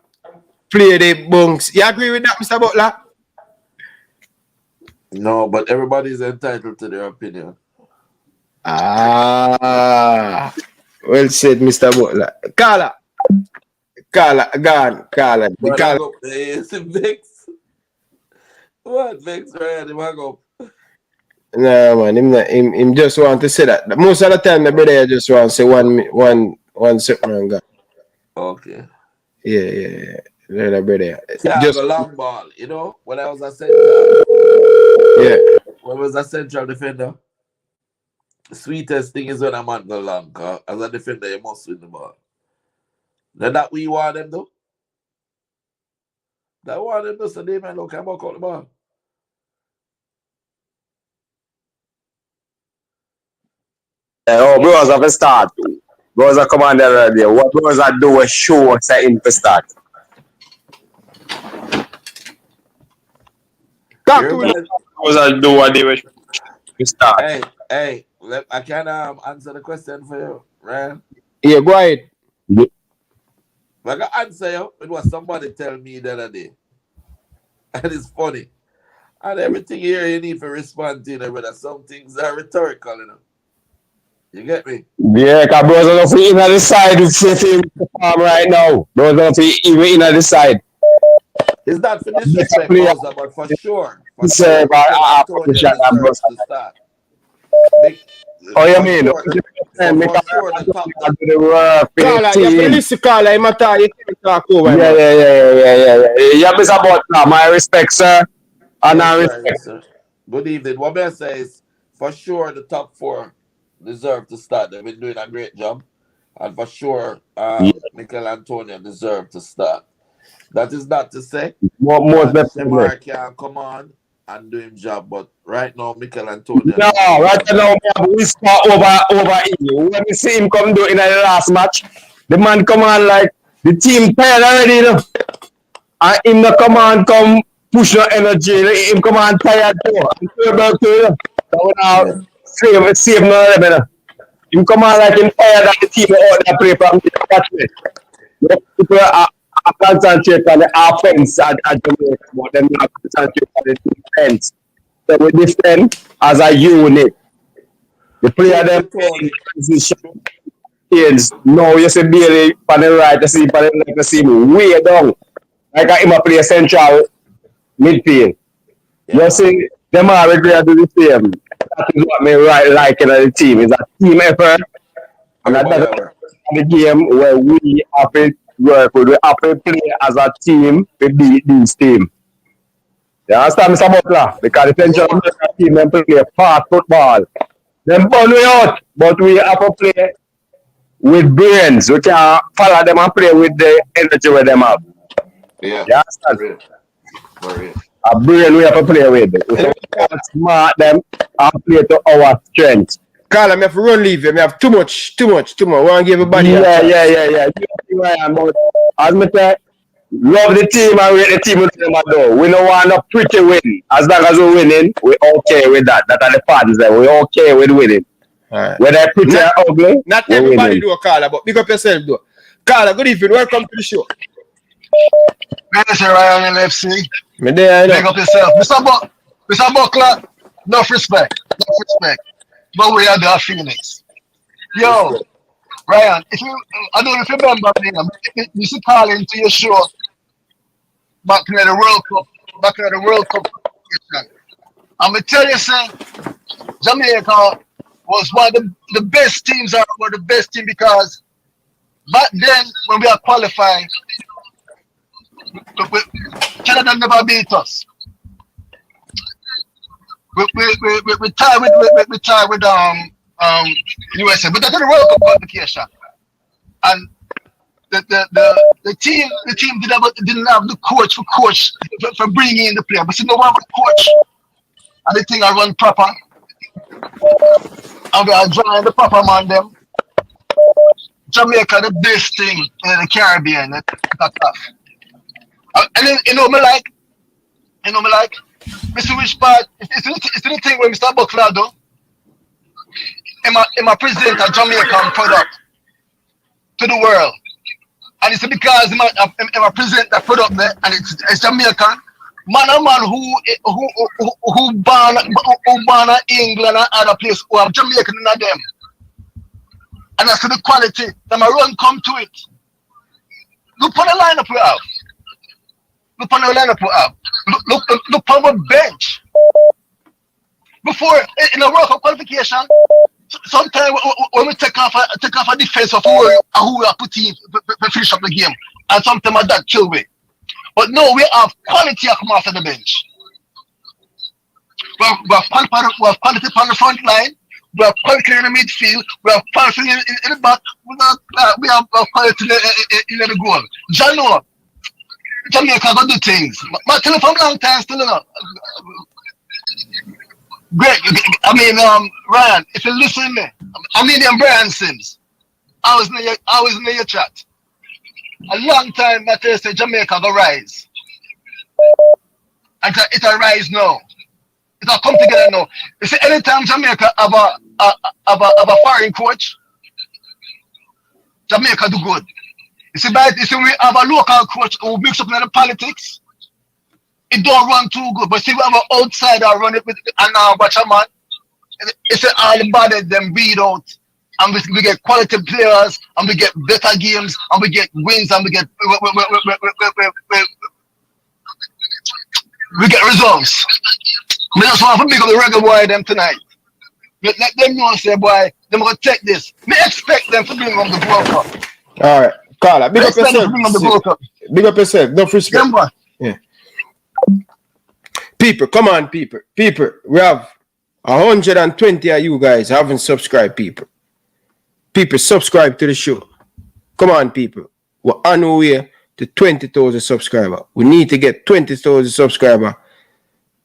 Play the bunks. You agree with that, Mr. Butler? No, but everybody's entitled to their opinion. Ah, well said, Mr. Butler. Carla, gone. Carla. Vex. What, Vex, right? Him hang up. No, man, him just want to say that. Most of the time, the brother just want to say one certain and gone. Okay. Yeah. The brother. Yeah, just a long ball, you know, when I was a central defender, the sweetest thing is when a man go long, because as a defender, you must win the ball. Then that we want them, though. That want them, though, so they may look about the ball. Oh, bros have a start. Bros are commander already. What bros are do a show setting for start. Bros are do what they wish to start. Hey, I can answer the question for you, right? Yeah, go ahead. I can answer you with what somebody tell me the other day. And it's funny. And everything here you need to respond to, you know, whether some things are rhetorical, you know. You get me? Yeah, because bros are not in on the side with him perform right now. Bros are not even in on the side. It's not for disrespect, but for sure. For sure. Oh, you mean? Carla, you have to listen, Carla. You can't talk over. Yeah. Yeah, Mr. Butler, my respect, sir. And I respect. Good evening. What I say is, for sure, the top 4 deserve to start. They've been doing a great job. And for sure, Mikel Antonio deserve to start. That is not to say Most definitely. Shamar can come on and do his job, but right now, Mikel Antonio. No, right now, we start over him. When we see him come do in the last match, the man come on like the team tired already, you know. And him no come on, come push no energy. Him come on tired too. And terrible too, you know. So we now save no of them, you know. Him come on like him tired and the team out there play from the attachment. People are concentrate on the offense at Jamaica, but then not concentrate on the defense. So we defend as a unit. The player them transition kids. No, you see Bailey on the right, you see on the left, you see me way down. Like I him play central midfield. You see them all agree to do the same. That is what me like in the team. It's a team effort. And that's the game where we have to work with. We have to play as a team to beat this team. You understand, Mr. Butler? Because the Central American team them play fast football. Them burn we out, but we have to play with brains. We can follow them and play with the energy where them have. Yeah. You understand? A brain we have to play with. We can smart them and play to our strength. Carl, I have to run leave you. I have too much. We want to give everybody Yeah. You know I am, but as me say, love the team and rate the team with them do. We don't want a pretty win. As long as we're winning, we're okay with that. That are the fans there. We're okay with winning. Right. Whether pretty or ugly, not everybody do, Carla, but big up yourself, though. Carla, good evening. Welcome to the show. Mr. Ryan LFC. Me there, big up yourself. Mr. Buckler, enough respect. But we are the Phoenix. Yo, Ryan, I don't know if you remember me, you used to call into your show back in the World Cup. I'm going to tell you, sir, Jamaica was one of the best teams, because back then, when we are qualifying, Canada never beat us. We tie with USA, but that's the World Cup qualification. And the team didn't have the coach for bringing in the player. But see, no one have a coach, and the thing I run proper, and we are drawing the proper man them. Jamaica, the best thing in the Caribbean. That's tough. And then, you know me like. Mr. Which part? It's the thing when Mr. Buckler do. I'm a present a Jamaican product to the world. And it's because I'm a present that product there, and it's Jamaican. Man who born in England and other place who have Jamaican in them. And that's the quality. Them a run come to it. Look on the lineup we have. Look on the bench. Before in a World Cup qualification, sometimes when we take off a defense of who we are putting to finish up the game, and sometimes that kill we. But no, we have quality come off the bench. We have quality on the front line. We have quality in the midfield. We have quality in the back. We have quality in the goal. Jano, Jamaica got do things. My telephone long time still not. Greg, Ryan, if you listen to me, I'm Brian Sims. I was in your chat. A long time I tell you say Jamaica go rise. And it'll rise now. It'll come together now. You see, anytime Jamaica have a foreign coach, Jamaica do good. You see, we have a local coach who mix up in the politics, it don't run too good. But see, we have an outsider run it with and now watch a man. It's all the body them beat out. And we get quality players, and we get better games, and we get wins, and we get results. We just want to pick up the Reggae Boy them tonight. Let them know, say, boy, they're going to take this. Me expect them to bring on the World Cup. All right. Carla, big up yourself. Big up yourself. No respect. Yeah. People, come on, people. People, we have 120 of you guys haven't subscribed, people. People, subscribe to the show. Come on, people. We're on our way to 20,000 subscribers. We need to get 20,000 subscribers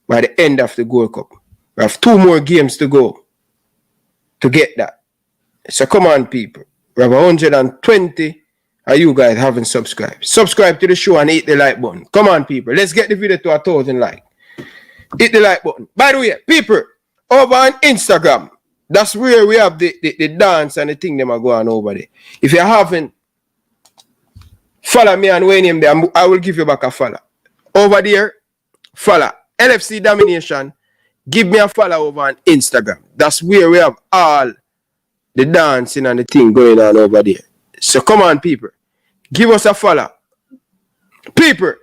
by the end of the Gold Cup. We have 2 more games to go to get that. So come on, people. We have 120 of you guys haven't subscribed. Subscribe to the show and hit the like button. Come on, people. Let's get the video to 1,000 likes. Hit the like button. By the way, people, over on Instagram, that's where we have the dance and the thing them are going over there. If you haven't, follow me and Wayne there, I will give you back a follow. Over there, follow LFC Domination. Give me a follow over on Instagram. That's where we have all the dancing and the thing going on over there. So come on, people. Give us a follow. People,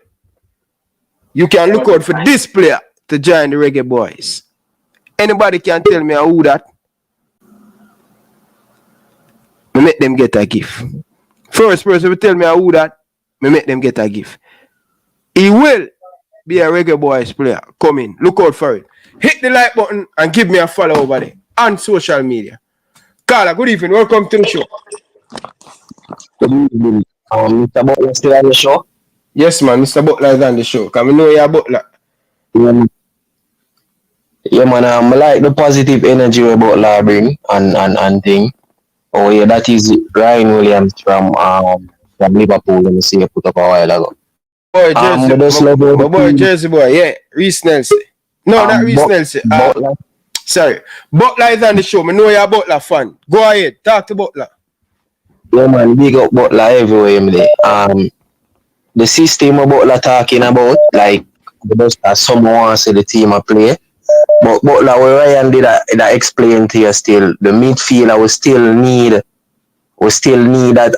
you can look out for this player to join the Reggae Boyz. Anybody can tell me who that? Me make them get a gift. First person will tell me who that, me make them get a gift. He will be a Reggae Boyz player. Come in. Look out for it. Hit the like button and give me a follow over there on social media. Carla, good evening. Welcome to the show. Good evening. Mr. Butler still on the show? Yes, man. Mr. Butler is on the show. Can we know you're Butler? Yeah, man. I like the positive energy we Butler bring and thing. Oh, yeah, that is Ryan Williams from Liverpool. Let me see, I put up a while ago. Boy, Jersey, my boy, Jersey boy. Yeah, Reese Nelson. No, not Reese Nelson. Butler. Sorry. Butler is on the show. I know you're a Butler fan. Go ahead. Talk to Butler. Yeah, man. Big up Butler everywhere. The system of Butler talking about, like, just as someone wants to see the team I play. But Butler, where Ryan did I explain to you still, the midfielder will still need that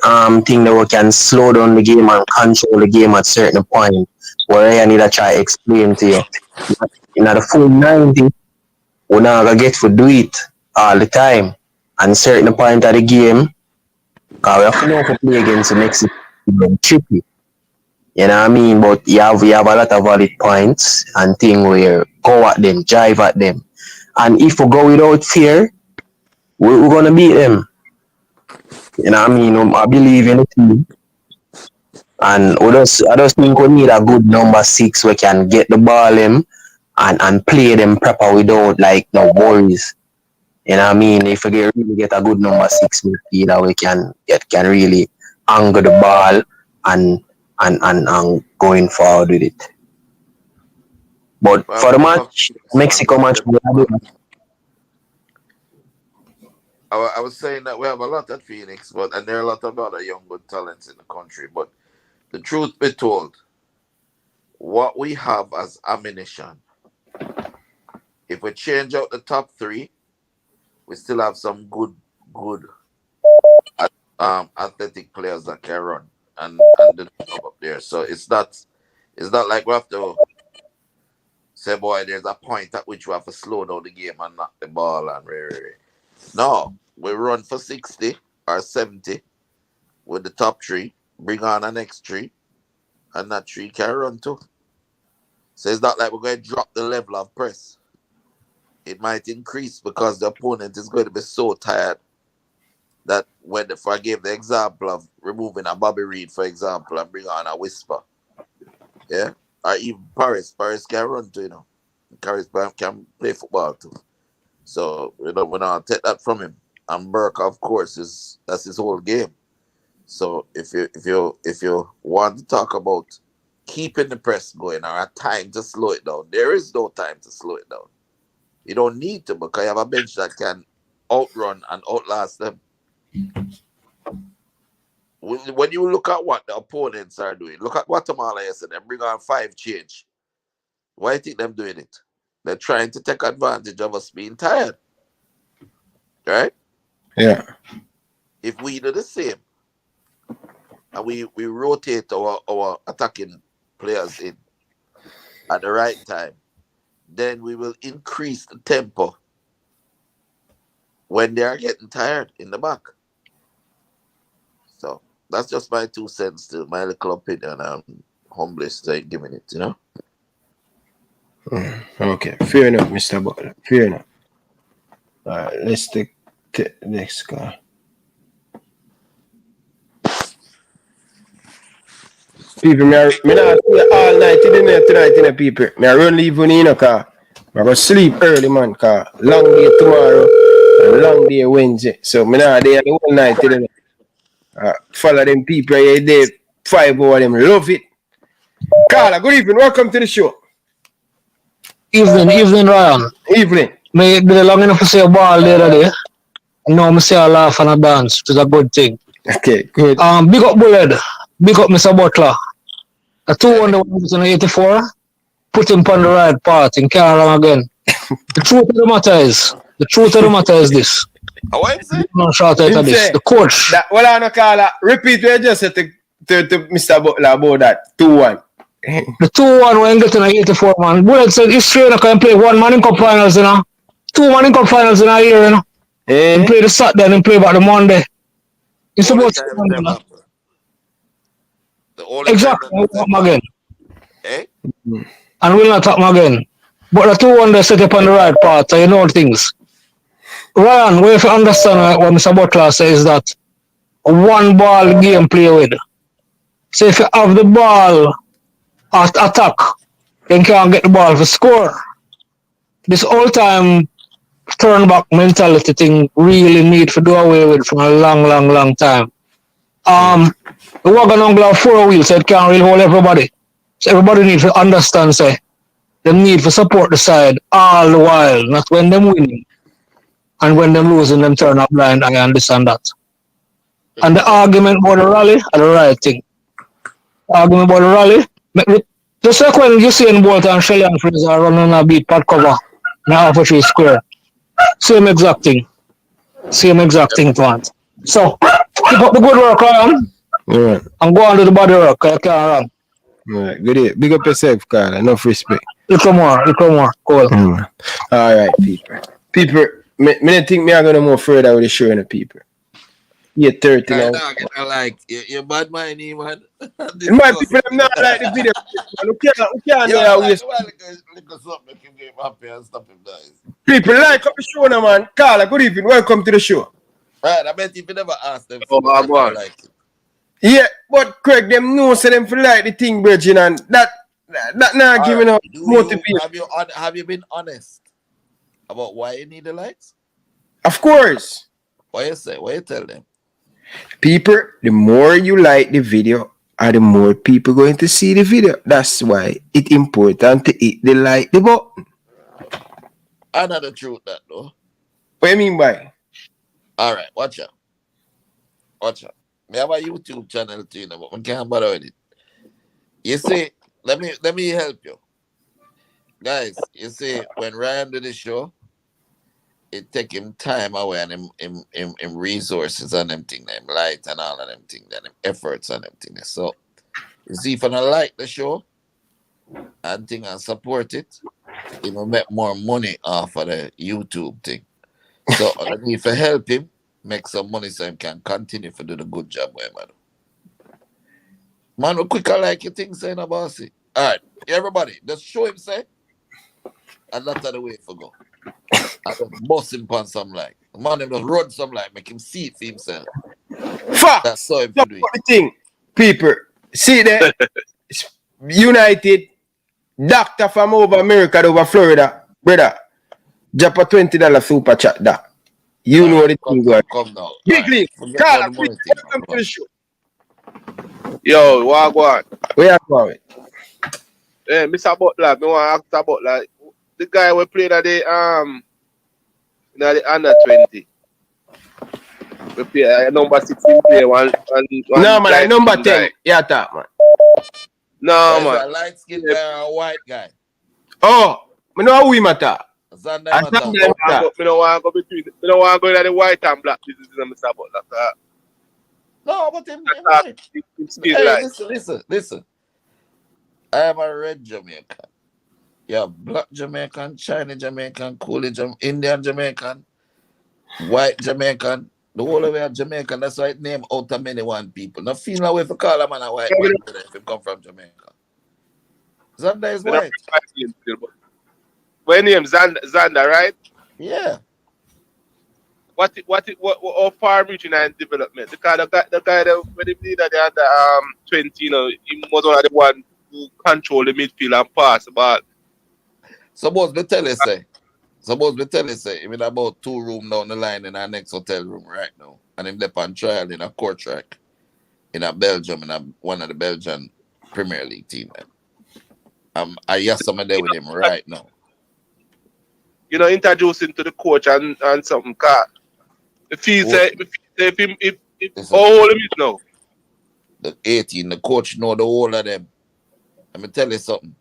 thing that we can slow down the game and control the game at certain point. Where Ryan need to try explain to you. In the full 90, we're not gonna get to do it all the time. And certain point of the game, because we have to know to play against the Mexico trippy. You know what I mean? But you have a lot of valid points and thing where go at them, drive at them. And if we go without fear, we're gonna beat them. You know what I mean? I believe in the team. And I just think we need a good number 6 we can get the ball in and play them proper without like no worries. You know what I mean? If we really get a good number 6 midfielder, we can really angle the ball and going forward with it. But for the match, Mexico match, I was saying that we have a lot at Phoenix, and there are a lot of other young good talents in the country. But the truth be told, what we have as ammunition, if we change out the top 3, we still have some good athletic players that can run and the job up there. So it's not like we have to say, boy, there's a point at which we have to slow down the game and knock the ball and No, we run for 60 or 70 with the top 3, bring on the next 3, and that 3 can run too. So it's not like we're going to drop the level of press. It might increase because the opponent is going to be so tired that if I give the example of removing a Bobby Reed, for example, and bring on a Whisper, yeah, or even Paris can run too, Paris can play football too. So we're not take that from him. And Burke, of course, that's his whole game. So if you want to talk about keeping the press going or a time to slow it down, there is no time to slow it down. You don't need to, because you have a bench that can outrun and outlast them. When you look at what the opponents are doing, look at Guatemala yesterday, bring on 5 change. Why do you think them doing it? They're trying to take advantage of us being tired. Right? Yeah. If we do the same, and we rotate our attacking players in at the right time, then we will increase the tempo when they are getting tired in the back. So that's just my 2 cents to my little opinion. I'm humblest giving it, Okay, fair enough, Mr. Butler. Fair enough. Alright, let's take the next call. People, me not stay all night tonight, people. Me I run leave in the car. I go sleep early, man, car. Long day tomorrow, and long day Wednesday. So me not there the whole night today. Follow them people here, they 5 hours them love it. Carla, good evening. Welcome to the show. Evening, Ryan. Evening. Me did long enough to say a ball the other day. Now me say a laugh and a dance, which is a good thing. Okay, good. Big up Bullhead. Big up Mr. Butler. A 284, put him on the right path and carry on again. The truth of the matter is this. What is it? No short out of this. The coach. Well, I don't call it. Repeat what you just said to Mr. Butler about that 2-1. The 2-1 when getting an 84 man. Bullhead said his trainer can play 1 man in cup finals, 2 man in cup finals in a year, He play the Saturday and he play back the Monday. It's supposed to exactly. We'll talk again. Eh? And we'll not talk again. But the 2-1 they set up on the right path, so you know things. Ryan, what if you understand what Mr. Butler says is that one ball game play with. So if you have the ball at attack, then you can't get the ball for score. This all-time turn back mentality thing really need to do away with for a long time. The wagon only have 4 wheels, so it can't really hold everybody. So everybody needs to understand, say, they need to support the side all the while, not when them winning. And when them losing, them turn up blind. I understand that. And the argument about the rally are the right thing. Argument about the rally, just like when you see in Bolt and Shelley and Fraser running a beat pad cover, now for 3 square. Same exact thing, plant. So, keep up the good work, Ryan. Yeah. And go on to the body work, I can't run. Right, good day. Big up yourself, Carla. Enough respect. Little more. Cool. Alright, people. People, me think me are going to move further with the show in the people. Yeah, 30 now. I like you're bad mind, man. My people, I'm not like the video. We can't People, like up the show now, man. Carla, good evening. Welcome to the show. Right, I bet if you never asked them, like it. Yeah, but Craig, them know so them feel like the thing, Virgin, and that not giving up motivation. Have you been honest about why you need the likes? Of course. What you say? What you tell them? People, the more you like the video, the more people going to see the video. That's why it's important to hit the like the button. I know the truth that though. What you mean by? Alright, watch out. We have a YouTube channel too, but we can't bother with it. You see, let me help you. Guys, you see, when Ryan did the show, it take him time away and him resources and them thing, them light and all of them things, and them efforts and them things. So you see, if you don't like the show and thing and support it, he will make more money off of the YouTube thing. So I need to help him make some money so he can continue to do the good job where man. Man, we quicker like you think saying about it. Alright, everybody, just show him say, and that's the way for go. I just bust him on some like. Man, him just run some like, make him see it for himself. Fuck! That's so him to do it. The thing, people, see that United doctor from over America, over Florida, brother, drop a $20 super chat that. You know the thing going. Come now. Big league. Carla, please welcome to the show. Yo, what? Where you going? Hey, Mr. Butler, me want to ask Butler. The guy we played at the under 20. We play number 16 player one no man, number 10. Guy. Yeah, that man. No man. A light skinned guy or a white guy. Oh, I know who he matter. I don't want to go between. I don't want to go into the white and black business, Mr. Butler. No, but him listen. I am a red Jamaican. Yeah, black Jamaican, Chinese Jamaican, Coolie Indian Jamaican, white Jamaican, the whole of it Jamaican. That's why it name out of many one people. Now feel no way for call a man a white man if he come from Jamaica. Zanda is white. What name? Zander, right? Yeah. What how far reaching and development? Because the guy that when he played at the under 20, you know, he was one of the one who control the midfield and pass the ball. Suppose me tell you say, him in about 2 room down the line in our next hotel room right now. And him up on trial in a court track in a Belgium, one of the Belgian Premier League team. I hear some of them with him right now. You know, introduce him to the coach and something. Cause if he say if how old him is now? The 18, the coach know the whole of them. Let me tell you something.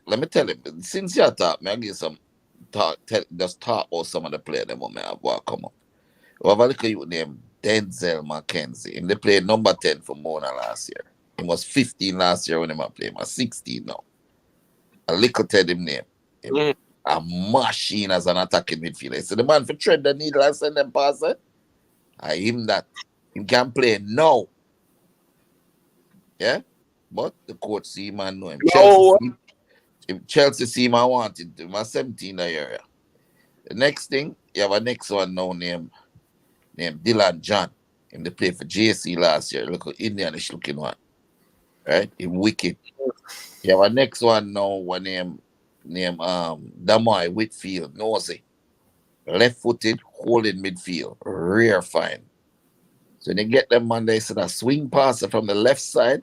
Let me tell you, since you talk, I give you some talk about some of the players them when I have come up. We have a little youth named Denzel McKenzie. Him they played number 10 for Mona last year. He was 15 last year when he played. He was 16 now. A little Ted him name. A machine as an attacking midfielder. So the man for tread the needle and send them pass it. I him that. He can play now. Yeah? But the coach see him and know him. Chelsea see him and wanted him. He was 17 that year. The next thing, you have a next one now named Dylan John. Him they played for JC last year. Look at Indianish looking one. Right? Him wicked. You have a next one now one named Damoy Whitfield, nosy. Left-footed, holding midfield. Rear fine. So when you get them man, they said a swing passer from the left side.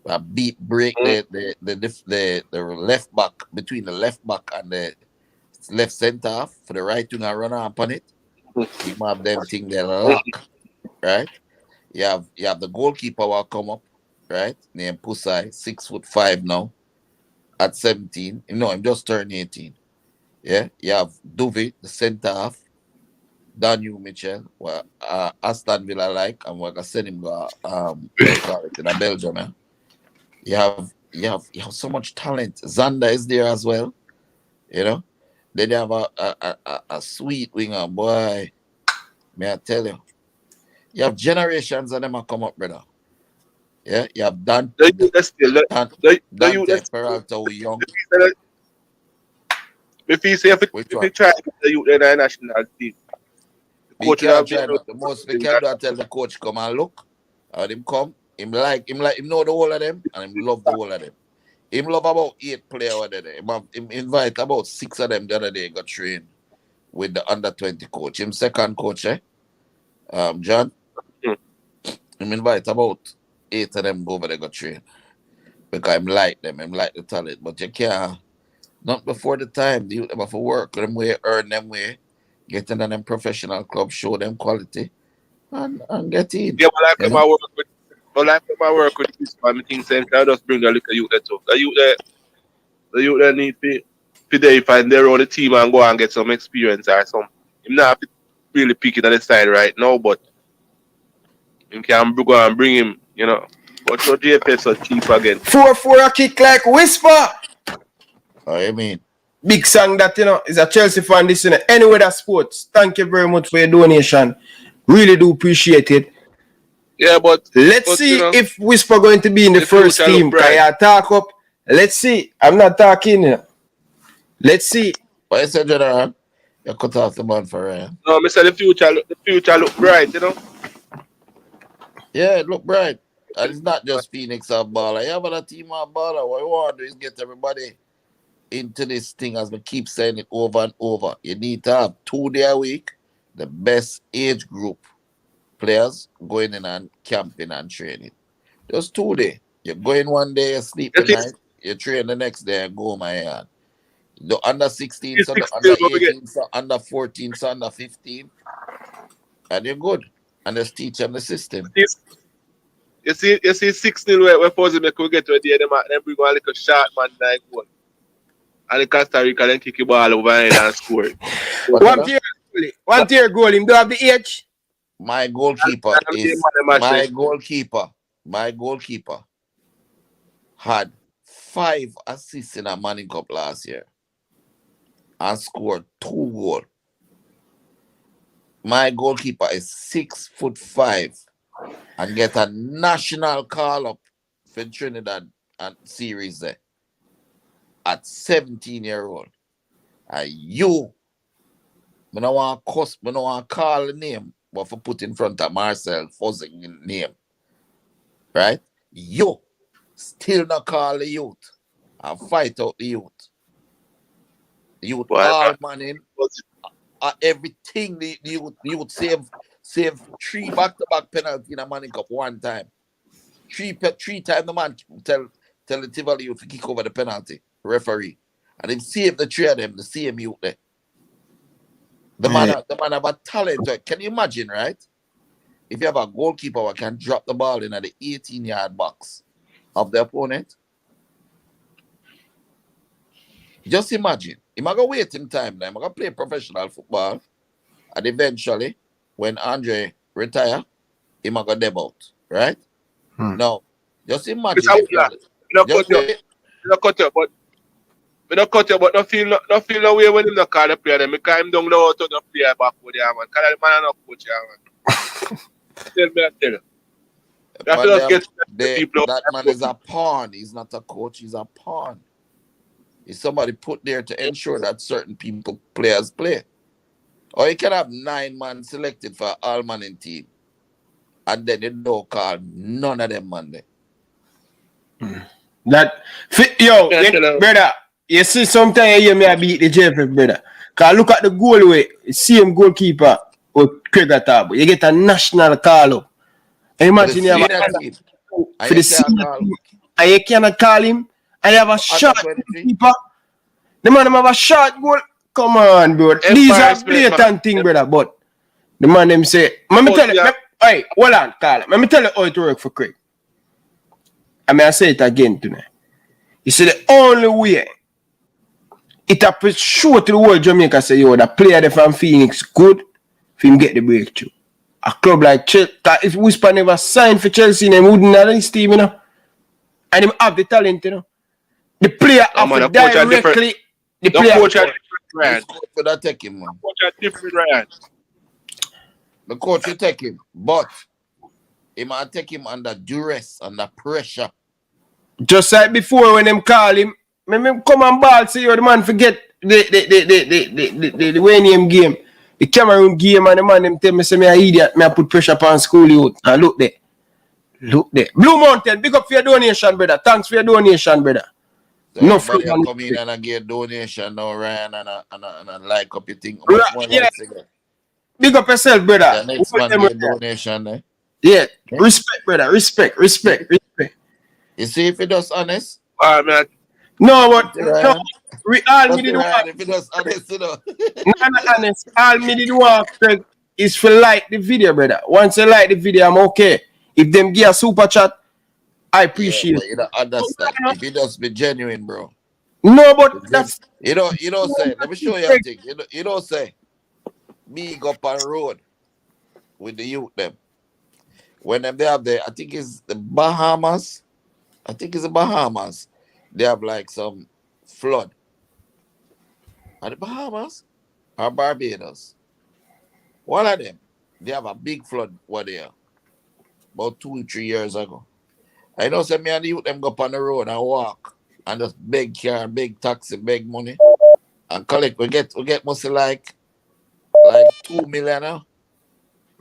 A beat break the left back between the left back and the left centre half for the right wing and run up on it. You have them thing they lock, right? You have the goalkeeper will come up, right? Named Pusai, 6'5" now, at 17. No, I'm just turned 18. Yeah, you have Duvey, the centre half. Daniel Mitchell, well, Aston Villa like, and we're gonna send him go in Belgium, man. You have so much talent. Zander is there as well. You know. Then you have a sweet winger, boy. May I tell you? You have generations of them are come up, brother. Yeah, you have Dante Peralta who young. If he say if he try to the youth in the national team. The most we can do is tell the coach come and look. And him come. Him know the whole of them and him love the whole of them. Him love about 8 players over there. Him invite about 6 of them the other day got trained with the under 20 coach. Him second coach, John. Him invite about 8 of them go over there got trained. Because him like them, him like the talent. But you can't not before the time. You have to work them way, earn them way, get into them professional clubs, show them quality and get in. Yeah, but I work with this family thing, same I just bring a little youth there too. The youth that need to they find their own team and go and get some experience or something. Him not really picking on the side right now, but you can go and bring him, you know. But your JPS so cheap again. 4-4 a kick like whisper. Oh, you mean? Big song that, you know, is a Chelsea fan listener. Anyway, that's sports. Thank you very much for your donation. Really do appreciate it. Yeah, but let's see if Whisper going to be in the first team. Can you talk up? Let's see. I'm not talking. You know. Let's see. What you said, General? You cut off the man for Ryan. No, I said the future look bright, you know. Yeah, it look bright. And it's not just Phoenix or Baller. You have a team of Baller. What you want to do is get everybody into this thing, as we keep saying it over and over. You need to have 2 days a week, the best age group players going in and camping and training. Just 2 days. You go in one day, you sleep the night, you train the next day and go my yard. The under 16, so the under 18, so under 14, so under 15. And you're good. And just teach them the system. You see 6-0 where we're supposed to make we get to the end, then bring one little short man like one. And the Costa Rica then kick the ball over and score. One tier goal. Him do have the age. My goalkeeper had 5 assists in a Manning Cup last year and scored 2 goals. My goalkeeper is 6'5" and get a national call up for Trinidad and series there. at 17-year-old. And you, I don't want to cuss, I don't want to call the name, but for put in front of Marcel Fuzzing name. Right? You still not call the youth and fight out the youth. The youth all manning everything the youth save 3 back-to-back penalty in a Manning Cup one time. Three times the man tell the Tivoli youth to kick over the penalty, referee. And him save the 3 of them, the same youth there. The man have a talent. Can you imagine, right? If you have a goalkeeper who can drop the ball in the 18-yard box of the opponent, just imagine. He might go wait him time now. He might go play professional football. And eventually, when Andre retire, he might go deb out. Right? Now, just imagine. We don't cut you, but don't feel no way when him not call the player. Because him don't know how to play back with you, man. Because the man not coach you, man. Tell you. That man is a pawn. He's not a coach. He's a pawn. He's somebody put there to ensure that certain players play. Or you can have 9 men selected for all man in team. And then you don't call none of them man there. Brother, you see sometimes you hear me beat the Jeffrey, brother. Because look at the goal way, same goalkeeper with Craig Butler. You get a national call up. Imagine you have for the senior team, and you cannot call him, and you have a shot goalkeeper. The man have a shot goal. Come on, bro. These are blatant things, brother. But the man them say, let me tell you, hey, hold on, Carl. Let me tell you how it work for Craig. I say it again tonight. You see, the only way it have show to the whole Jamaica say, yo, the player there from Phoenix good for him get the breakthrough. A club like Chelsea, if Whisper never signed for Chelsea, they wouldn't have this team, you know. And him have the talent, you know. The player have to directly. The player coach are different, Ryan. Take him, man. Coach are different, Ryan. The coach will take him, but he might take him under duress, under pressure. Just like before when them call him, me come and ball say, yo, the man forget the Wayne game, the Cameroon game, and the man them tell me say me an idiot, me I put pressure upon school youth. And look there. Blue Mountain, big up for your donation, brother. Thanks for your donation, brother. So no free come in and I get donation now, Ryan, and I like up your thing. Yeah. Big up yourself, brother. The next man get donation, eh? Yeah. Respect, brother. Respect. You see if he does honest? Man. No, but no. All me did want. If he does honest, you know. Not honest. All me did want, Craig, is for like the video, brother. Once you like the video, I'm okay. If them give a super chat, I appreciate it. You don't understand. If he does be genuine, bro. No, but that's you don't say. Let me show you a thing. You don't say. Me go up on road with the youth them. When they have I think it's the Bahamas. They have like some flood. Are the Bahamas or Barbados? One of them, they have a big flood what they are. About 2-3 years ago. I know some me and the youth them go up on the road and walk and just beg car, beg taxi, beg money. And collect. We get mostly like 2 million now.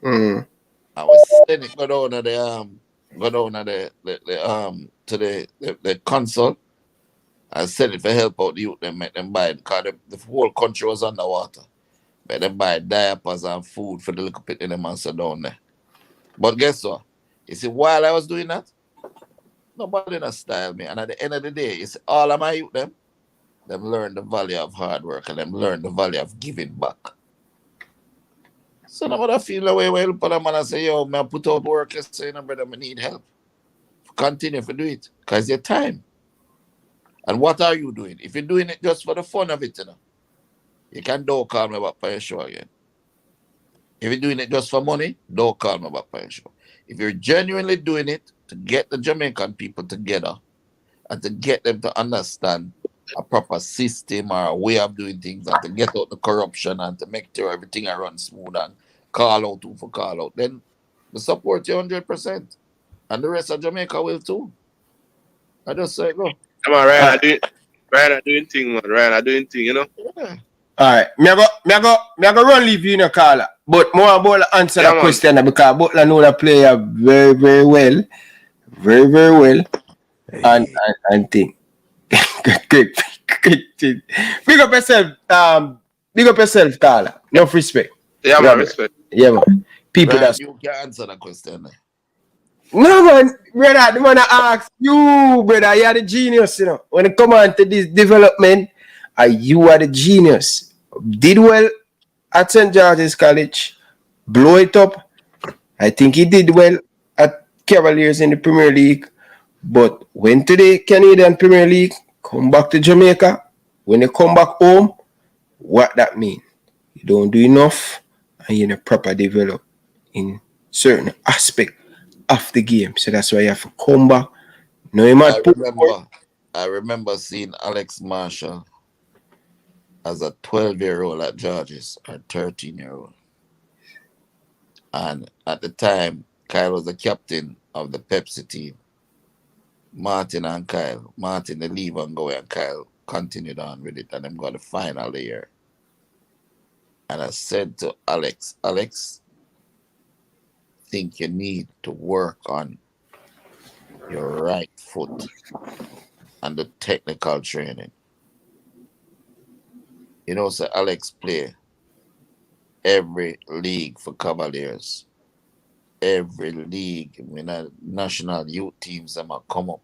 And we send it go down to the consul and send it for help out the youth them, make them buy it because the whole country was underwater. Make them buy diapers and food for the little pit in the man sit down there. But guess what? You see, while I was doing that, nobody not style me. And at the end of the day, you see, all of my youth them learn the value of hard work and them learn the value of giving back. So nobody feel the way well put them and say, yo, I put out work, you say, no, brother, I need help. Continue to do it. Because it's your time. And what are you doing? If you're doing it just for the fun of it, you know, you can don't call me back for your show again. If you're doing it just for money, don't call me back for your show. If you're genuinely doing it to get the Jamaican people together and to get them to understand a proper system or a way of doing things and to get out the corruption and to make sure everything runs smooth and call out who for call out, then we support you 100%. And the rest of Jamaica will too. I just say go. Come on, Ryan. Ryan doing thing, man. Ryan doing thing, you know. Yeah. Alright, me I go run leave you in a caller. But more about answer Yeah, that man. question because Butler know the player very, very well. Very, very well. And think. Big up yourself, caller. Enough respect. Yeah, man, respect. Yeah, man. People Ryan, that's you can answer that question. no man, brother, the man ask you, brother, you are the genius, you know. When it come on to this development, you are the genius. Did well at St. George's College, blow it up. I think he did well at Cavaliers in the Premier League, but went to the Canadian Premier League, come back to Jamaica. When you come back home, what that mean? You don't do enough and you're not proper develop in certain aspect of the game. So that's why you have to come back. No, you might I remember seeing Alex Marshall as a 12-year-old at Georges, or 13-year-old. And at the time, Kyle was the captain of the Pepsi team. Martin and Kyle. Martin, they leave and go, and Kyle continued on with it, and them got the final the year. And I said to Alex, think you need to work on your right foot and the technical training. You know, so Alex play every league for Cavaliers. Every league, when a national youth teams them a come up.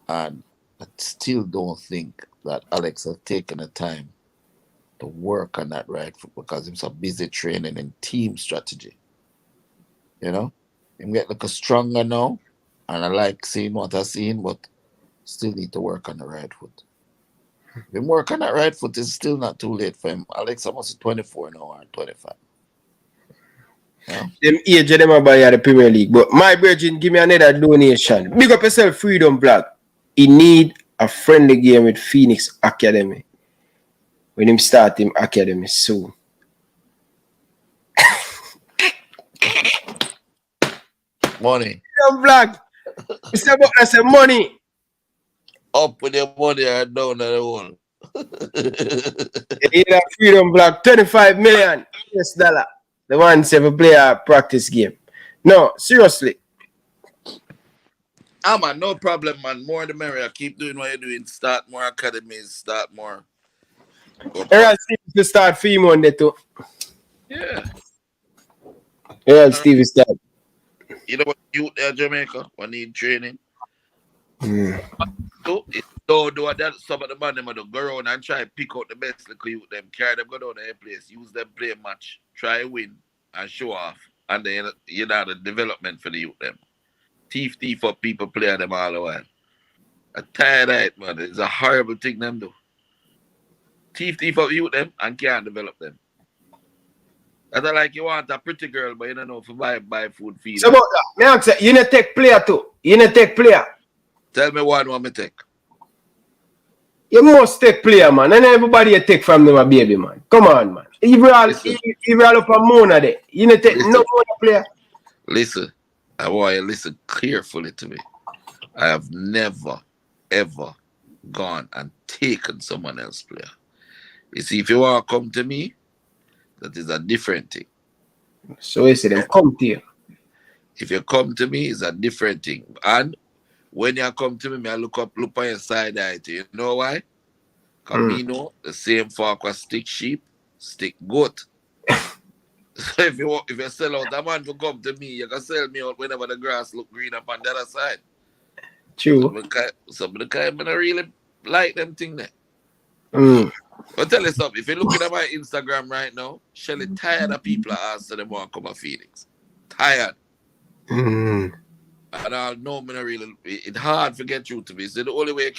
And I still don't think that Alex has taken the time to work on that right foot because he's so busy training in team strategy. You know? Him get like a stronger now, and I like seeing what I've seen, but still need to work on the right foot. If him work on that right foot, it's still not too late for him. Alex almost 24 now or 25. Yeah. Them age of them are by the Premier League. But my virgin, give me another donation. Big up yourself, Freedom Black. He need a friendly game with Phoenix Academy. When him start him academy soon. Money. Freedom Black. Mr. Butler say money. Up with your money and down the wall. You need a Freedom Black, 25 million US dollar. The ones ever play a practice game. No, seriously. Man, no problem, man. More the merrier. Keep doing what you're doing. Start more academies. Start more. Errol Stevens to start for Monday too. Yeah. Errol Stevens start. You know what youth there, Jamaica, when need training? Mm. Don't do that. Some of the man them go around and try to pick out the best little youth them, carry them go down to their place, use them play a match, try win and show off. And then you know the development for the youth them. Thief up people play them all the while. I'm tired of it, man. It's a horrible thing them do. Thief up youth them and can't develop them. That's like you want a pretty girl, but you don't know if you buy food feed. So, but you need to take player too. You need to take player. Tell me one me take. You must take player, man. And everybody you take from them a baby, man. Come on, man. If you all up a Mona there, you need to take no Mona player. Listen, I want you to listen carefully to me. I have never, ever gone and taken someone else's player. You see, if you want to come to me, that is a different thing. So you say them come to you. If you come to me, it's a different thing. And when you come to me, I look on your side eye. You know why? Because me know the same fork was stick sheep, stick goat. So if you sell out a man to come to me, you can sell me out whenever the grass look green up on the other side. True. Some of the kind I really like them thing there. But tell you something, if you're looking at my Instagram right now, Shelly tired of people asking them want to come to Phoenix. Tired. And I know me not really, it's hard to get through to me. So the only way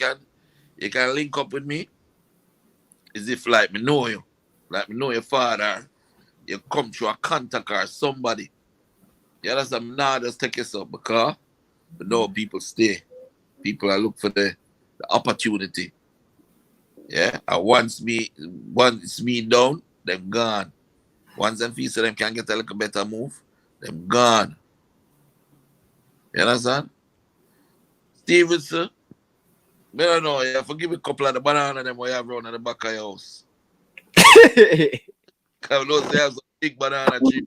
you can link up with me is if like me know you. Like me know your father. You come through a contact or somebody. You understand? Now just take yourself because I know people stay. People are look for the opportunity. Yeah, and once it's me down, them gone. Once them feel so them can get a little better move, them gone. You understand? Stevenson, I don't know. You have to give me a couple of the banana them where you have around at the back of your house. Because those they have some big banana tree.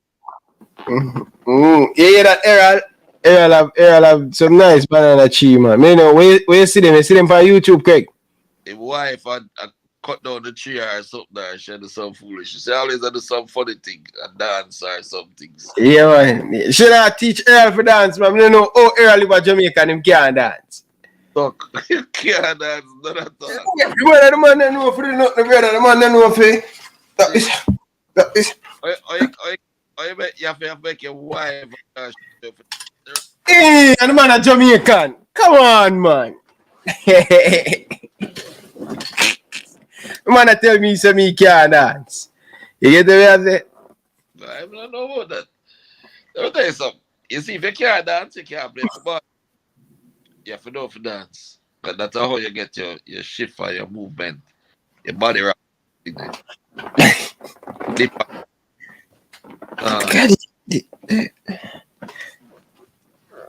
Yeah, that Errol have some nice banana tree, man. You know, where you see them? You see them on YouTube, Craig? If wife had cut down the tree or something there, she do some foolish. She always do some funny thing, a dance or something. Yeah, man. Should I teach Errol for dance, man? You know, oh, Errol live in Jamaica and him can't dance. Talk. Can't dance, none at all. The brother, the man, they know for the brother, the man, they know for that is. You have to make your wife. Hey, and the man a Jamaican. Come on, man. The man a tell me say me can't dance. You get the way I say? I don't know about that. Let me tell you something. You see, if you can't dance, you can't play football. You have to know for dance. Because that's how you get your shift for your movement. Your body rock.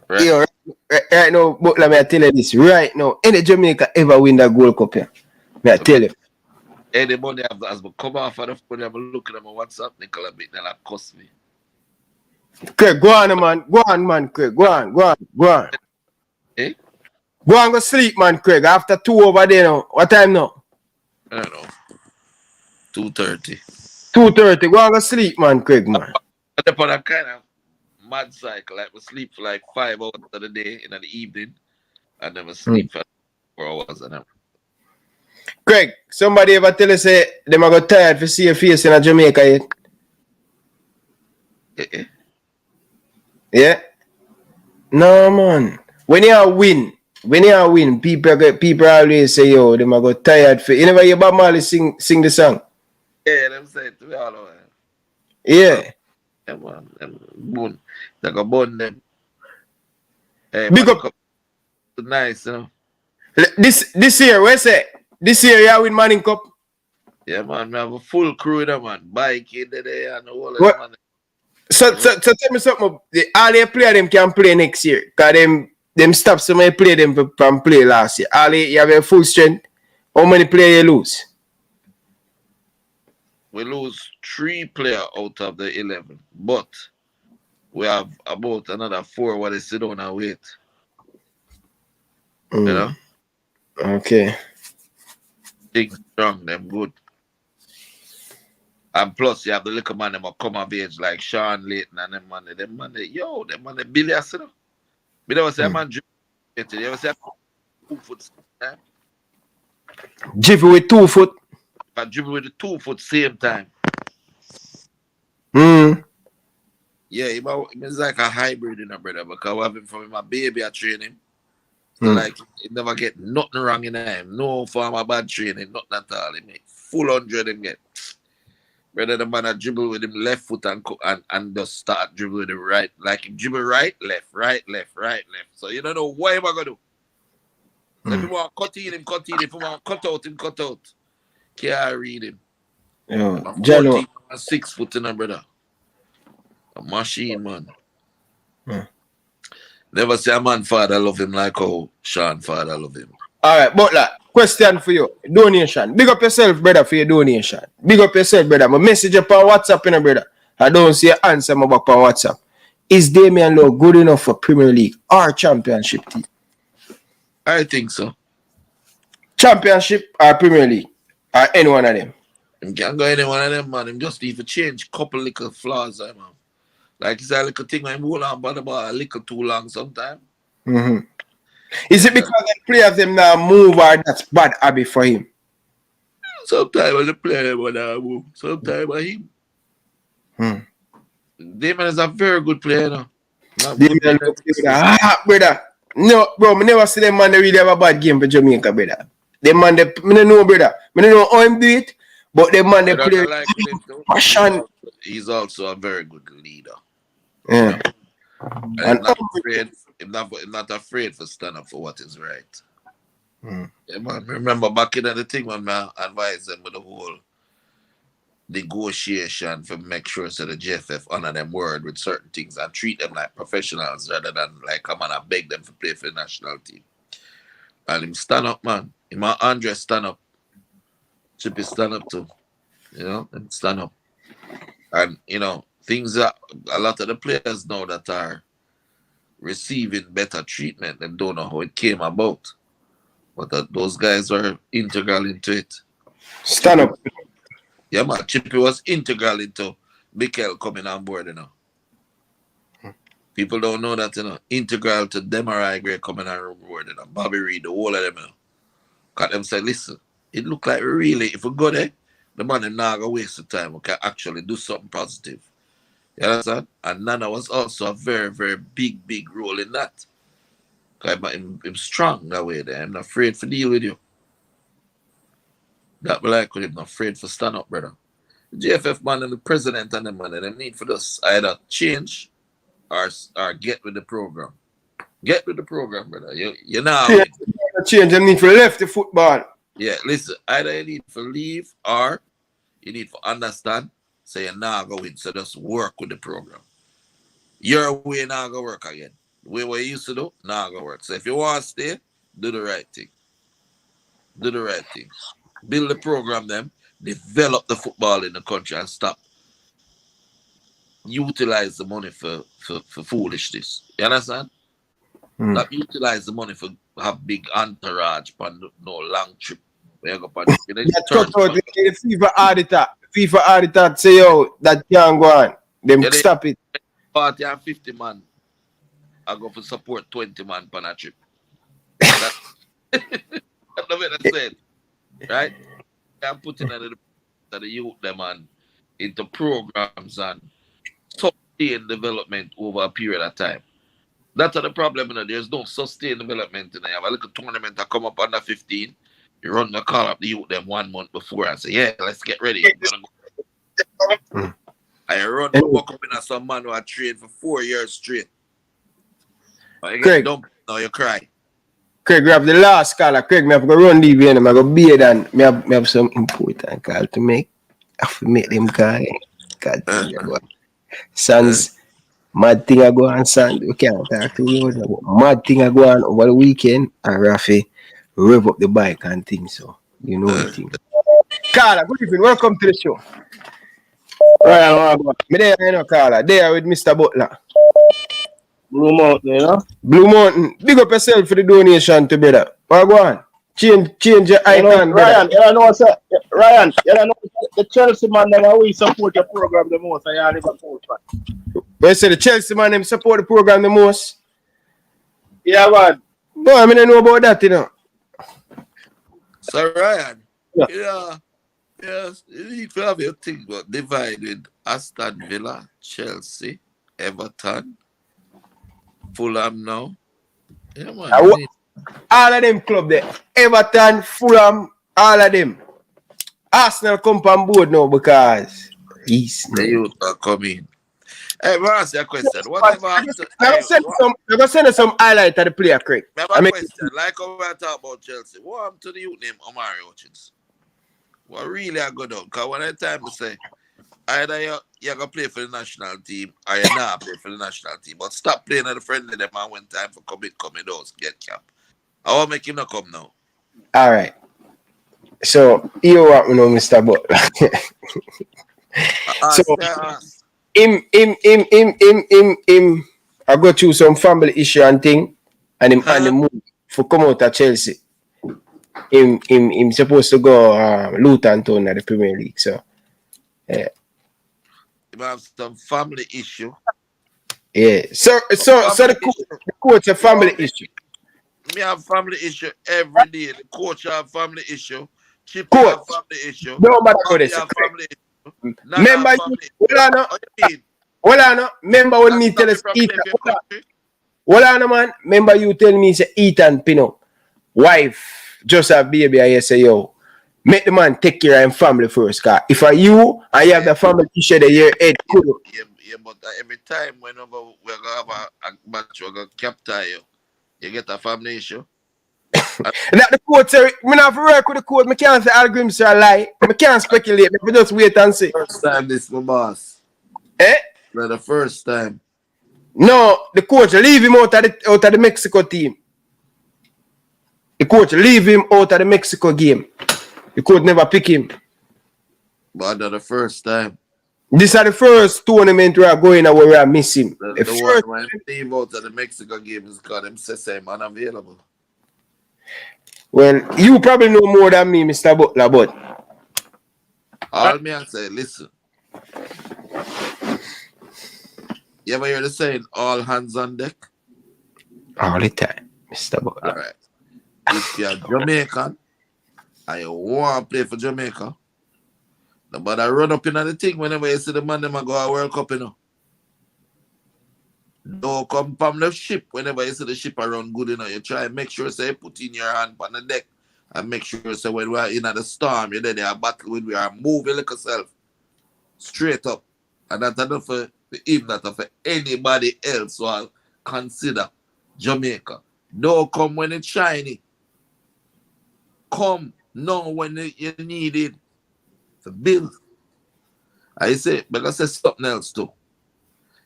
Right. Yo, right now, but let me tell you this. Right now, any Jamaica ever win that Gold Cup here? Me I tell you. Anybody has come off of the phone, have a look at my WhatsApp, Nicola bit, they'll cost me. Craig, go on, man. Go on, man, Craig. Go on. Eh? Go on, go sleep, man, Craig. After 2 over there now. What time now? I don't know. 2:30. 2:30. Go on, go sleep, man, Craig, man. I depend on a kind of mad cycle. Like we sleep for like 5 hours of the day in the evening, and then we sleep for 4 hours and Craig, somebody ever tell us say them are got tired to see your face in Jamaica yet? Yeah? No, man. When you win, people always say, yo, them are got tired for. You never hear Bob Marley sing the song? yeah, them say it to me all over. Yeah. Yeah, man. Them bone. They go bone them. Hey, big up. Nice, you know. This year, where say? This year, you win Manning Cup. Yeah, man. We have a full crew there, man. Bike in there and all of What? them, man. So tell me something. All the player them can play next year. Because them stop somebody play them from play last year. All you have a full strength. How many players you lose? We lose 3 players out of the 11. But we have about another 4 where they sit down and wait. You know? Okay. Big, strong, them good. And plus, you have the little man, them will come of age like Sean Layton and them man, them man, billions, you know. We never say, man, you ever say 2 foot. Jiffy with 2 foot. I dribble with the 2 foot same time. Yeah, he's like a hybrid, you know, brother, because I have him from my baby, I train him. So like, he never get nothing wrong in him. No form of bad training, nothing at all. He make full 100 him get. Brother, the man I dribble with him left foot and just start dribble with the right. Like him dribble right, left. So you don't know what am I going to do. So if you want to cut in him. If you want to cut out. Can't read him. Yeah, I'm 14, 6 foot in a brother. A machine, man. Never say a man father love him like how Sean father love him. Alright, Butler, question for you. Donation. Big up yourself, brother, for your donation. Big up yourself, brother. My message up on WhatsApp, you know, brother. I don't see an answer my back on WhatsApp. Is Damian Lowe good enough for Premier League or Championship team? I think so. Championship or Premier League? Or any one of them? Him can't go any one of them, man. Him just need to change a couple little flaws, man. Like it's a little thing when him hold on by the ball a little too long sometimes. Is it because the players them now move or that's bad habit for him? Sometimes when the player will move, sometimes by him. Damon is a very good player now. Damon brother. No, bro, I never see them man they really have a bad game for Jamaica, brother. Them man they don't know, brother. I don't know how him do it, but them man they play like passion. He's also a very good leader. Yeah. And not afraid to stand up for what is right. Yeah, man. Remember back in the thing when I advised them with the whole negotiation for make sure so the JFF honor them word with certain things and treat them like professionals rather than like come on and beg them to play for the national team. And him stand up, man. Him and Andre stand up. Chippy stand up too. You know, and stand up. And, you know, things that a lot of the players now that are receiving better treatment, they don't know how it came about. But those guys were integral into it. Stand up. Yeah, man. Chippy was integral into Mikel coming on board, you know. People don't know that, you know. Integral to Demarai Gray coming on board, you know. Bobby Reed, the whole of them, you know. Because them say, listen, it look like really, if we go there, the man is not going to waste the time. We can actually do something positive. You understand? And Nana was also a very, very big role in that. Because I'm strong that way there. I'm not afraid to deal with you. That be like with him, not afraid to stand up, brother. The GFF man and the president and the man, they need for us either change or get with the program. Get with the program, brother. You know. Change them need for left the football. Yeah, listen, either you need to leave or you need to understand, say you're not going, so just work with the program. Your way not going to work again. The way what you used to do, not going to work. So if you want to stay, do the right thing. Do the right thing. Build the program, them, develop the football in the country and stop. Utilize the money for foolishness. You understand? Not utilize the money for have big entourage but no long trip. The FIFA auditor say, yo, that can't go on. Them stop it. 40 and 50 man. I go for support 20 man per a trip. That's the way that's said. Right? I'm putting the youth them and into programs and sustain development over a period of time. That's the problem, you know. There's no sustained development. You know. You have a little tournament that come up under 15. You run the call up the youth them 1 month before and say, yeah, let's get ready. I run the walk up in some man who had trained for 4 years straight. Craig, now you cry. Craig, grab the last caller. Craig, me have to run the and I go beard and me have some important call to make. I have to make them call. God damn. Sons. Mad thing I go on, son. We can't talk to you. Mad thing I go on over the weekend, and Rafi rev up the bike and things. So, you know the thing. Carla, good evening. Welcome to the show. Right, me there, you know, Carla. There with Mr. Butler. Blue Mountain, you know? Blue Mountain. Big up yourself for the donation to brother. What go on? Change your icon, Ryan, you know what's up? Ryan, you know the Chelsea man never we support your program the most. I are Liverpool fan. But say the Chelsea man them support the program the most. Yeah, man. Boy, I mean I know about that, you know. So Ryan, yes, you need to have your thing but divided Aston Villa, Chelsea, Everton, Fulham now. Yeah, man. All of them club there. Everton, Fulham, all of them. Arsenal come on board now because the youth are coming. Hey, I ask you a question. Whatever happened to I'm going to send you some highlight of the player, Craig. I have a question. Like how we talk about Chelsea, what happened to the youth named Omari Hutchins? What really I go down? Because when I time to say, either you're going to play for the national team or you're not play for the national team. But stop playing at the friendly them and when time for coming those get cap. I want to make him not come now. All right. So, you want to know Mr. Butler. So, him, I go through some family issue and thing, and him on the move for come out of Chelsea. Him supposed to go Luton Town at the Premier League. So, yeah. You have some family issue. Yeah. So the coach a family issue. Me have family issue every day. The coach have family issue. Chippy have family issue. No matter what they say. Remember remember when me tell us Ethan. Man. Remember you tell me say Ethan Pino, wife, just a baby, I say yo, make the man take care of him family first. Cause if I you and you have the family issue that your head could. Yeah, but every time whenever we're gonna have a match, we're gonna capture you. You get a family issue. And that the court say, me not have to work with the court. I can't say arguments are a lie. I can't speculate. We just wait and see. First time this, my boss. Eh? For the first time. No, the coach leave him out of the Mexico team. The coach leave him out of the Mexico game. The coach never pick him. But not the first time. This is the first tournament we are going where we are missing. The first one when he leave out of the Mexico game is because him say him unavailable. Well, you probably know more than me, Mr. Butler, but all me I say, listen. You ever hear the saying, all hands on deck? All the time, Mr. Butler. All right. If you're Jamaican and you want to play for Jamaica, nobody run up in the thing whenever you see the man them go a World Cup, you know. Don't come from the ship whenever you see the ship around good, you know. You try and make sure say you put in your hand on the deck and make sure say when we are in the storm, you're there, they are battle with, we are moving like yourself straight up. And that's enough for even that for anybody else who will consider Jamaica. Don't come when it's shiny. Come now when you need it to build. I say, but I say something else too.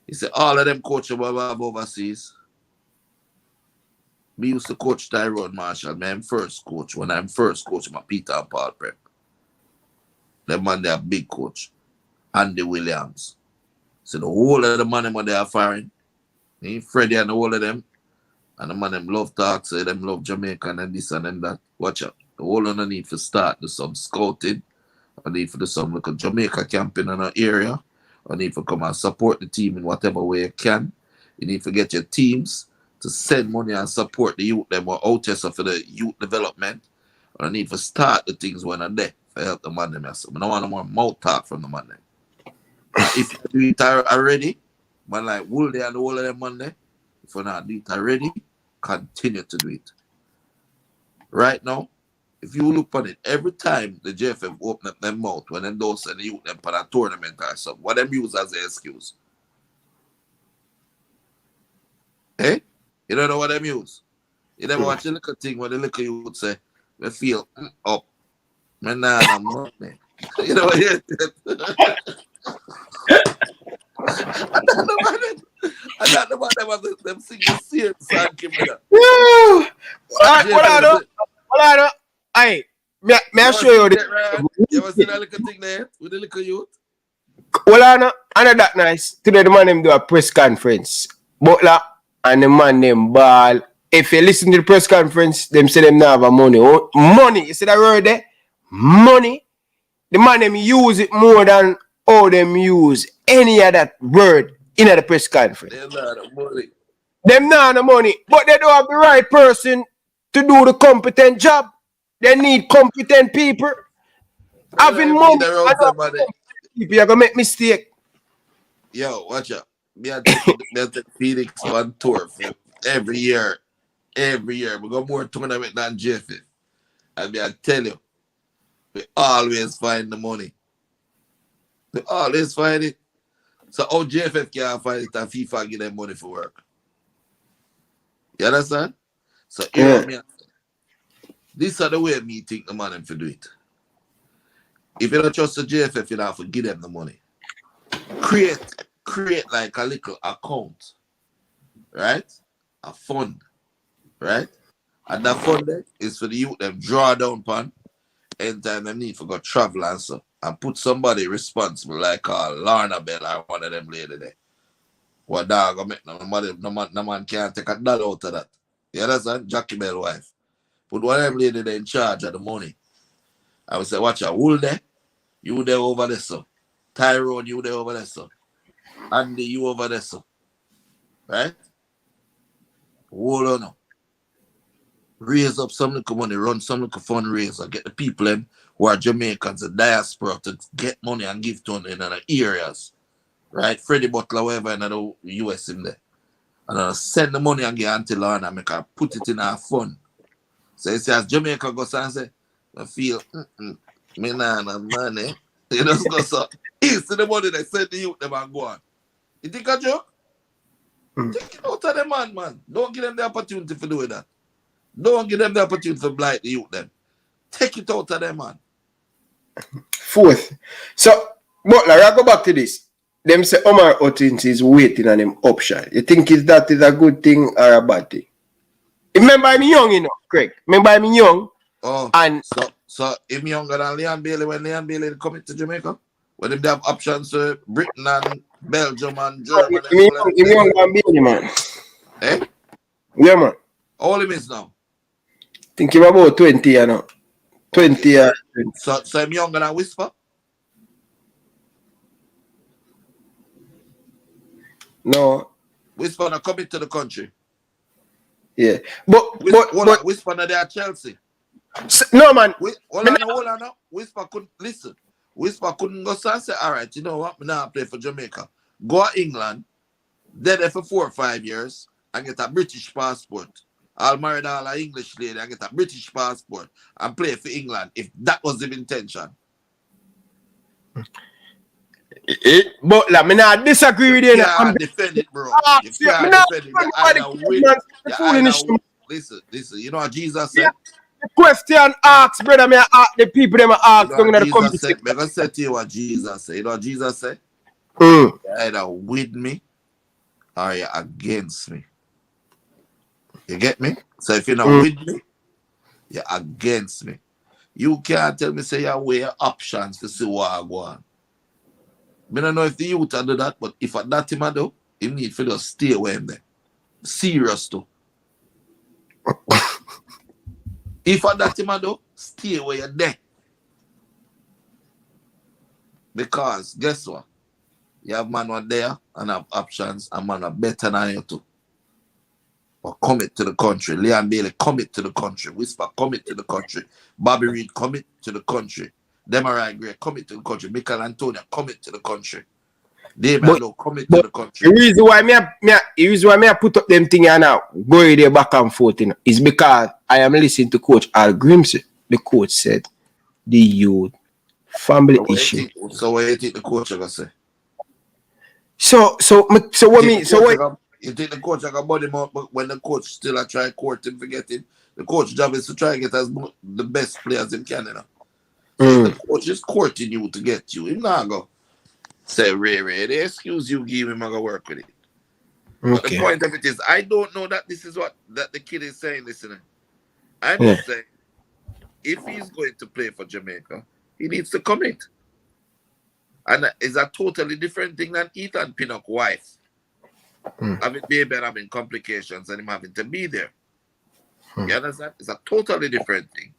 He said all of them coaches we have overseas. Me used to coach Tyrone Marshall. I'm first coach. When I'm first coach, my Peter and Paul Prep. Them man they are big coach. Andy Williams. So the whole of the money they are firing. Freddie and the whole of them. And the man them love talk, say them love Jamaica and this and then that. Watch out. The whole of them need to start do some scouting. I need to do some like a Jamaica camping in an area. I need to come and support the team in whatever way you can. You need to get your teams to send money and support the youth them or out there for the youth development. I need to start the things when I'm there to help the man them. So I don't want no more mouth talk from the man them. If you do it already, man like wool there and the whole of them man there, if you not do it already, continue to do it. Right now, if you look on it, every time the JFF open up their mouth when they don't send the youth them for a tournament or something, what them use as an excuse? Eh? You don't know what them use? You never watch the little thing when the little youth say, we feel up. Man, nah, I'm not, man. You know what you I don't know about them sing the same song. Hold on. Hey, may I show you the... You ever see that little thing there with the little youth? Well, I know that nice. Today the man them do a press conference. Butler and the man them ball. If you listen to the press conference, them say them not have money. Oh, money, you see that word there? Money. The man them use it more than all them use any other word in the press conference. Them not the money. Them not the money. But they don't have the right person to do the competent job. They need competent people. Having money, people are going to make mistake. Yo, watch out. Me and take Phoenix on tour for every year. Every year. We got more tournament than JFF. And I tell you, we always find the money. We always find it. So how JFF can't find it and FIFA give them money for work? You understand? So here this is the way me think the man them for do it. If you don't trust the JFF, you don't have to give them the money. Create like a little account, right? A fund, right? And that fund there is for the youth them draw down pan anytime them need for go travel and so and put somebody responsible like Lorna Bell or one of them lady there. What dog go make no man can't take $1 out of that. You understand? Jackie Bell wife. Put one of them lady there in charge of the money. I would say, watch out, wool there, you there over there, so. Tyrone, you there over there, so. Andy, you over there, so. Right? Wool on now. Raise up some little money, run some little fundraiser, get the people in who are Jamaicans, the diaspora, to get money and give to them in other areas. Right? Freddie Butler, whatever, in the US in there. And send the money and get Auntie Lorna, make her put it in her fund. So you see, as Jamaica goes and say, I feel, me nah money. You just go so. East to the money they send the youth them and go on. You think a joke? Take it out of the man. Don't give them the opportunity for doing that. Don't give them the opportunity to blight the youth them. Take it out of them, man. Fourth. So, Butler, I go back to this. Them say Omar Hutchins is waiting on them option. You think that is a good thing or a bad thing? Remember me young, you know, Craig. Remember me young. Oh, and so if me younger than Leon Bailey when Leon Bailey coming to Jamaica, when they have options to Britain and Belgium and Germany and all that. Him young than Bailey, man. Eh? Yeah, man. How old him is now? Think him about 20, you know. 20 okay. So I'm younger than Whisper? No. Whisper not coming to the country. Yeah. But Whisper not there at Chelsea. No, man. Hold on now. Whisper couldn't listen. Whisper couldn't go and say, all right, you know what? Me now play for Jamaica. Go to England, there for 4 or 5 years, and get a British passport. I'll marry all an English lady and get a British passport and play for England if that was the intention. But like, me not disagree with you. You can't defend it, bro. You can't defend it. Listen, you know what Jesus said? The question asks, brother, me ask the people them ask you know the community. I'm going to say to you what Jesus said. You know what Jesus said? You're either with me or you're against me. You get me? So if you're not with me, you're against me. You can't tell me say you weigh your options to see what I go on. I don't know if the youth do that, but if at that time I do, you need to just stay away from there. Serious too. If at that time I do, stay where you're there. Because guess what? You have man one there and have options, and man are better than you too. But commit to the country. Leon Bailey, commit to the country. Whisper, commit to the country. Bobby Reed, commit to the country. Demarai Gray, commit to the country. Michael Antonio, commit to the country. David Lowe, commit to the country. The reason why I put up them things now, go there back and forth, you know, is because I am listening to Coach Al Grimsey. The coach said the youth family issue. So what do you think the coach are gonna say? So what you think the coach are gonna body him up, but when the coach still try court him, forget him. The coach job is to try and get the best players in Canada. So the coach is courting you to get you. He's not go say Ray, the excuse you give him, I'm gonna work with it. But the point of it is, I don't know that this is what that the kid is saying, listening. I'm just saying, if he's going to play for Jamaica, he needs to commit. And it's a totally different thing than Ethan Pinnock's wife. Having baby and having complications and him having to be there. You understand? It's a totally different thing.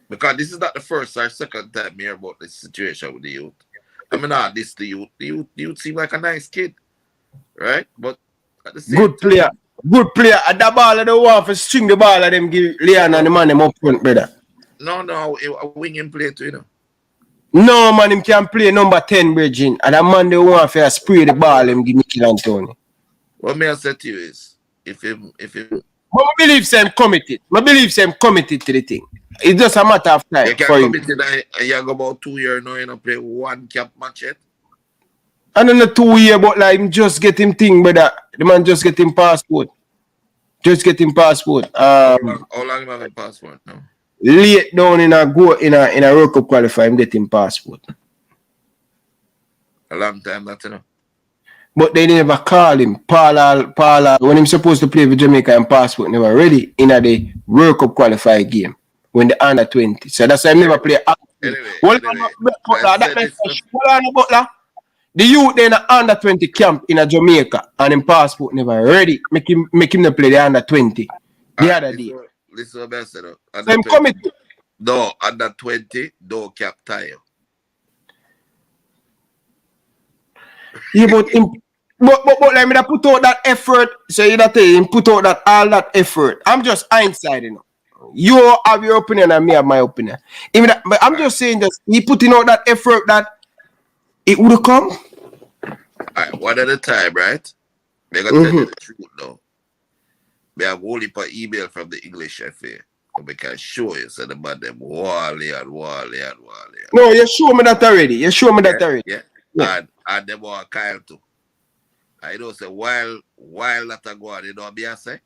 Because this is not the first or second time I hear about this situation with the youth. I mean, not this the youth. The youth seem like a nice kid. Right? But at the same good player. Good player. At the ball of the one for string the ball and them give Leon and the man them up front, brother. No, a winging play too, you know. No, man, him can play number 10, Virgin. And the man they want to spray the ball, him give Michael Antonio. What may I say to you is, if him but I believe him committed. I believe him committed to the thing. It's just a matter of time. You can't commit and you go about 2 years now, you don't play one cap match yet. And then the 2 year, but like him just get him thing, brother. The man just get him passport. Just get him passport. How long him have a passport now? Late down in a World Cup qualify, him get him passport. A long time that, you know. But they never call him. Paula, when him supposed to play for Jamaica and passport never ready in the World Cup qualify game when the under 20. So that's why I never play. Butler. The youth then under 20 camp in a Jamaica and him passport never ready. Make him play the under 20 the other day. Listen what I said. So him committed. No, under 20, no cap tie. Yeah, but let me put out that effort. So you that him put out that all that effort. I'm just hindsight, you know. You have your opinion and me have my opinion. Even that, but I'm just saying that he putting out that effort that it would have come. Alright, one at a time, right? They're gonna tell you the truth now. We have only per email from the English FA. So we can show you so about them wally. No, you show me that already. Yeah. And them are Kyle too. I don't say while that go on, you know what I say?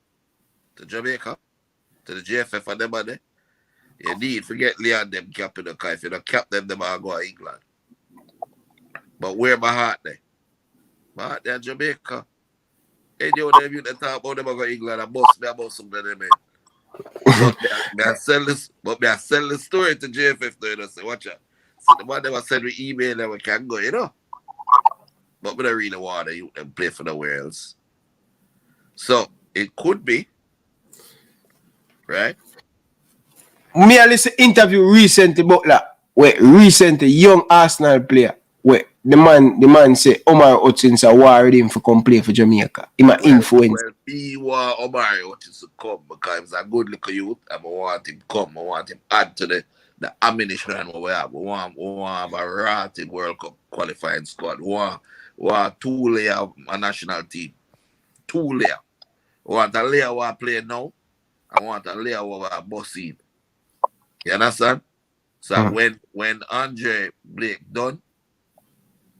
To Jamaica, to the JFF and them are there. You need forget Leon them cap in the car. If you don't cap them are go to England. But where my heart there? My heart there in Jamaica. Hey, you them you talk about them go England and bust me about some of them, man. But me I sell this, but me I sell the story to JFF though, you know, say, watch out. So the man never send me email and we can go, you know. But we don't really want to them play for the Wales. So it could be, right? Me I listen interview recently Butler. Wait, recently young Arsenal player. Wait, the man say Omar Hutchins are worried him for come play for Jamaica. He might influence. Well, he want Omar Hutchins to come because he's a good little youth and I want him come. I want him add to the ammunition we have. We want a rotted World Cup qualifying squad. We want 2-layer a national team. 2-layer. We want a layer who play now. I want a layer who are bossing. You understand? So when Andre Blake done,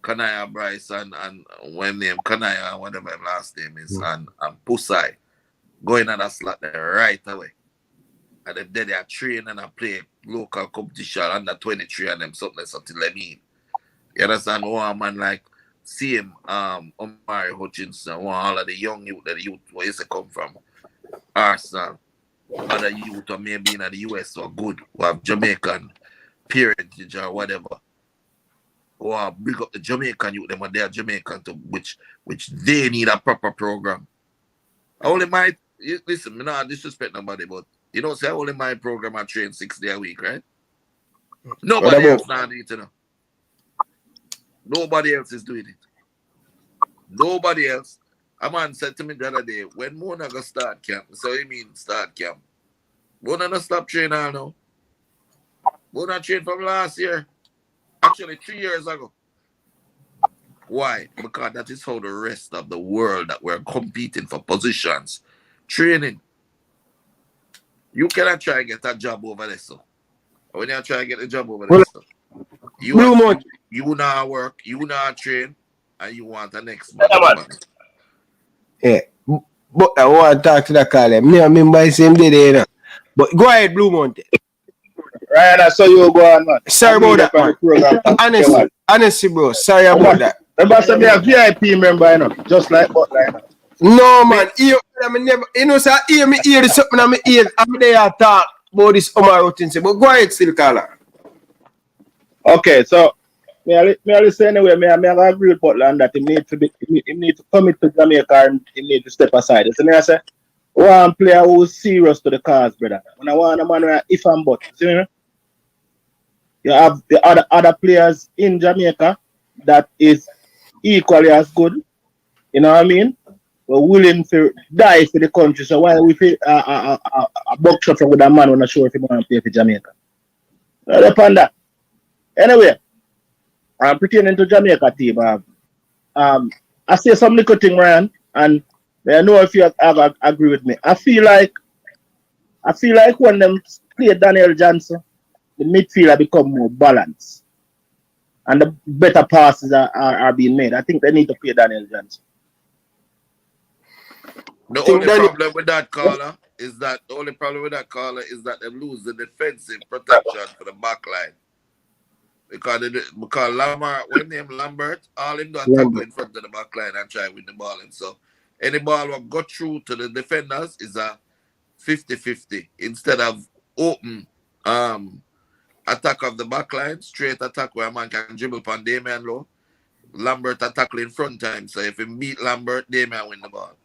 Kanaya Bryce and when name Kanaya, whatever my last name is, and Pusai going on that slot there right away. And if they are train and I play local competition under 23 and them something until they mean. You understand? One man like same Omar Hutchinson, one all of the young youth that the youth where used to come from Arsenal. Other youth or maybe in the US or good, who have Jamaican parentage or whatever. Or bring up the Jamaican youth, them when they are Jamaican to which they need a proper program. I only might listen, me not disrespect nobody, but you know, say only my program I train 6 days a week, right? Nobody else now need to know. Nobody else is doing it. Nobody else. A man said to me the other day, when Mona go start camp, so you mean start camp? Mona not stop training now. Mona trained from last year. Actually 3 years ago. Why? Because that is how the rest of the world that we're competing for positions. Training. You cannot try and get a job over there, so. When you try and get a job over there, so. You not work, you not train, and you want the next man. Yeah. But I want to talk to the caller. Me and remember the same day there, you know. But go ahead, Blue Mountain. Ryan, I saw you go on, man. Sorry about that, man. Honestly, bro. Sorry about that. Remember, I said me a VIP member, you know, just like Butler, you know. No, man. You know, sir, me hear something on my ears. I'm there to talk about this Omar Hutchinson. But go ahead, still, caller. Okay, so me I say anyway, me I agree with Butler on that he need to commit to Jamaica and he need to step aside. So me I say, one player who's serious to the cause, brother. When I want a man where if and but, see me? You have the other players in Jamaica that is equally as good. You know what I mean? We're willing to die for the country. So why we feel a buckshot with a man when not sure if he want to play for Jamaica? Upon that. Anyway, I'm pertaining to Jamaica team. I say some little thing, Ryan, and I know if you have agree with me. I feel like when them play Daniel Johnson, the midfielder become more balanced. And the better passes are being made. I think they need to play Daniel Johnson. The only problem with that caller is that they lose the defensive protection for the back line. Because Lamar, when named Lambert, all him do is tackle in front of the back line and try win the ball. And so any ball that got through to the defenders is a 50-50 instead of open attack of the back line, straight attack where a man can dribble upon Damian Low. Lambert attack in front time. So if he beat Lambert, Damian win the ball.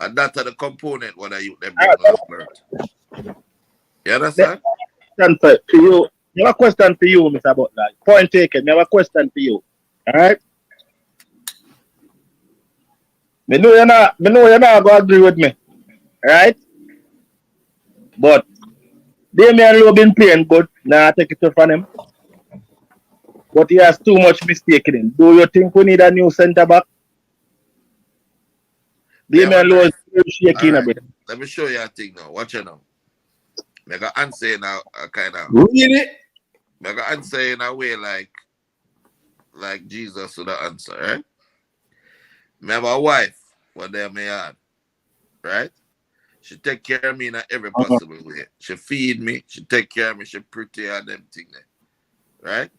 And that's the component what I use them Lambert. You understand? I have a question for you, Mr. Butler. Point taken. I have a question for you. Alright? I know you're not going to agree with me. Alright? But Damian Lowe been playing good. Now I take it from him. But he has too much mistake in him. Do you think we need a new centre back? Damian Lowe is very shaky a bit. Let me show you a thing now. Watch it now. I can answer in a kind of. Really? I can answer in a way like Jesus would answer, right? I have a wife, what they may have, right? She take care of me in every possible way. She feed me, she take care of me, she pretty and them thing there, right?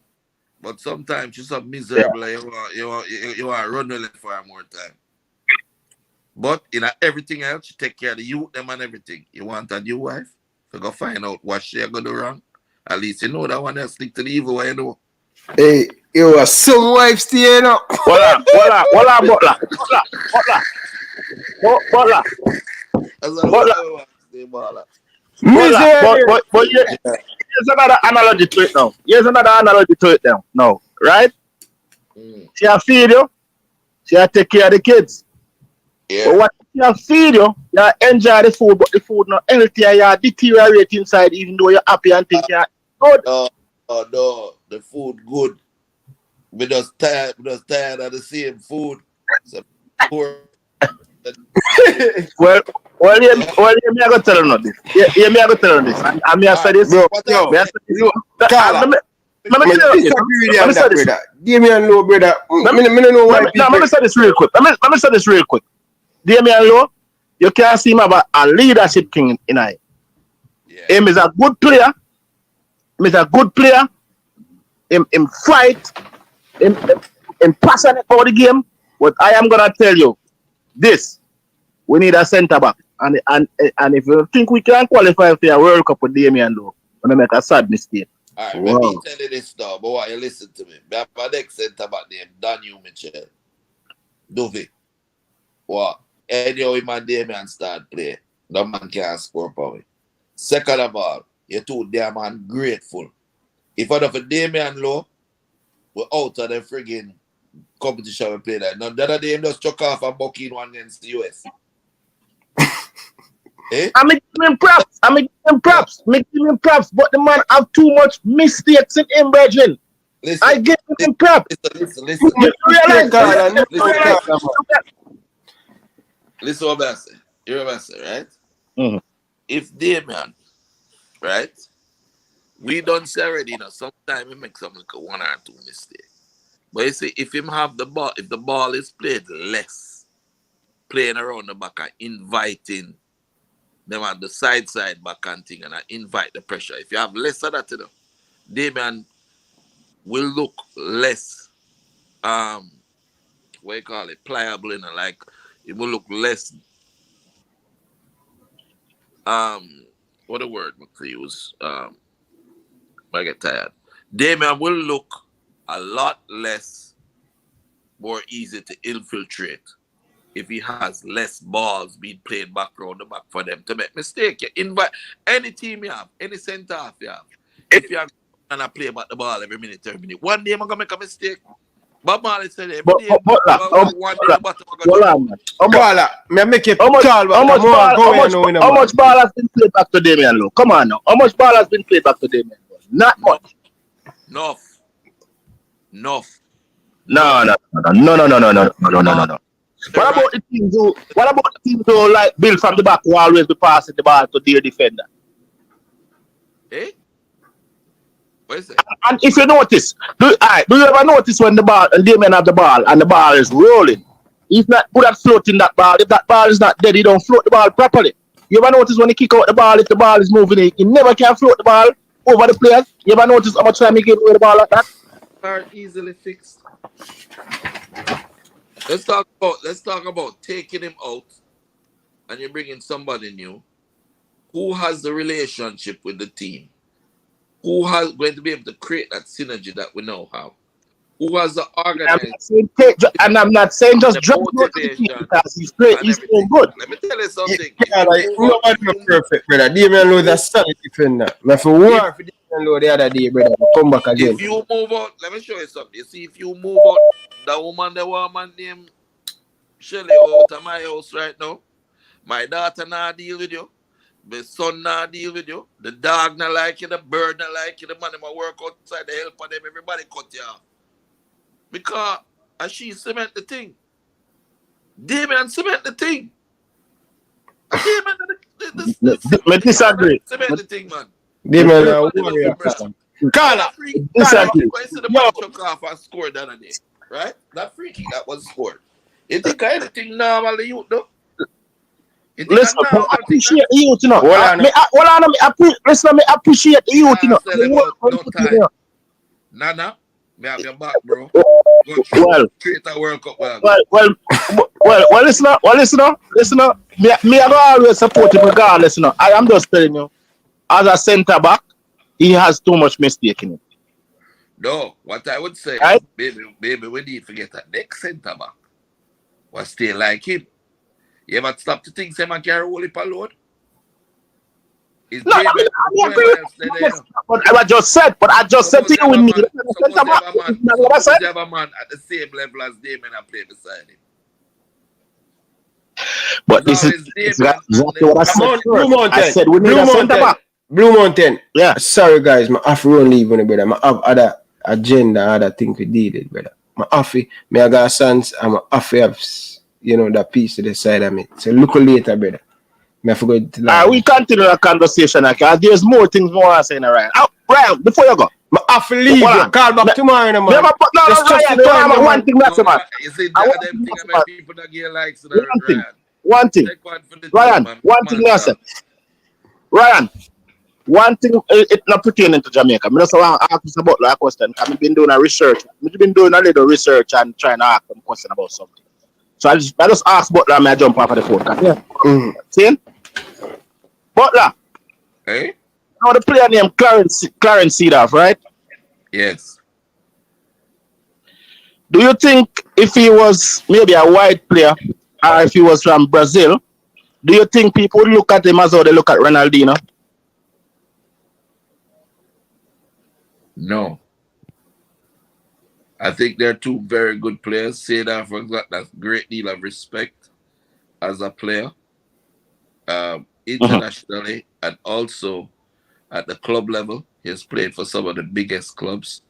But sometimes she's so miserable, you want to run with it for her more time. But in everything else, you take care of the youth, them and everything. You want a new wife? So go find out what she gonna do wrong. At least you know that one that stick to the evil way, you know. Hey, you are some wife staying up. Butler. But here's another analogy to it now. No, right? She'll feed you. She'll take care of the kids. Yeah. But what she'll feed you, you enjoy the food, but the food not healthy. You deteriorate inside, even though you're happy and think you're good. No, the food good. We just tired of the same food. So poor. well, me I go tell you this. Yeah, me I go tell you this. And me I say this. Bro, let me say this. Damian Lowe, brother. Let me know why. Let me say this real quick. Let me say this real quick. Damian Lowe, you can't see him about a leadership king in I. Yeah. Him is a good player. Him fight. Him passionate about the game. But I am gonna tell you this. We need a centre back. And if you think we can qualify for a World Cup with Damian Lowe, we're gonna make a sad mistake. Alright, let me tell you this now, but why you listen to me. My next centre back name, Daniel Mitchell. Dovey. What? Anyhow, him and Damian start play. The man can't score for me. Second of all, you're too damn ungrateful. If I don't for Damian Lowe, we're out of the friggin' competition we play that. Now, the other day, him just chuck off and buck in one against the US. Eh? I'm giving him props. But the man have too much mistakes in him, brethren. I give him props. Listen. You realize Listen what I say. You remember I say, right? Mm-hmm. If Damian, right? We done say already, sometimes we make some like one or two mistakes. But you see, if him have the ball, if the ball is played less, playing around the back and inviting them at the side back and thing and I invite the pressure. If you have less of that, Damian will look less what you call it, pliable, like it will look less what the word to use? I get tired. Damian will look a lot less more easy to infiltrate if he has less balls being played back around the back for them to make mistake. You invite any team you have, any centre half you have. If you are gonna play about the ball every minute, one day I'm gonna make a mistake. But Marley said every day. Me make it how much ball has been played back to Damian Lowe? Come on now. How much ball has been played back to Damian Lowe? Not much. Enough. No. What about the teams who like build from the back who always be passing the ball to their defender? Eh? What is it? And if you notice, do you ever notice when the ball and Damian have the ball and the ball is rolling? He's not good at floating that ball. If that ball is not dead, he don't float the ball properly. You ever notice when he kick out the ball, if the ball is moving, he never can float the ball over the players? You ever notice how much time he give away the ball like that? Are easily fixed. Let's talk about taking him out and you're bringing somebody new who has the relationship with the team, who has going to be able to create that synergy that we now have, who has the organization. I'm not saying just drop the team because he's great. He's doing good. Let me tell you something. Nobody's perfect, brother. Damian Lowe is a solid defender. But for war for Damian Lowe the other day, brother, come back again. If you move out, let me show you something. You see, if you move out the woman named Shelly out of my house right now, my daughter not deal with you. My son not deal with you. The dog not like you. The bird not like you. The man in my work outside, the help of them, everybody cut you off. Because she cement the thing. Damian cement the thing. Damian, disagree. Cement the thing, man. Damian, warrior. Carla, disagree. The ball took off and scored that day, right? That free kick that was scored. You think anything normally you do? Listen, I appreciate the youth, you know. I appreciate the youth, you know. Nana, Me have your back, bro. Well, Straight to World Cup. Listen up. Me I go always support him regardless. I am just telling you, as a centre back, he has too much mistake in it. No, what I would say, right? Baby, we need to get a next centre back. Was still like him. You ever stop to think someone carry whole heap of load? No, I agree with but I just said to you, we need a centre back. Suppose you have a man at the same level as Damien and play beside him. But this is exactly what I said. Blue Mountain. I said we need a centre back. Blue Mountain. Yeah. Sorry guys, my have to run leave on it, brother. I have other agenda, other thing we deal with, brother. My office, me I got sons, and my office have, that piece to the side of me. So look later, brother. Me I forgot to we continue the conversation, because there's more things more I say in Ryan. Ryan, before you go. My have to leave you. Call back tomorrow, man. Ryan, one thing, that's man. You see, them thing about people that get likes. One thing. Ryan, one thing, listen. Ryan, one thing, it's not pertaining to Jamaica. I just want to ask Mr. Butler a question. I've been doing a little research and trying to ask him a question about something. So I just ask Butler and I jump off of the phone. Yeah. See? Butler. Hey? Now the player named Clarence Seedorf, right? Yes. Do you think if he was maybe a white player or if he was from Brazil, do you think people would look at him as how they look at Ronaldinho? No. I think they're two very good players. Seedorf got that great deal of respect as a player, internationally, and also at the club level. He has played for some of the biggest clubs,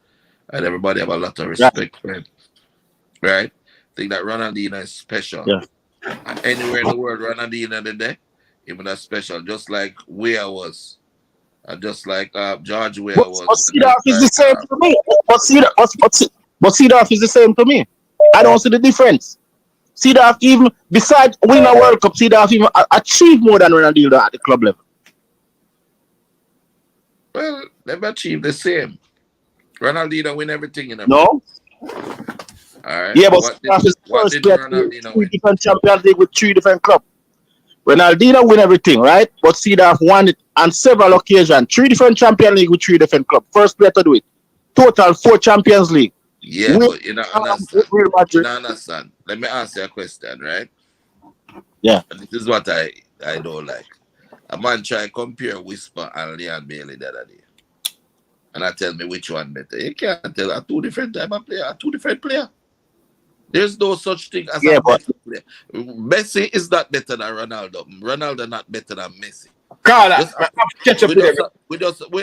and everybody have a lot of respect for him. Right? I think that Ronaldinho is special. Yeah. And anywhere in the world, Ronaldinho today, even that's special, just like Weah was. And just like George Weah was. But Seedorf is the same to me. But Seedorf is the same to me. I don't see the difference. Seedorf, even besides winning a World Cup, Seedorf even achieved more than Ronaldinho at the club level. Well, they've achieved the same. Ronaldinho win everything in a No. All right. Yeah, but Seedorf is first player to win 3 different Champions League with 3 different clubs. Ronaldinho win everything, right? But Seedorf won it on several occasions. 3 different Champions League with 3 different clubs. First player to do it. Total 4 Champions League. Yeah, but you don't understand. You don't understand. Let me ask you a question, right? Yeah. And this is what I don't like. A man try to compare Whisper and Leon Bailey the other day. And I tell me which one better. You can't tell. Are 2 different type of player. Are 2 different players. There's no such thing as a better player. Messi is not better than Ronaldo. Ronaldo not better than Messi. Carl, catch up with him. Wait,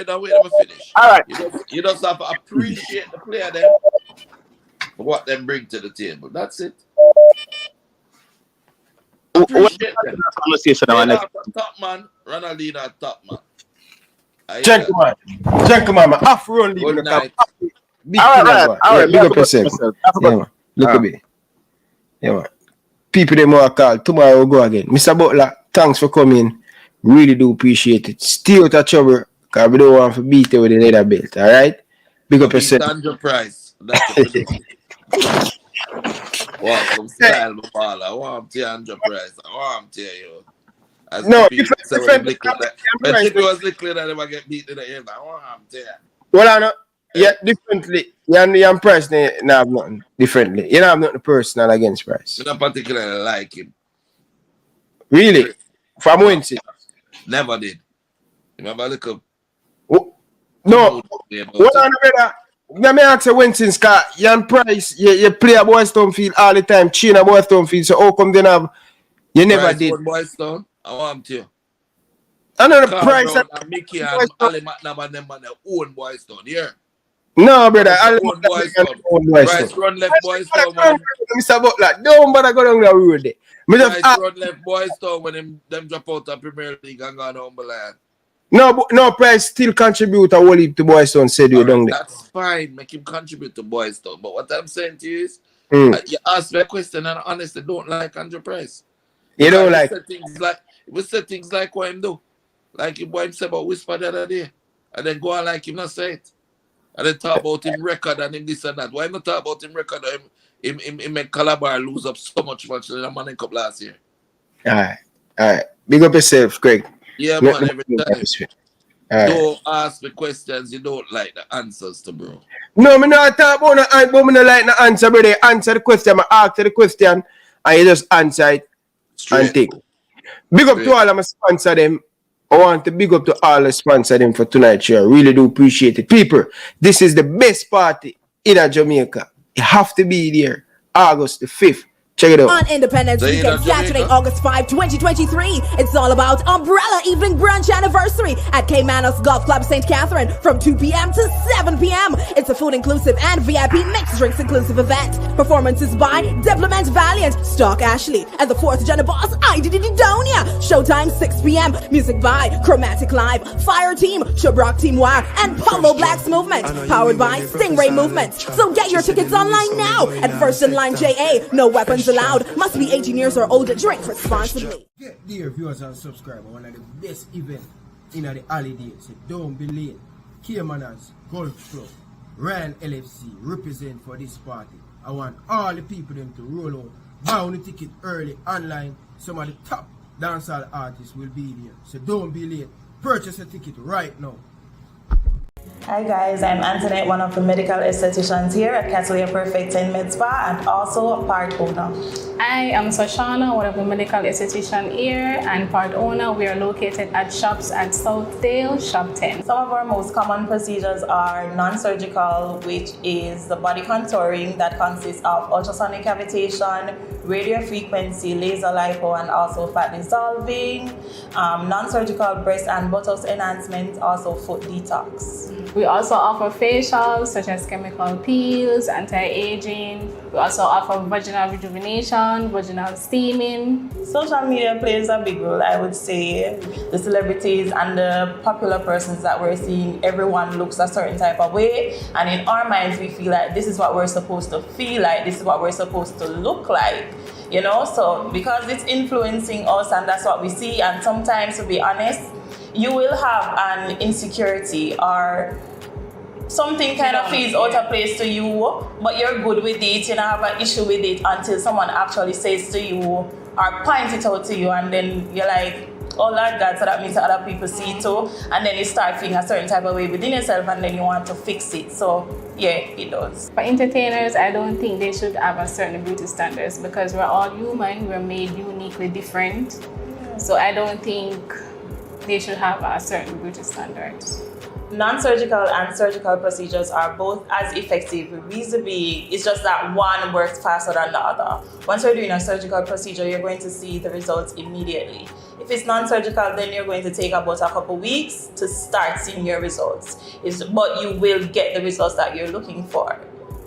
let me finish. All right. You just have to appreciate the player then for what they bring to the table. That's it. Appreciate them. Top man, Ronaldinho top man. Gentlemen, my Afro leave Good night. All right, big up yourself. Yeah, man. Look at me. Yeah, man. People they more call. Tomorrow we'll go again. Mr. Butler, thanks for coming. Really do appreciate it. Stay out of trouble because we don't want to beat you with the leather belt. All right? Big up yourself. Andrew Price. That's what we do. What some style, Bala. I want to Andrew Price. I want to you. No, if it was liquid, I never get beat in the end. I want to well, I know. Yeah, differently. You're Price, you have nothing differently. You don't have nothing personal against Price. I don't particularly like him. Really? From Wednesday? Never did. Remember, look up. No. What on the brother? Let me ask you Wednesday, Scott. Jan Price, you play a Boystown field all the time, train a Boystown field, so how come then have you never Price did? Boystown, I want to. I know the Price and Mickey and Ali McNabb and them man their own Boystown, yeah. No, brother. Own Boystown. Price run left Boystown. Mr. Butler, don't bother go down the road there. Price run left Boystown when them drop out of Premier League and go down below. No, Price still contribute a whole heap to Boystown, said you down there. That's fine, make him contribute to Boystown. But what I'm saying to you is, you ask me a question and I honestly don't like Andrew Price. You don't like we say things like what him do. Like what him say about Whisper the other day. And then go on like him not say it. And they talk about him record and him this and that. Why not talk about him record or him make Calabar lose up so much in the Manning Cup last year? Alright. Big up yourself, Craig. Yeah, man, every time. Don't ask me questions you don't like the answers to, bro. No, me not talk about no, but me not like the answer, brother. Answer the question, I ask the question, and you just answer it and take. Big up to all of my sponsor them. I want to big up to all the sponsor them for tonight's show. I really do appreciate it. People, this is the best party in Jamaica. You have to be there. August the 5th. Check it out. On Independence Weekend, Saturday, August 5, 2023. It's all about Umbrella Evening Brunch Anniversary at Caymanos Golf Club St. Catherine from 2 p.m. to 7 p.m. It's a food-inclusive and VIP mixed drinks-inclusive event. Performances by Diplomat Valiant, Stock Ashley, and the 4th Gen Boss, Donia. Showtime 6 p.m. Music by Chromatic Live, Fire Team, Shabrock Team Wire, and Pablo Black's Movement. Powered by Stingray Movements. So get your tickets online now at First in Line JA. No weapons allowed. Must be 18 years or older. Drink responsibly. Dear viewers and subscribers, one of the best events in the holidays. So don't be late. Caymanas Golf Club, Ryan LFC represent for this party. I want all the people them to roll out. Buy on the ticket early online. Some of the top dancehall artists will be there. So don't be late. Purchase a ticket right now. Hi guys, I'm Antoinette, one of the medical estheticians here at Catalia Perfect in Med Spa and also a part owner. I am Sashana, one of the medical esthetician here and part owner. We are located at shops at Southdale, Shop 10. Some of our most common procedures are non-surgical, which is the body contouring that consists of ultrasonic cavitation, radio frequency, laser lipo, and also fat dissolving, non-surgical breast and buttocks enhancement, also foot detox. We also offer facials such as chemical peels, anti-aging. We also offer vaginal rejuvenation, vaginal steaming. Social media plays a big role, I would say. The celebrities and the popular persons that we're seeing, everyone looks a certain type of way. And in our minds, we feel like this is what we're supposed to feel like, this is what we're supposed to look like. You know, so because it's influencing us and that's what we see, and sometimes, to be honest, you will have an insecurity or something kind of feels out of place to you, but you're good with it, you don't have an issue with it until someone actually says to you or points it out to you, and then you're like, oh Lord God, so that means other people see it too, and then you start feeling a certain type of way within yourself and then you want to fix it. So yeah, it does. For entertainers, I don't think they should have a certain beauty standards because we're all human, we're made uniquely different. So I don't think they should have a certain beauty standards. Non-surgical and surgical procedures are both as effective. Reason being, it's just that one works faster than the other. Once you're doing a surgical procedure, you're going to see the results immediately. If it's non-surgical, then you're going to take about a couple weeks to start seeing your results. But you will get the results that you're looking for.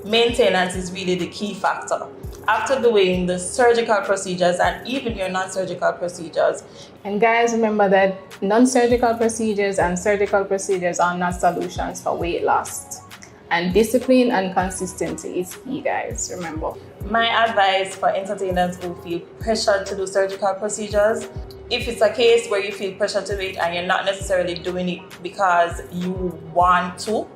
Maintenance is really the key factor. After doing the surgical procedures and even your non-surgical procedures. And guys, remember that non-surgical procedures and surgical procedures are not solutions for weight loss. And discipline and consistency is key, guys, remember. My advice for entertainers who feel pressured to do surgical procedures, if it's a case where you feel pressured to do it and you're not necessarily doing it because you want to,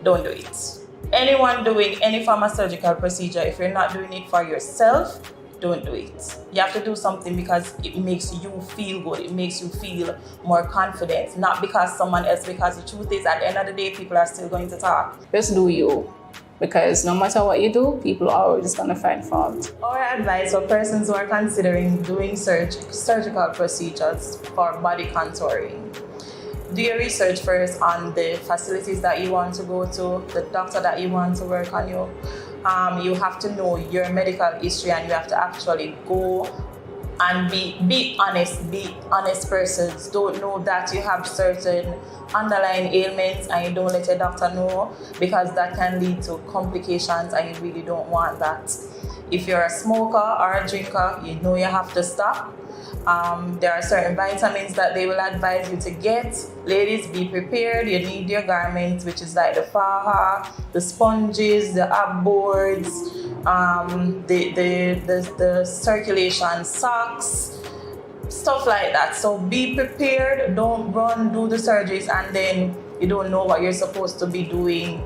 don't do it. Anyone doing any form of surgical procedure, if you're not doing it for yourself, don't do it. You have to do something because it makes you feel good. It makes you feel more confident, not because someone else, because the truth is at the end of the day, people are still going to talk. Just do you. Because no matter what you do, people are always going to find fault. Our advice for persons who are considering doing surgical procedures for body contouring. Do your research first on the facilities that you want to go to, the doctor that you want to work on you. You have to know your medical history and you have to actually go and be honest persons. Don't know that you have certain underlying ailments and you don't let your doctor know, because that can lead to complications and you really don't want that. If you're a smoker or a drinker, you know you have to stop. There are certain vitamins that they will advise you to get. Ladies, be prepared. You need your garments, which is like the faja, the sponges, the ab boards, the circulation socks, stuff like that. So be prepared. Don't run, do the surgeries, and then you don't know what you're supposed to be doing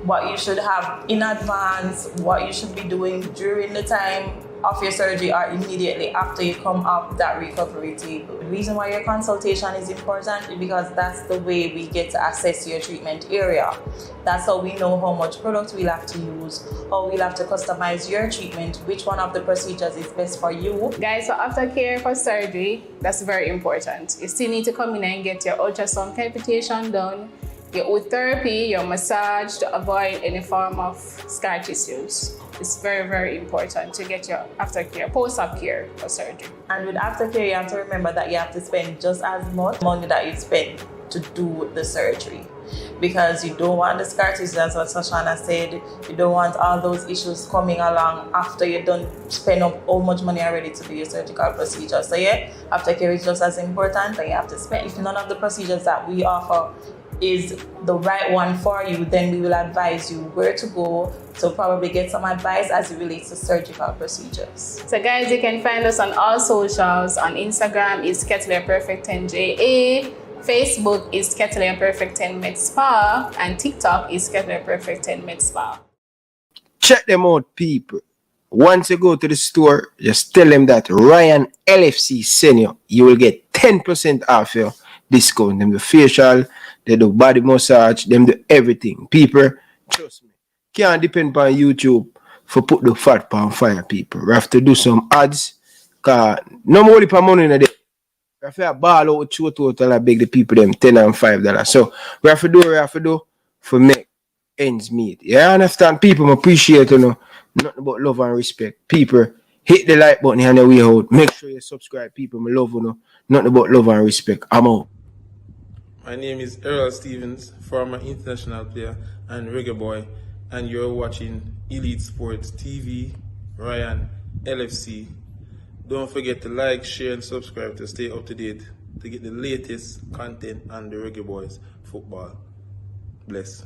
what you should have in advance, what you should be doing during the time of your surgery or immediately after you come up that recovery table. The reason why your consultation is important is because that's the way we get to assess your treatment area. That's how we know how much product we'll have to use, how we'll have to customize your treatment, which one of the procedures is best for you. Guys, for aftercare for surgery, that's very important. You still need to come in and get your ultrasound cavitation done, your wood therapy, your massage to avoid any form of scar tissues. It's very, very important to get your aftercare, post-op care for surgery. And with aftercare, you have to remember that you have to spend just as much money that you spend to do the surgery. Because you don't want the scar tissues, as what Sashana said, you don't want all those issues coming along after you don't spend up all much money already to do your surgical procedure. So yeah, aftercare is just as important, and you have to spend. If none of the procedures that we offer is the right one for you, then we will advise you where to go to probably get some advice as it relates to surgical procedures. So guys, you can find us on all socials. On Instagram is KettlerPerfect10JA, Facebook is KettlerPerfect10MedSpa, and TikTok is KettlerPerfect10MedSpa. Check them out, people. Once you go to the store, just tell them that Ryan LFC sent you. You will get 10% off your discount. Them do facial, they do body massage, them do everything. People, trust me, can't depend on YouTube for put the fat on fire, people. We have to do some ads, cause no more for money in a day. We have to ball out show total and beg the people them $10 and $5. So we have to do what we have to do for make ends meet. You understand? People, I appreciate nothing but love and respect. People, hit the like button on the way out. Make sure you subscribe, people. I love you, nothing but love and respect. I'm out. My name is Errol Stevens, former international player and Reggae Boy, and you're watching Elite Sports TV, Ryan LFC. Don't forget to like, share, and subscribe to stay up to date to get the latest content on the Reggae Boyz football. Bless.